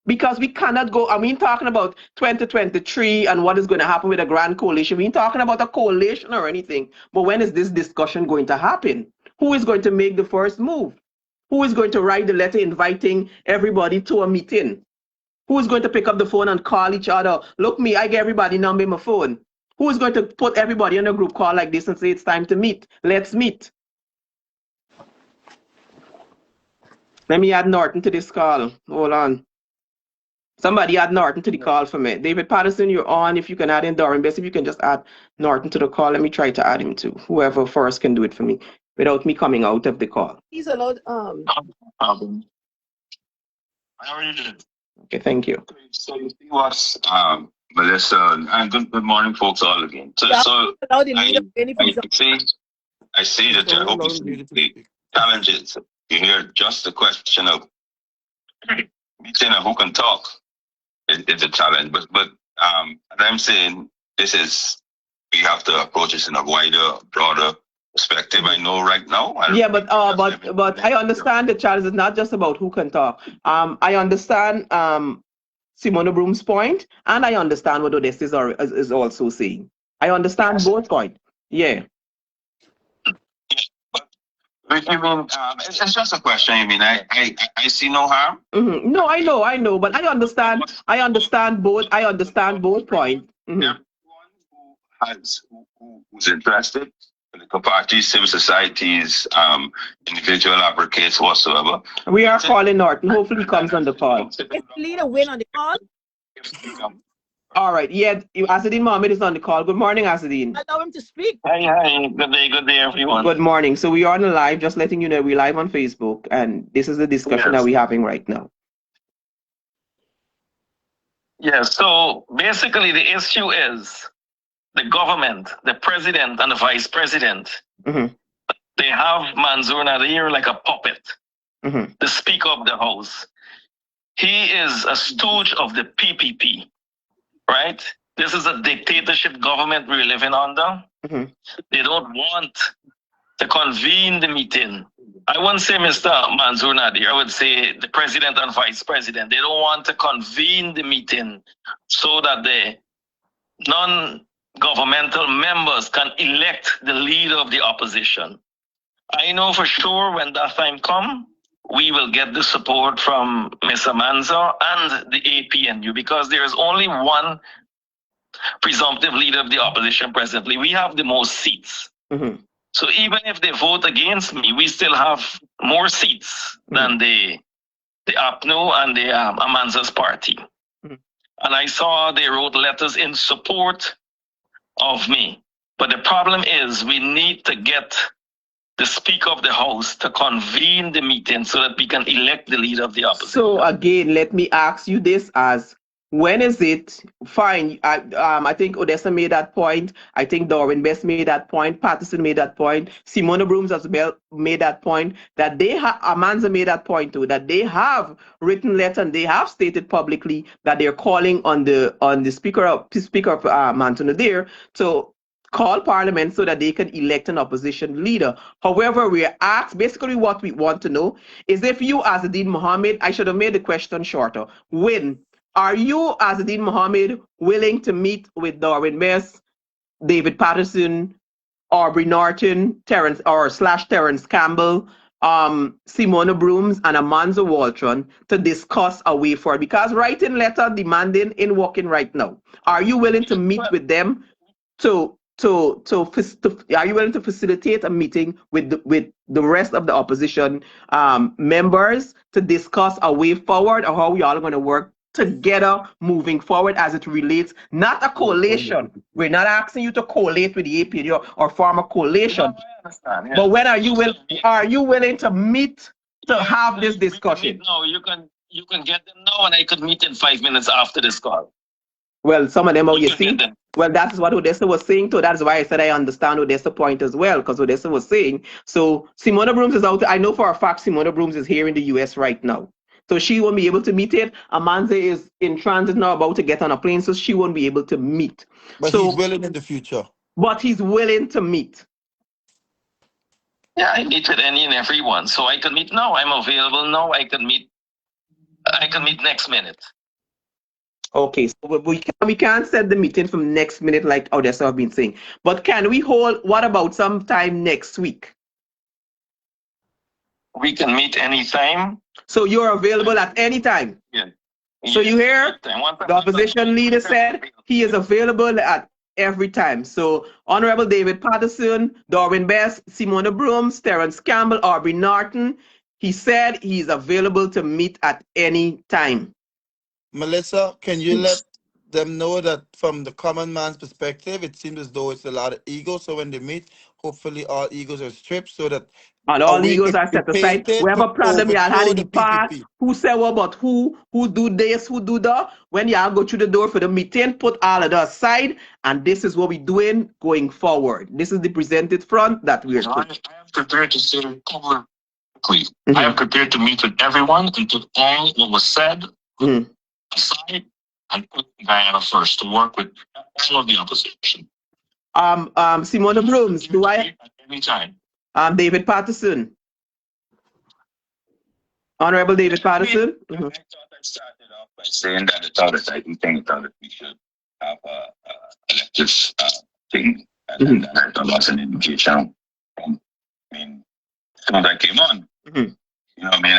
Because we cannot go, I mean, talking about 2023 and what is going to happen with a grand coalition. We ain't talking about a coalition or anything. But when is this discussion going to happen? Who is going to make the first move? Who is going to write the letter inviting everybody to a meeting? Who is going to pick up the phone and call each other? Look, me, I get everybody number in my phone. Who is going to put everybody on a group call like this and say it's time to meet? Let's meet. Let me add Norton to this call. Hold on. Somebody add Norton to the call for me. David Patterson, you're on. If you can add in Doran Best, if you can just add Norton to the call, let me try to add him too. Whoever first can do it for me without me coming out of the call. He's allowed. I already did. Okay, thank you. So you see what's Melissa and good morning, folks, all again. So, Yeah, so allowed the leader of any I see that you're hoping to the challenges. You hear just the question of meeting who can talk is a challenge, but as I'm saying, this is we have to approach this in a wider, broader perspective. I know right now. Yeah, but I understand the challenge is not just about who can talk. I understand Simona Broom's point, and I understand what Odessa is also saying. I understand both points. Yeah. But you mean it's just a question. I mean, I see no harm. Mm-hmm. No, I know, but I understand both. I understand both points. Mm-hmm. Everyone who's interested, political parties, civil societies, individual advocates, whatsoever. We are calling Norton. Hopefully, he comes on the call. Is the leader win on the call? All right. Yeah, Asadine Mohammed is on the call. Good morning, Asadine. Allow him to speak. Hi. Good day, everyone. Good morning. So we are on the live, just letting you know we're live on Facebook, and this is the discussion that we're having right now. Yeah, so basically the issue is the government, the president and the vice president, they have Mansour Nadir like a puppet, the Speaker of the House. He is a stooge of the PPP, right? This is a dictatorship government we're living under. They don't want to convene the meeting. I wouldn't say Mr. Mansour Nadir, I would say the president and vice president. They don't want to convene the meeting so that the non-governmental members can elect the leader of the opposition. I know for sure when that time comes, we will get the support from Mr. Mansour and the APNU because there is only one presumptive leader of the opposition presently. We have the most seats. So even if they vote against me, we still have more seats than the APNU and the Amanza's party. And I saw they wrote letters in support of me. But the problem is we need to get the Speaker of the House to convene the meeting so that we can elect the leader of the opposition. So again, let me ask you this as when is it fine? I think Odessa made that point. I think Darwin Best made that point. Patterson made that point. Simona Brooms as well made that point. That they have, Amanza made that point too. That they have written letter and they have stated publicly that they're calling on the Speaker of Mansour Nadir to call Parliament so that they can elect an opposition leader. However, we are asked, basically what we want to know is if you, Asadine Mohammed, I should have made the question shorter. Are you, Asadine Mohammed, willing to meet with Darwin Best, David Patterson, Aubrey Norton, Terence Campbell, Simona Brooms, and Amanza Waltron to discuss a way forward? Because writing letter demanding in working right now. Are you willing to meet with them are you willing to facilitate a meeting with the rest of the opposition members to discuss a way forward or how we all are going to work together moving forward as it relates, not a coalition. We're not asking you to collate with the APD or form a coalition. But when are you willing to meet to have this discussion? No, you can get them now and I could meet in 5 minutes after this call. Well, some of them are, you see. Well, that's what Odessa was saying too. That's why I said I understand Odessa's point as well, because Odessa was saying. So Simona Brooms is out. I know for a fact Simona Brooms is here in the US right now. So she won't be able to meet it. Amanza is in transit now, about to get on a plane, so she won't be able to meet. But he's willing in the future. But he's willing to meet. Yeah, I meet with any and everyone. So I can meet now. I'm available now. I can meet next minute. Okay, so we can't set the meeting from next minute like Odessa have been saying. But can we hold, what about sometime next week? We can meet anytime. So you're available at any time? Yeah. So you hear? The opposition leader said he is available at every time. So Honorable David Patterson, Darwin Best, Simona Brooms, Terence Campbell, Aubrey Norton, he said he's available to meet at any time. Melissa, can you let them know that from the common man's perspective, it seems as though it's a lot of ego. So when they meet, hopefully all egos are stripped so that And a all way egos could are be set aside. painted Whatever to problem y'all had overthrow in the the past, PPP. who say what about who do this, who do that, when y'all go through the door for the meeting, put all of that aside, and this is what we're doing going forward. This is the presented front that we're I taking. am prepared to say publicly. I am prepared to meet with everyone and put all what was said aside and put Guyana first to work with all of the opposition. Simona Brooms, do I? Anytime. David Patterson. Honorable David Patterson. I thought I started off by saying that I thought that we should have a elective thing, and I thought that's an indication from, I mean, soon I came on. You know, I mean,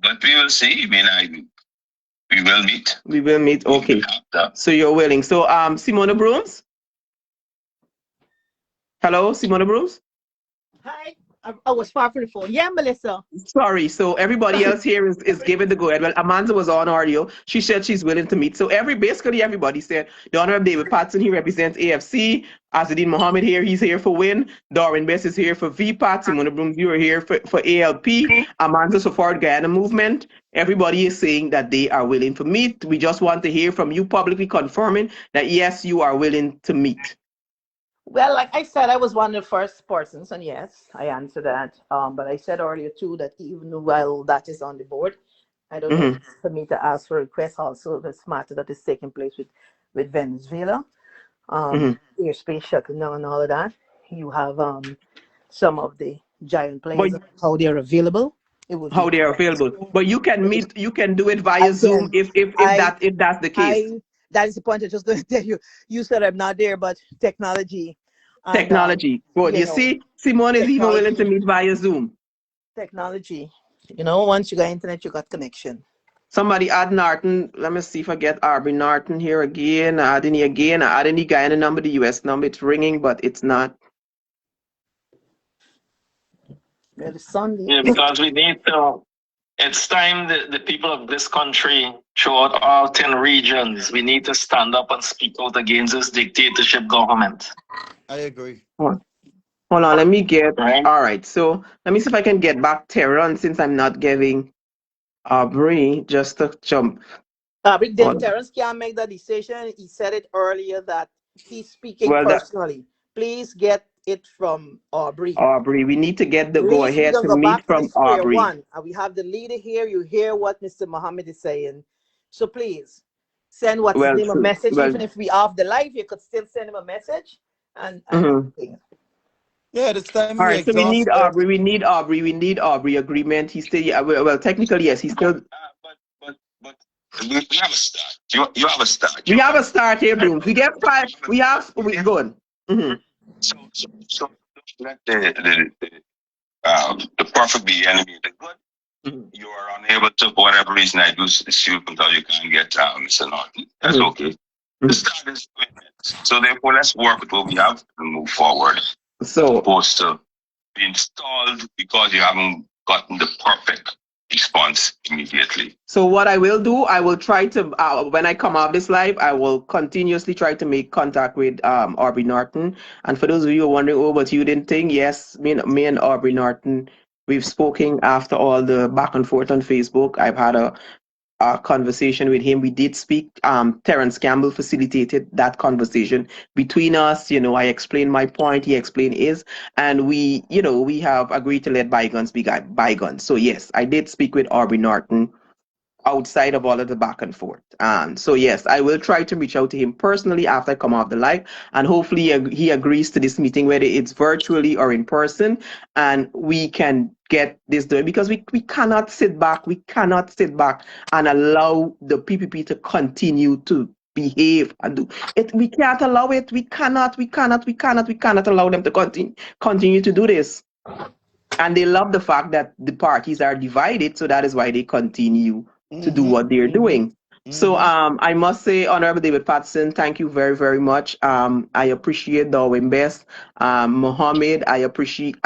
but we will see. I mean, we will meet. We will meet. Okay. So you're willing. So Simona Brooms. Hello, Simona Brooms. Hi. I was far from the phone. Yeah, Melissa. Sorry. So everybody else here is giving the go ahead. Well, Amanda was on audio. She said she's willing to meet. So basically everybody said the Honorable David Patson, he represents AFC. Azuddin Mohammed here, he's here for WIN. Darwin Best is here for VPAT. Simona Brooms, you are here for ALP. Amanda Support Guyana Movement. Everybody is saying that they are willing to meet. We just want to hear from you publicly confirming that yes, you are willing to meet. Well, like I said, I was one of the first persons, and yes, I answered that. But I said earlier too that even while that is on the board, I don't know if it's for me to ask for a request also this matter that is taking place with Venezuela, airspace shutting down and all of that. You have some of the giant players, how they're available. How they are available, but you can meet. You can do it via Zoom if that's the case. That is the point I was just going to tell you. You said I'm not there, but technology. And, technology. Good. You see, Simone is even willing to meet via Zoom. Technology. You know, once you got internet, you got connection. Somebody add Norton. Let me see if I get Aubrey Norton here again. Adding again. Adding the Guyana number, the US number. It's ringing, but it's not. Yeah, because we need to. It's time the people of this country, throughout all 10 regions, we need to stand up and speak out against this dictatorship government. I agree. Hold on, let me get, all right, so let me see if I can get back Teron since I'm not getting Aubrey just to jump. Terrence can't make that decision. He said it earlier that he's speaking personally. Please get it from Aubrey. Aubrey, we need to get the go ahead to meet from Aubrey. And we have the leader here. You hear what Mr. Mohammed is saying. So please send what's his name a message. Even if we off the live, you could still send him a message. And yeah, this time. All right, so we need Aubrey. We need Aubrey. We need Aubrey agreement. He's still well, technically yes, he's still. But we have a start. You have a start. We have a start here, Brooms. We get 5. We're good. So let the perfect be enemy of the good. You are unable to, for whatever reason, I do assume until you can't get Mr. Norton. That's okay. The start is good. So therefore, let's work with what we have and move forward. So opposed to being stalled because you haven't gotten the perfect response immediately. So what I will do, I will try to when I come out this live, I will continuously try to make contact with Aubrey Norton. And for those of you who are wondering, oh, but you didn't think, yes, me and Aubrey Norton, we've spoken after all the back and forth on Facebook. I've had a conversation with him. We did speak. Terrence Campbell facilitated that conversation between us. You know, I explained my point, he explained his, and we, you know, we have agreed to let bygones be bygones. So yes, I did speak with Aubrey Norton outside of all of the back and forth. So yes, I will try to reach out to him personally after I come off the live, and hopefully he agrees to this meeting, whether it's virtually or in person, and we can get this done, because we cannot sit back. We cannot sit back and allow the PPP to continue to behave and do it. We can't allow it. We cannot allow them to continue to do this. And they love the fact that the parties are divided, so that is why they continue to do what they're doing. So I must say, Honorable David Patson, thank you very, very much. I appreciate Darwin Best. Mohammed, appreciate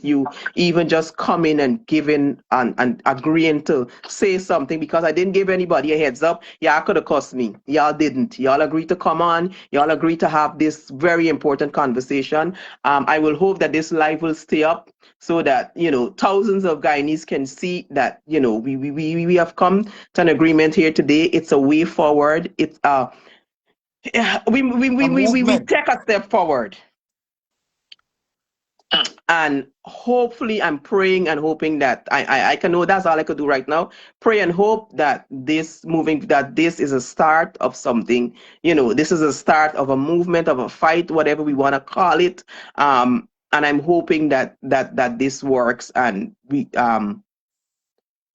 you even just coming and giving and agreeing to say something, because I didn't give anybody a heads up. Y'all could have cussed me. Y'all didn't. Y'all agreed to come on. Y'all agreed to have this very important conversation. I will hope that this live will stay up so that thousands of Guyanese can see that we have come to an agreement here today. It's a way forward. It's A we movement. take a step forward, and hopefully I'm praying and hoping that I can know that's all I could do right now. Pray and hope that this is a start of something. This is a start of a movement, of a fight, whatever we want to call it. And I'm hoping that this works, and we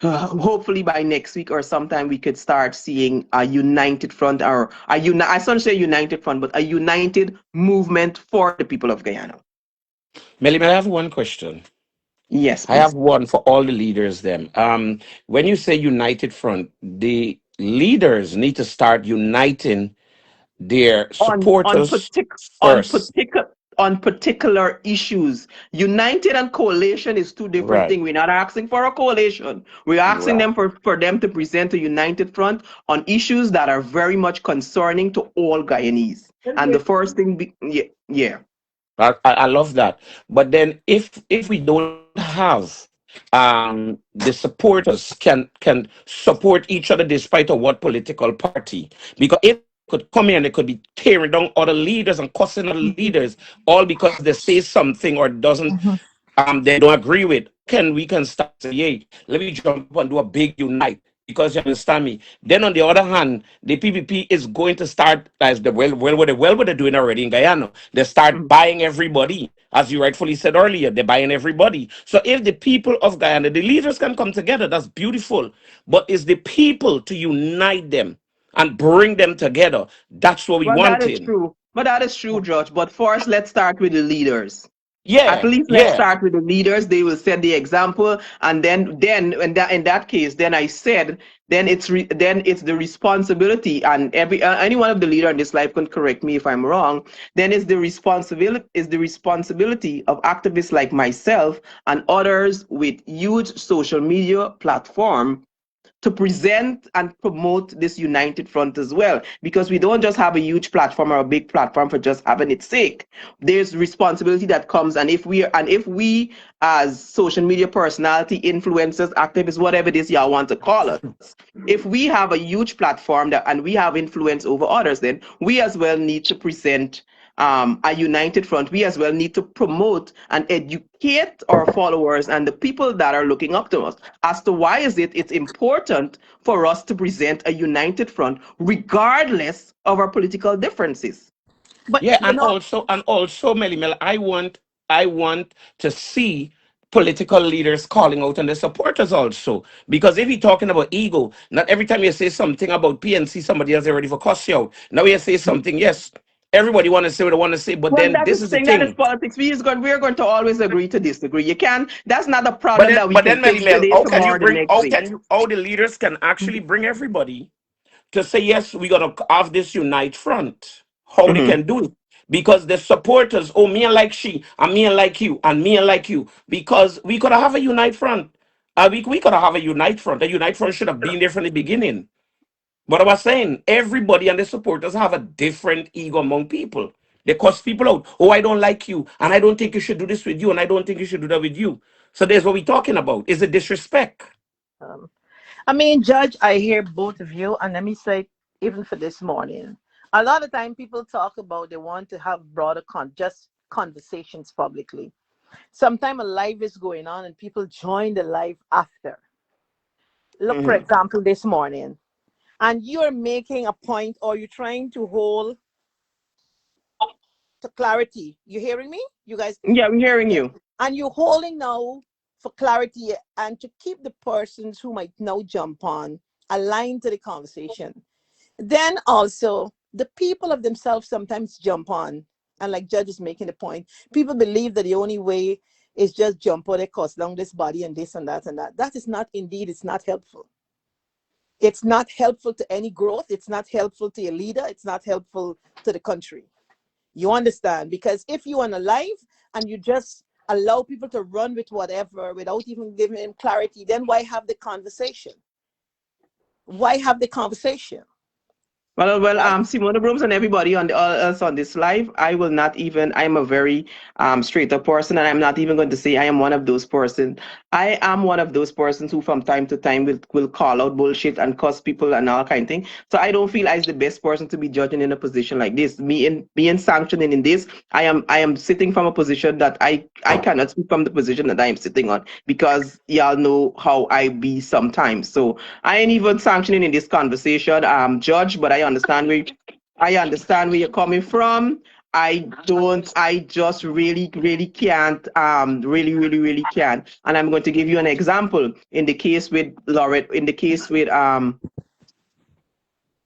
hopefully by next week or sometime we could start seeing a united front, or I shouldn't say united front, but a united movement for the people of Guyana. Melly Mel, I have one question. Yes, I have please. one for all the leaders. Them. When you say united front, the leaders need to start uniting their On supporters first. particular issues. United and coalition is two different Right. things. We're not asking for a coalition. We're asking Right. them for them to present a united front on issues that are very much concerning to all Guyanese. And the first thing, yeah. I love that. But then if we don't have the supporters can support each other despite of what political party, because if could come here and they could be tearing down other leaders and cussing other leaders all because they say something or doesn't they don't agree with, can we can start say, hey, let me jump up and do a big unite, because you understand me. Then on the other hand, the PPP is going to start, as the what they're doing already in Guyana. They start buying everybody, as you rightfully said earlier. They're buying everybody. So if the people of Guyana, the leaders can come together, that's beautiful. But it's the people to unite them and bring them together. That's what we Well, that want is in. true. But that is true, George. But first, let's start with the leaders. At Yeah, least let's yeah. start with the leaders. They will set the example, and then in that case, then I said, then it's the responsibility, and any one of the leader in this life can correct me if I'm wrong. Then it's the responsibility of activists like myself and others with huge social media platform to present and promote this united front as well, because we don't just have a huge platform or a big platform for just having its sake. There's responsibility that comes, and if we as social media personality, influencers, activists, whatever it is y'all want to call us, if we have a huge platform and we have influence over others, then we as well need to present a united front. We as well need to promote and educate our followers and the people that are looking up to us as to why it's important for us to present a united front regardless of our political differences. But Yeah, and also, Melly Mel, I want to see political leaders calling out on the supporters also. Because if you're talking about ego, not every time you say something about PNC, somebody else is ready for cuss you out. Now you say something, yes, everybody want to say what they want to say, but Well, then that this is is the thing. That is thing. politics. We're going to always agree to disagree. You can. That's not a But problem then that we but can then Melly fix Mel, today, how can you tomorrow, the bring next day. how the leaders can actually bring everybody to say yes, we're gonna have this unite front. How they Mhm. can do it? Because the supporters, oh, me and like she, and me and like you, and me and like you, because we could have a unite front. We could have a unite front. A unite front should have been there from the beginning. But I was saying, everybody and the supporters have a different ego among people. They cuss people out. Oh, I don't like you, and I don't think you should do this with you, and I don't think you should do that with you. So there's what we're talking about. Is it disrespect? um, I mean, Judge, I hear both of you, and let me say, even for this morning, a lot of time people talk about they want to have broader just conversations publicly. Sometimes a live is going on and people join the live after. Look, for Mhm. example, this morning, and you're making a point or you're trying to hold to clarity. You hearing me? You guys? Yeah, I'm hearing Yeah. you. And you're holding now for clarity and to keep the persons who might now jump on aligned to the conversation. Then also, the people of themselves sometimes jump on. And like Judge is making the point, people believe that the only way is just jump on their cost down this body and this and that and that. That is not, indeed, it's not helpful. It's not helpful to any growth. It's not helpful to your leader. It's not helpful to the country. You understand? Because if you are alive and you just allow people to run with whatever without even giving them clarity, then why have the conversation? Why have the conversation? Well, Right? Simona Brooms and everybody on the else on this live, I will not even. I'm a very straight up person, and I'm not even going to say I am one of those persons. I am one of those persons who, from time to time, will call out bullshit and cuss people and all kind of thing. So I don't feel I'm the best person to be judging in a position like this. Me in sanctioning in this, I am sitting from a position that I cannot speak from the position that I am sitting on because y'all know how I be sometimes. So I ain't even sanctioning in this conversation, Judge, but I understand where you're coming from. I just really can't, really can't. And I'm going to give you an example in the case with Lauren, in the case with,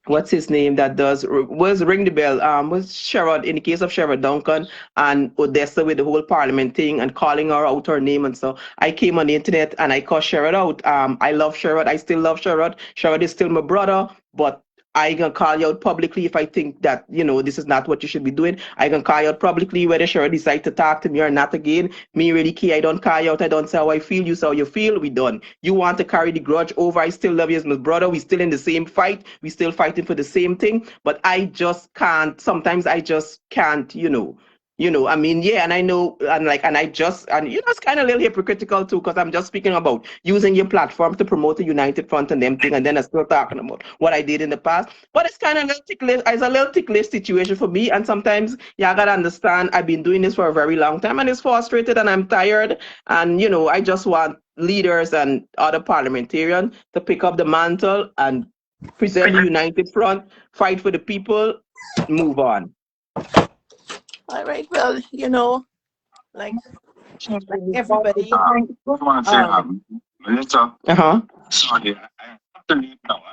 what's his name that does was ring the bell was Sherrod, in the case of Sherrod Duncan and Odessa with the whole parliament thing and calling her out her name. And so I came on the internet and I called Sherrod out. I love Sherrod. I still love Sherrod. Sherrod is still my brother, but I can call you out publicly if I think that, this is not what you should be doing. I can call you out publicly whether Sherrod decide to talk to me or not again. Me really care. I don't call you out. I don't say how I feel. You say how you feel. We done. You want to carry the grudge over. I still love you as my brother. We still in the same fight. We still fighting for the same thing. But I just can't. Sometimes I just can't, I mean, yeah, and I know, it's kind of a little hypocritical too, because I'm just speaking about using your platform to promote a united front and them thing, and then I'm still talking about what I did in the past. But it's kind of a little ticklish, it's a little ticklish situation for me, and sometimes you gotta understand, I've been doing this for a very long time, and it's frustrated, and I'm tired, and I just want leaders and other parliamentarians to pick up the mantle and present the united front, fight for the people, move on. All right. Well, like everybody, I want to say, Melissa, Uh-huh. sorry, I have to leave now.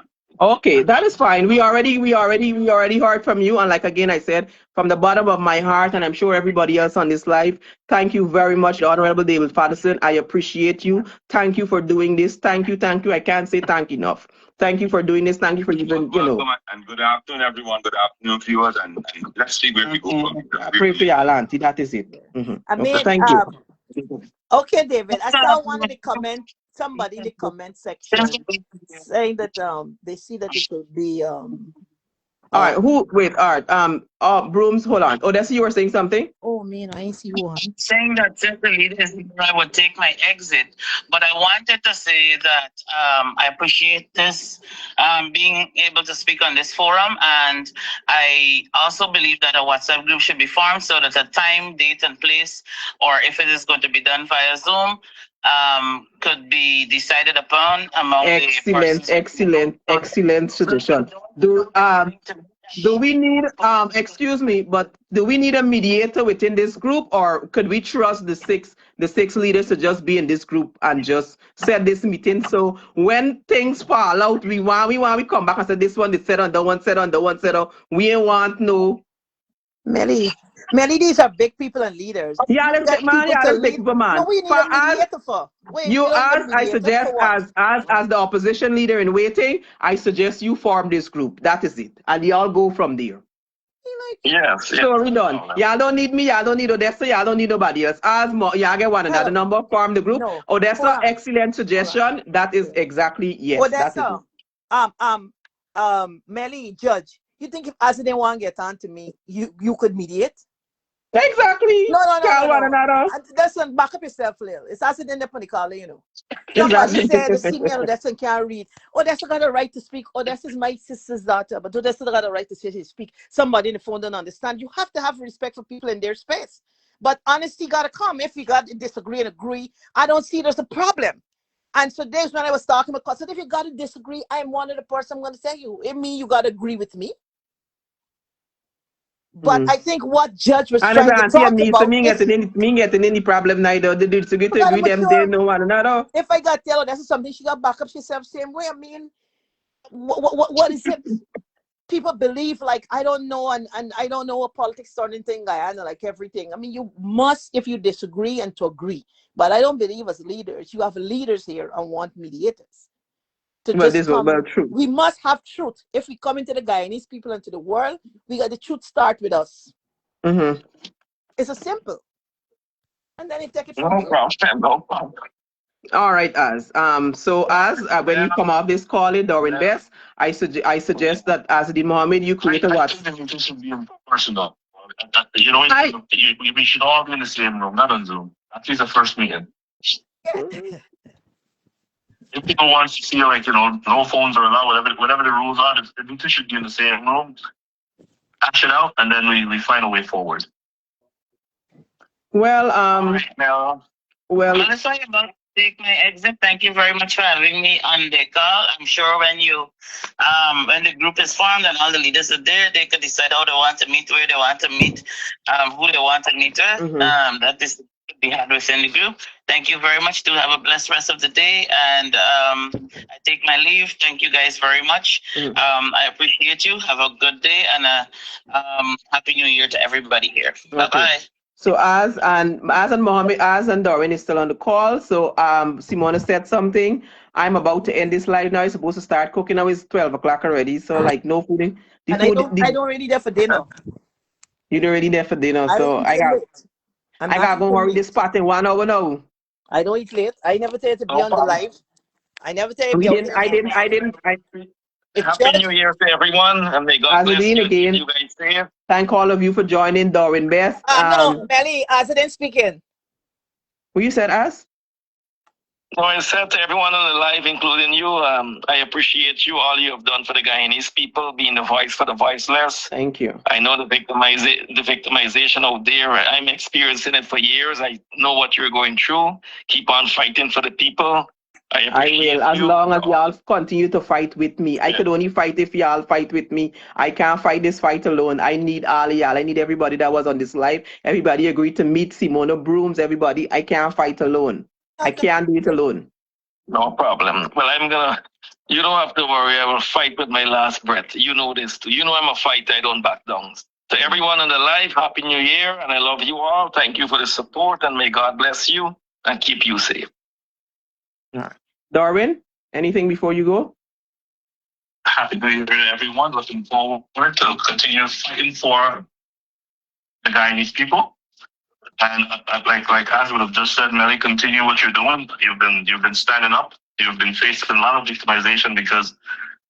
Okay, that is fine. We already heard from you. And like again, I said, from the bottom of my heart, and I'm sure everybody else on this live, thank you very much, the Honorable David Patterson. I appreciate you. Thank you for doing this. Thank you. I can't say thank enough. Thank you for doing this. Thank you for even, Welcome and good afternoon, everyone. Good afternoon, viewers, and let's see where we go from here. I pray for your auntie. That is it. I Okay, mean, thank you. okay, David. I saw one in the somebody in the comment section saying that they see that it could be All right, wait, all right, Brooms, hold on. Odessa, you were saying something? oh man, I ain't see one. Saying that since the leader is here, I would take my exit. But I wanted to say that I appreciate this being able to speak on this forum, and I also believe that a WhatsApp group should be formed so that a time, date, and place, or if it is going to be done via Zoom, could be decided upon among the persons. Excellent suggestion. Do we need excuse me, but do we need a mediator within this group, or could we trust the six leaders to just be in this group and just set this meeting? So when things fall out, we come back and say this one is said on, the one said on, the one said on. We ain't want no. Melly, these are big people and leaders. Yeah, You get people to let's take lead. people, man. No, we need a mediator for. Wait, You you don't need a as I mediator suggest, for what? as the opposition leader in waiting, I suggest you form this group. That is it, and y'all go from there. Yes. So we done. Y'all don't need me. Y'all don't need Odessa. Y'all don't need nobody else. As more, y'all get one another number. Form the group. No. Odessa, excellent suggestion. That is exactly yes. Odessa, Melly, Judge. You think if Asa didn't want to get on to me, you could mediate? Exactly. No. One another. That's back up yourself, Lil. It's Asa didn't up on the call, Somebody said the senior Odessa can't read. Odessa got a right to speak. Odessa's my sister's daughter, but Odessa got a right to say she speak. Somebody in the phone don't understand. You have to have respect for people in their space. But honesty gotta come. If you got to disagree and agree, I don't see there's a problem. And so there's when I was talking about, so if you got to disagree, I'm one of the person I'm going to say you. It mean you got to agree with me. But I think what Judge was trying to talk about is... Me getting any problem neither. They disagree to agree them, they know one another. If I got tell her that's something, she got back up herself same way. I mean, what is it? People believe like I don't know, and I don't know what politics starting thing Guyana, like everything. I mean, you must, if you disagree, and to agree. But I don't believe as leaders, you have leaders here and want mediators. to Well, just this was come. well true. We must have truth. If we come into the Guyanese people and to the world, we got the truth start with us. Mm-hmm. It's a simple. And then you take it No from there. problem, no problem. All right, when you come off this call in Darwin Best, I suggest that as the Mohammed, you create a I WhatsApp. think that this should be in person though. You know, I we should all be in the same room, not on Zoom. At least the first meeting. Yeah. If people want to feel like, you know, no phones are allowed, whatever the rules are, the two should be in the same room, hash it out, and then we find a way forward. well, All right, Mel. well, Well, so I'm about to take my exit. Thank you very much for having me on the call. I'm sure when the group is formed and all the leaders are there, they could decide how they want to meet, where they want to meet, who they want to meet with. mhm. That is to be had within the group. Thank you very much. To have a blessed rest of the day, and I take my leave. Thank you guys very much. Mhm. I appreciate you. Have a good day and a happy New Year to everybody here. Bye Okay. bye. So as and Mohammed, as and Darwin is still on the call. So Simona said something. I'm about to end this live now. I'm supposed to start cooking now. It's 12 o'clock already. So like no food. The And food I don't really there for dinner. you're already there for dinner. I So don't eat late. I'm I not got to go eating hurry late. this spot in 1 hour now. I don't eat late. I never tell you to be No on the problem. live. I never tell you to We be out didn't. here. I If Happy Judge, New Year to everyone, and may God bless Azadine you and keep again. you guys safe. Thank all of you for joining Darwin Best. no, Melly, as it speaking. Who you said us? So I said to everyone on the live, including you, I appreciate you, all you have done for the Guyanese people, being the voice for the voiceless. Thank you. I know the victimization out there. I'm experiencing it for years. I know what you're going through. Keep on fighting for the people. I I appreciate will, as you. long as y'all continue to fight with me. I could only fight if y'all fight with me. I can't fight this fight alone. I need all of y'all. I need everybody that was on this live. Everybody agreed to meet Simona Brooms. Everybody, I can't fight alone. I can't do it alone. No problem. Well, you don't have to worry. I will fight with my last breath. You know this too. You know I'm a fighter. I don't back down. To everyone on the live, Happy New Year, and I love you all. Thank you for the support, and may God bless you and keep you safe. All right. Darwin, anything before you go? Happy New Year to everyone. Looking forward to continue fighting for the Guyanese people. And like as would have just said, Melly, continue what you're doing. You've been standing up. You've been facing a lot of victimization because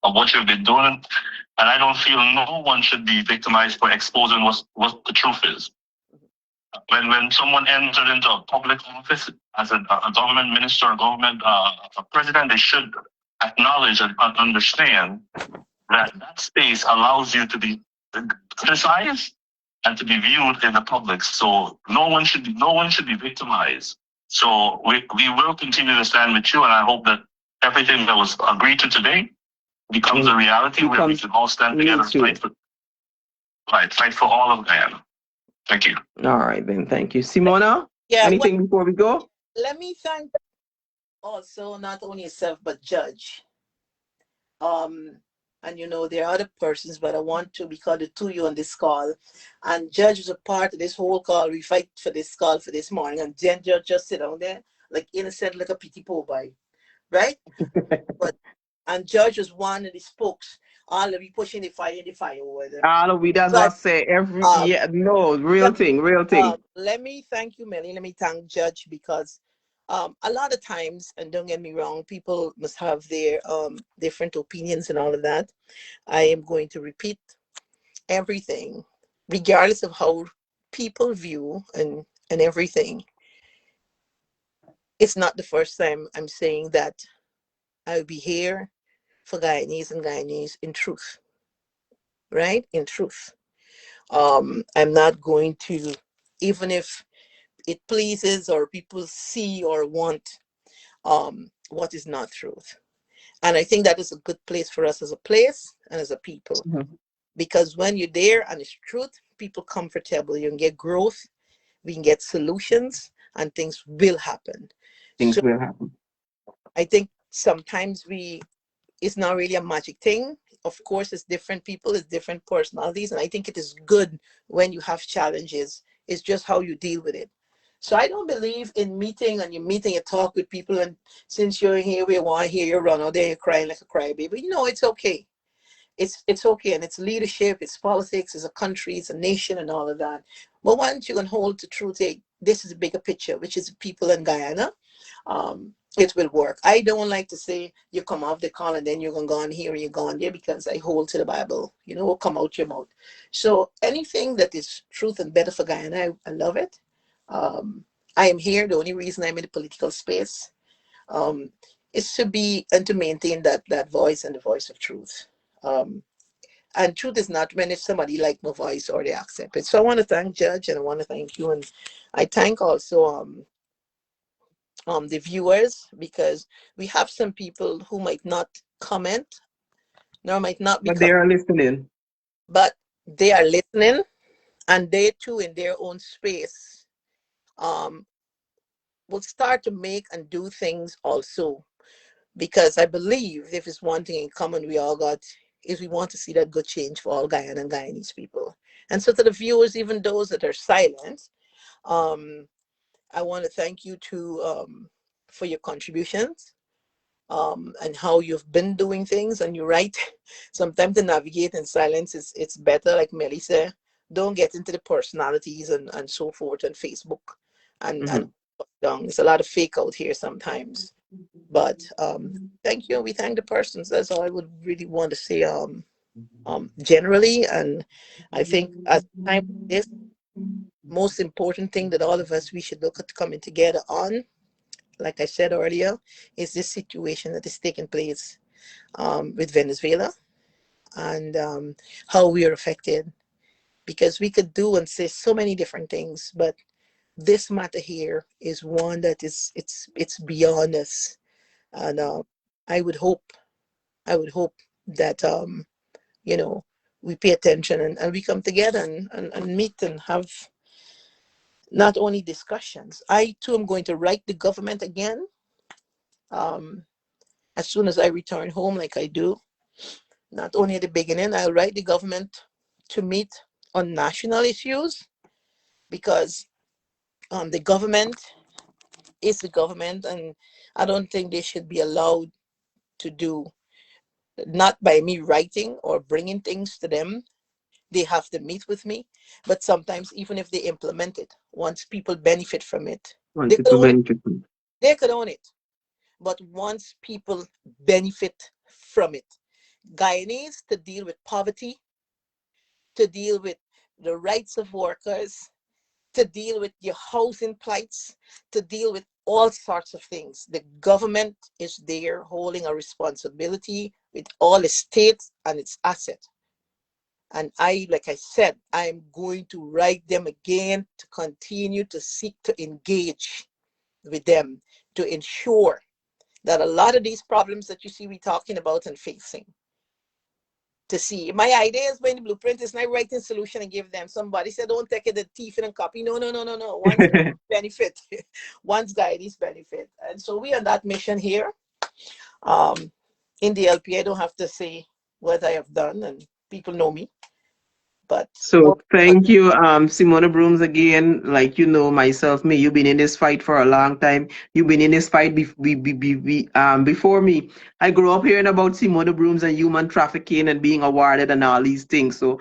of what you've been doing. And I don't feel no one should be victimized for exposing what the truth is. When someone enters into a public office as a government minister, a government a president, they should acknowledge and understand that space allows you to be criticized and to be viewed in the public. So no one should be victimized. So we will continue to stand with you, and I hope that everything that was agreed to today becomes a reality where we can all stand together and fight for all of Guyana. Thank you. All right, then. Thank you. Simona, Yeah. anything before we go? Let me thank also not only yourself but Judge. And there are other persons, but I want to, because the two of you on this call, and Judge was a part of this whole call. We fight for this call for this morning, and then Judge just sit down there like innocent, like a pity poor boy, right? And Judge was one of the spokes. All of you pushing the fire over there. All of we, that's what I say. Real thing. Let me thank you, Melly. Let me thank Judge, because a lot of times, and don't get me wrong, people must have their different opinions and all of that. I am going to repeat everything, regardless of how people view and everything. It's not the first time I'm saying that I'll be here for Guyanese and Guyanese in truth, right? In truth. I'm not going to, even if it pleases or people see or want what is not truth. And I think that is a good place for us as a place and as a people. Mm-hmm. Because when you're there and it's truth, people comfortable. You can get growth, we can get solutions, and things will happen. Things will happen. I think sometimes it's not really a magic thing. Of course, it's different people, it's different personalities. And I think it is good when you have challenges. It's just how you deal with it. So I don't believe in meeting and you talk with people, and since you're here, we want to hear you run out there crying like a crybaby. It's okay. It's okay, and it's leadership, it's politics, it's a country, it's a nation, and all of that. But once you can hold the truth, this is a bigger picture, which is the people in Guyana. It will work. I don't like to say you come off the call and then you're gonna go on here and you're going there, because I hold to the Bible. Will come out your mouth. So anything that is truth and better for Guyana, I love it. I am here. The only reason I'm in the political space um, is to be and to maintain that voice and the voice of truth. Um, and truth is not when if somebody like my voice or they accept it. So I want to thank Judge, and I want to thank you, and I thank also the viewers, because we have some people who might not comment nor might not be But they are listening. but they are listening, and they too in their own space um, will start to make and do things also, because I believe if it's one thing in common we all got is we want to see that good change for all Guyana and Guyanese people. And so to the viewers, even those that are silent, um, I want to thank you too for your contributions, and how you've been doing things. And you're right, sometimes to navigate in silence is it's better. Like Melly said, don't get into the personalities and so forth on Facebook and Mhm. there's a lot of fake out here sometimes. But thank you. We thank the persons. That's all I would really want to say generally. And I think at a time like this, most important thing that all of us we should look at coming together on, like I said earlier, is this situation that is taking place with Venezuela, and how we are affected. Because we could do and say so many different things, but this matter here is one that is it's beyond us. And I would hope I would hope that you know we pay attention, and we come together and meet and have not only discussions. I too am going to write the government again um, as soon as I return home, like I do. Not only at the beginning, I'll write the government to meet on national issues, because the government is the government, and I don't think they should be allowed to do, not by me writing or bringing things to them. They have to meet with me, but sometimes even if they implement it, once people benefit from it, Want they it could to own it. benefit me. They could own it. But once people benefit from it, Guyanese to deal with poverty, to deal with the rights of workers, to deal with your housing plights, to deal with all sorts of things. The government is there holding a responsibility with all its states and its assets. And I, like I said, I'm going to write them again to continue to seek to engage with them to ensure that a lot of these problems that you see we talking about and facing, to see. My idea is when the blueprint is not writing solution and give them. Somebody said, don't take it the thief and copy. No, no, no, no, no. One's benefit, one's guide's benefit. And so we on that mission here. Um, in the LP, I don't have to say what I have done, and people know me. But So thank you, Simona Brooms again. Like myself, me, you've been in this fight for a long time. You've been in this fight before me. I grew up hearing about Simona Brooms and human trafficking and being awarded and all these things. So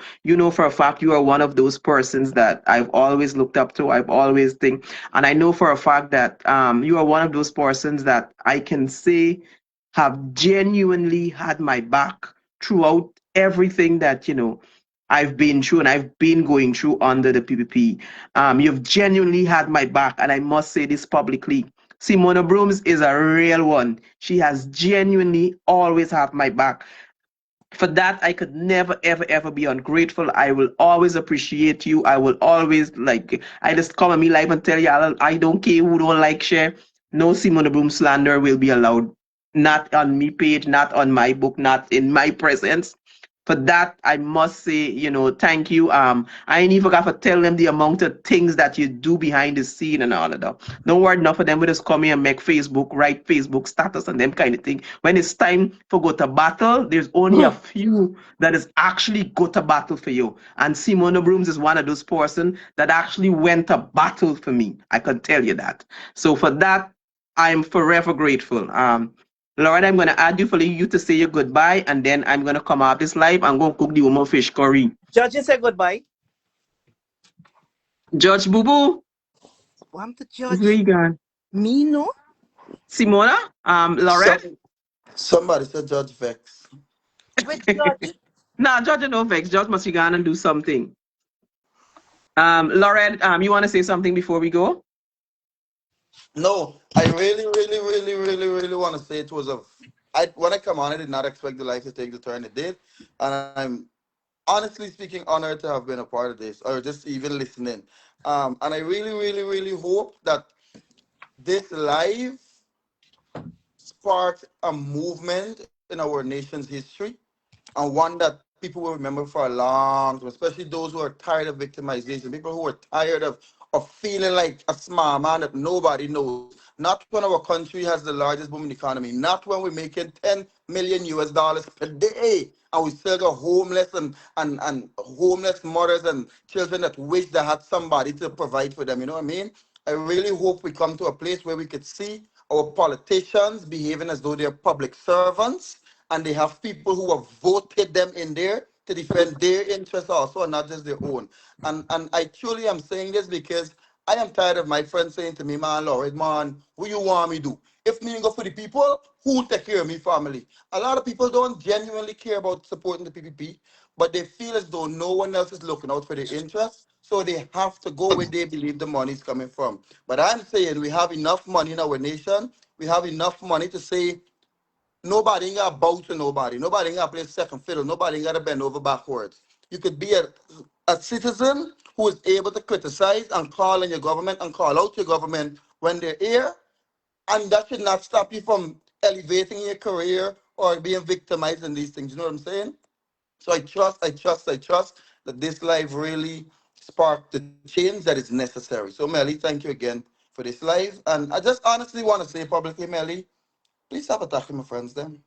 for a fact you are one of those persons that I've always looked up to. I've always think, and I know for a fact that you are one of those persons that I can say have genuinely had my back throughout everything that I've been through and I've been going through under the PPP. You've genuinely had my back, and I must say this publicly. Simona Brooms is a real one. She has genuinely always had my back. For that, I could never, ever, ever be ungrateful. I will always appreciate you. I will always I just come on me live and tell you, I don't care who don't like share. No Simona Broom slander will be allowed. Not on me page, not on my book, not in my presence. For that, I must say, thank you. I ain't even forgot to tell them the amount of things that you do behind the scene and all of that. Don't worry, enough of them will just come here and make Facebook, write Facebook status and them kind of thing. When it's time for go to battle, there's only a few that is actually go to battle for you. And Simona Brooms is one of those person that actually went to battle for me. I can tell you that. So for that, I'm forever grateful. Lord, I'm going to add you for you to say your goodbye, and then I'm going to come out this live. I'm going to cook the woman fish curry. Judge, say goodbye. Judge Boo Boo. I'm the Where judge. you going? Me, no? Simona? Lorette? Somebody said Judge Vex. Which judge? Nah, Judge no vex. Judge must go and do something. Lorette, you want to say something before we go? No, I really, really, really, really, really want to say it was when I come on, I did not expect the life to take the turn it did, and I'm honestly speaking honored to have been a part of this or just even listening. And I really, really, really hope that this live sparked a movement in our nation's history and one that people will remember for a long time, especially those who are tired of victimization, people who are tired of feeling like a small man that nobody knows. Not when our country has the largest booming economy, not when we're making 10 million US dollars per day and we still got homeless and homeless mothers and children that wish they had somebody to provide for them. You know what I mean? I really hope we come to a place where we could see our politicians behaving as though they're public servants and they have people who have voted them in there to defend their interests also and not just their own. And I truly am saying this because I am tired of my friends saying to me, man, Lord, man, what you want me do? If me ain't go for the people, who take care of me family? A lot of people don't genuinely care about supporting the PPP, but they feel as though no one else is looking out for their interests, so they have to go where they believe the money is coming from. But I'm saying we have enough money in our nation. We have enough money to say nobody ain't got to bow to nobody. Nobody ain't got to play second fiddle. Nobody ain't got to bend over backwards. You could be a citizen who is able to criticize and call on your government and call out your government when they're here, and that should not stop you from elevating your career or being victimized in these things. You know what I'm saying? So I trust that this live really sparked the change that is necessary. So Melly, thank you again for this live. And I just honestly want to say publicly, Melly, please stop attacking my friends then.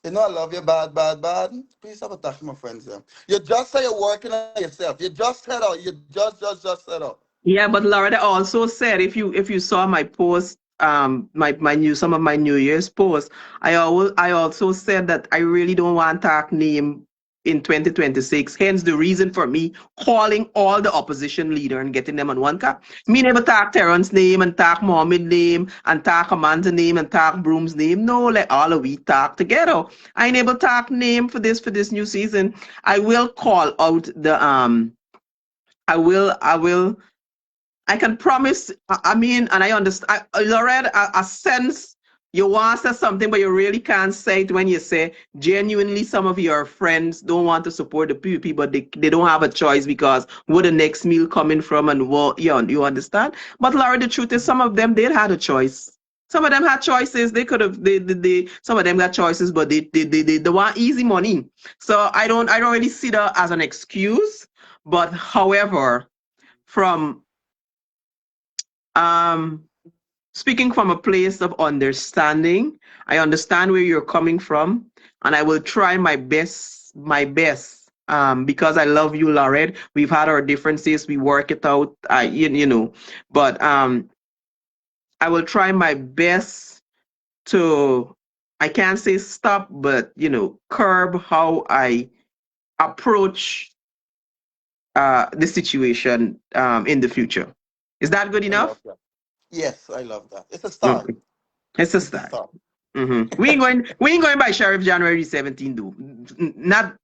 You know I love you bad, bad, bad. Please stop attacking my friends then. You just say you're working on yourself. You just said out. You just said out. Yeah, but Loretta also said if you saw my post, my new some of my New Year's posts, I also said that I really don't want talk name in 2026. Hence the reason for me calling all the opposition leader and getting them on one cap. Me never talk Terrence name and talk Mohammed name and talk Amanda name and talk Broom's name. No, let all of we talk together. I never talk name for this new season. I will call out the I will I can promise, I mean, and I understand, Lorette, I sense you want to say something, but you really can't say it when you say genuinely some of your friends don't want to support the PvP, but they don't have a choice because where the next meal coming from and what, you understand? But Laura, the truth is some of them, they had a choice. Some of them had choices. They could have, some of them got choices, but they want easy money. So I don't really see that as an excuse. But however, from um, speaking from a place of understanding, I understand where you're coming from, and I will try my best. Because I love you, Lorette. We've had our differences, we work it out. But I will try my best to. I can't say stop, but curb how I approach the situation in the future. Is that good I love enough? that. Yes, I love that. It's a start. Okay. It's a It's a start. start. We ain't going by Sheriff January 17, though. Not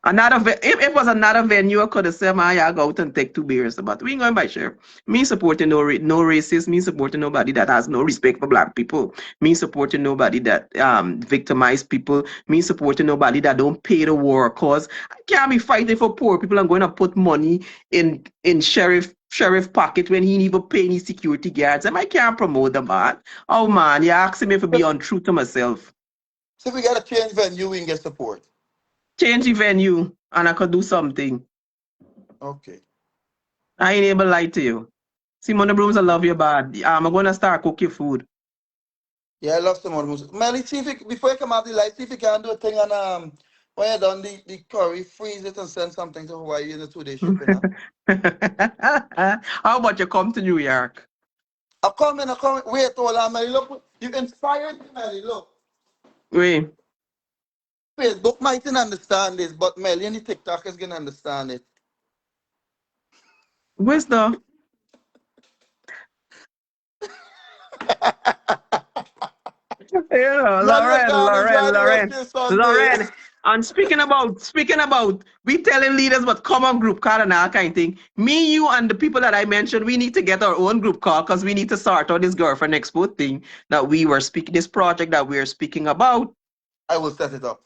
another if it was another venue, I could have said, man, yeah, go out and take two beers. But we ain't going by Sheriff. Me supporting no racist, me supporting nobody that has no respect for black people, me supporting nobody that victimize people, me supporting nobody that don't pay the war cause. I can't be fighting for poor people and going to put money in sheriff pocket when he ain't even pay any security guards. And I can't promote the man. Oh man, you asking me to be untrue to myself. So if we gotta change venue, we can get support. Change the venue and I could do something. Okay. I ain't able to lie to you. Simone Brooms, I love you bad. I'm gonna start cook your food. Yeah, I love some more music. Melly, see if you, before you come out the light, see if you can do a thing on when you're done the curry, freeze it and send something to Hawaii in the 2 day shipping. How about you come to New York? I'm coming, I'm coming. Wait, hold on, Melly. Look, you inspired me, Melly. Look. Wait. Facebook might not understand this, but Melly and the TikTok is gonna understand it. Where's the Man, you're gone. Enjoy the rest of Lauren, your Sunday. Lauren. And speaking about, we telling leaders but common group call and all kind of thing. Me, you, and the people that I mentioned, we need to get our own group call because we need to sort out this girlfriend expo thing that we were speaking, this project that we are speaking about. I will set it up.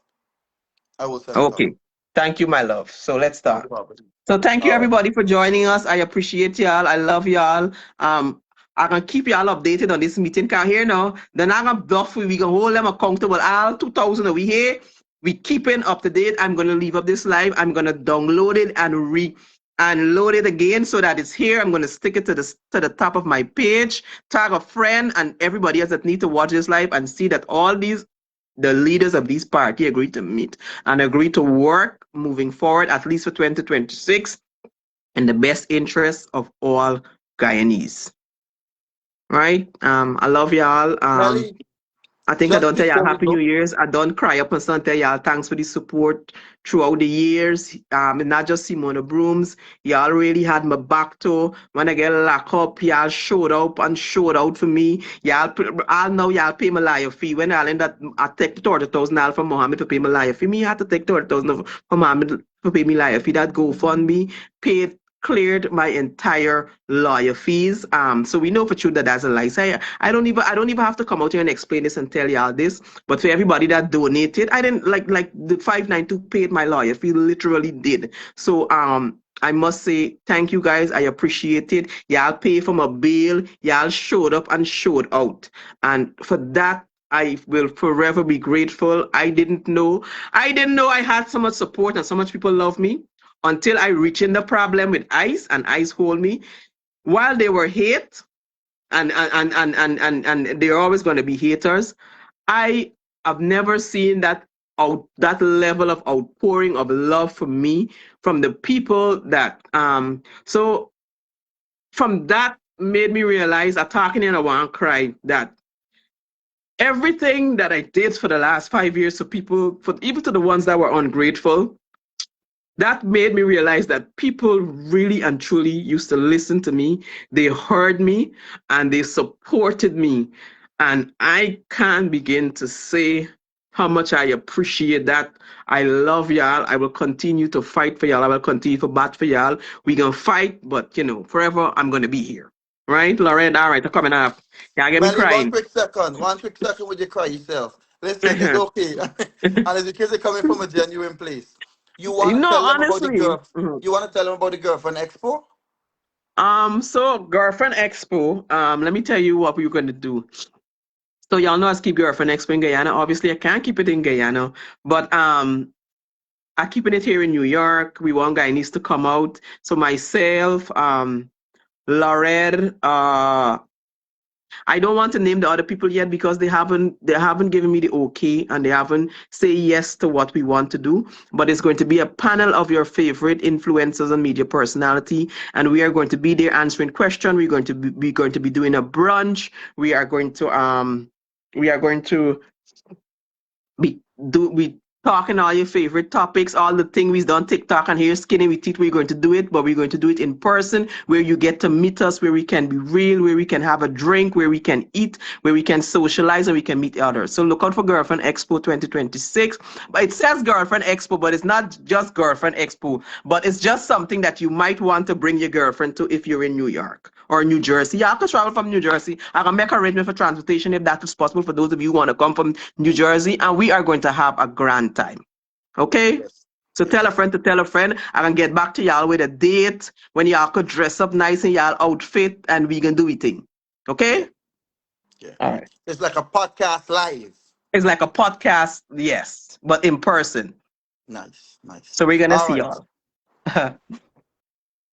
I will set it up. Okay. Thank you, my love. So let's No start. problem. So thank you All right. everybody for joining us. I appreciate y'all. I love y'all. I'm gonna keep y'all updated on this meeting. Cause here now, they're not gonna bluff we gonna hold them accountable. All 2000 are we here. We keeping up to date. I'm gonna leave up this live. I'm gonna download it and load it again so that it's here. I'm gonna stick it to the top of my page, tag a friend and everybody else that need to watch this live and see that all the leaders of this party agreed to meet and agreed to work moving forward, at least for 2026, in the best interest of all Guyanese. Right? I love y'all. Melly, I think I just don't tell y'all before we Happy New go, Year's. I don't cry up and son tell y'all thanks for the support throughout the years. And not just Simona Brooms. Y'all really had my back too. When I get locked up, y'all showed up and showed out for me. I know y'all pay my lawyer fee. When I end up, I take $30,000 from Mohammed to pay my lawyer fee. Me had to take 30,000 from Mohammed to pay me lawyer fee. That GoFundMe paid cleared my entire lawyer fees. So we know for sure that that's a lie. So I don't even have to come out here and explain this and tell y'all this. But for everybody that donated, I didn't like the 592 paid my lawyer fee, literally did. So I must say thank you guys. I appreciate it. Y'all pay for my bail. Y'all showed up and showed out. And for that, I will forever be grateful. I didn't know I had so much support and so much people love me until I reached in the problem with ICE and ICE hold me. While they were hate and they're always going to be haters, I have never seen that that level of outpouring of love for me from the people that so from that made me realize I talking and I want to cry that everything that I did for the last 5 years for people, for even to the ones that were ungrateful, that made me realize that people really and truly used to listen to me. They heard me and they supported me. And I can't begin to say how much I appreciate that. I love y'all. I will continue to fight for y'all. I will continue to bat for y'all. We're going to fight, but forever I'm going to be here. Right, Lauren? All right, I'm coming up. Y'all get me Melly, crying. one quick second with you cry yourself. Listen, it's okay. And it's because it's coming from a genuine place. You want to No, tell them about the honestly. girl? You want to tell them about the girlfriend expo? So Girlfriend Expo, let me tell you what we're gonna do. So y'all know I keep Girlfriend Expo in Guyana. Obviously, I can't keep it in Guyana, but I keeping it here in New York. We want Guyanese to come out. So myself, Laurel, I don't want to name the other people yet because they haven't given me the okay and they haven't say yes to what we want to do. But it's going to be a panel of your favorite influencers and media personality, and we are going to be there answering questions. We're going to be doing a brunch. We are going to we talking all your favorite topics, all the things we've done TikTok and here skinny with teeth. We're going to do it, but we're going to do it in person where you get to meet us, where we can be real, where we can have a drink, where we can eat, where we can socialize and we can meet others. So look out for Girlfriend Expo 2026. But it says Girlfriend Expo, but it's not just Girlfriend Expo, but it's just something that you might want to bring your girlfriend to if you're in New York or New Jersey. You have to travel from New Jersey. I can make arrangement for transportation if that is possible for those of you who want to come from New Jersey, and we are going to have a grand time. Okay? Yes. So tell a Yes. friend to tell a friend. I can get back to y'all with a date when y'all could dress up nice in y'all outfit and we can do it thing. Okay? Yeah. Yeah. All right. It's like a podcast live. It's like a podcast, yes, but in person. Nice, nice. So we're gonna All see right. y'all.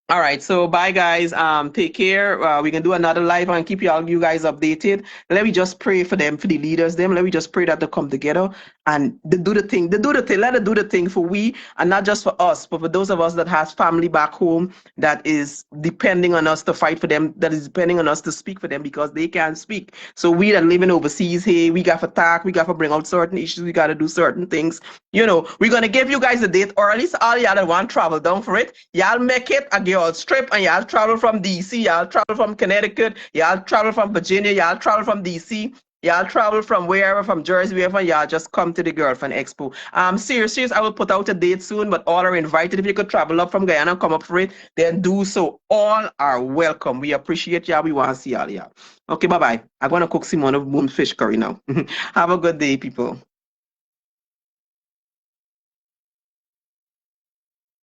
All right, so bye guys. Take care. We can do another live and keep you guys updated. Let me just pray for them, for the leaders. Them. Let me just pray that they come together and they do the thing. They do the thing. Let it do the thing for we, and not just for us, but for those of us that has family back home that is depending on us to fight for them. That is depending on us to speak for them because they can't speak. So we that living overseas, hey, we got to talk. We got to bring out certain issues. We got to do certain things. You know, we're gonna give you guys a date, or at least all y'all that want travel down for it. Y'all make it a girls trip, and y'all travel from DC, y'all travel from Connecticut, y'all travel from Virginia, y'all travel from DC, y'all travel from wherever, from Jersey, wherever, y'all just come to the Girlfriend Expo. Serious, I will put out a date soon, but all are invited. If you could travel up from Guyana and come up for it, then do so. All are welcome. We appreciate y'all. We want to see y'all. Okay, bye-bye. I'm going to cook Simone of Boom fish curry now. Have a good day, people.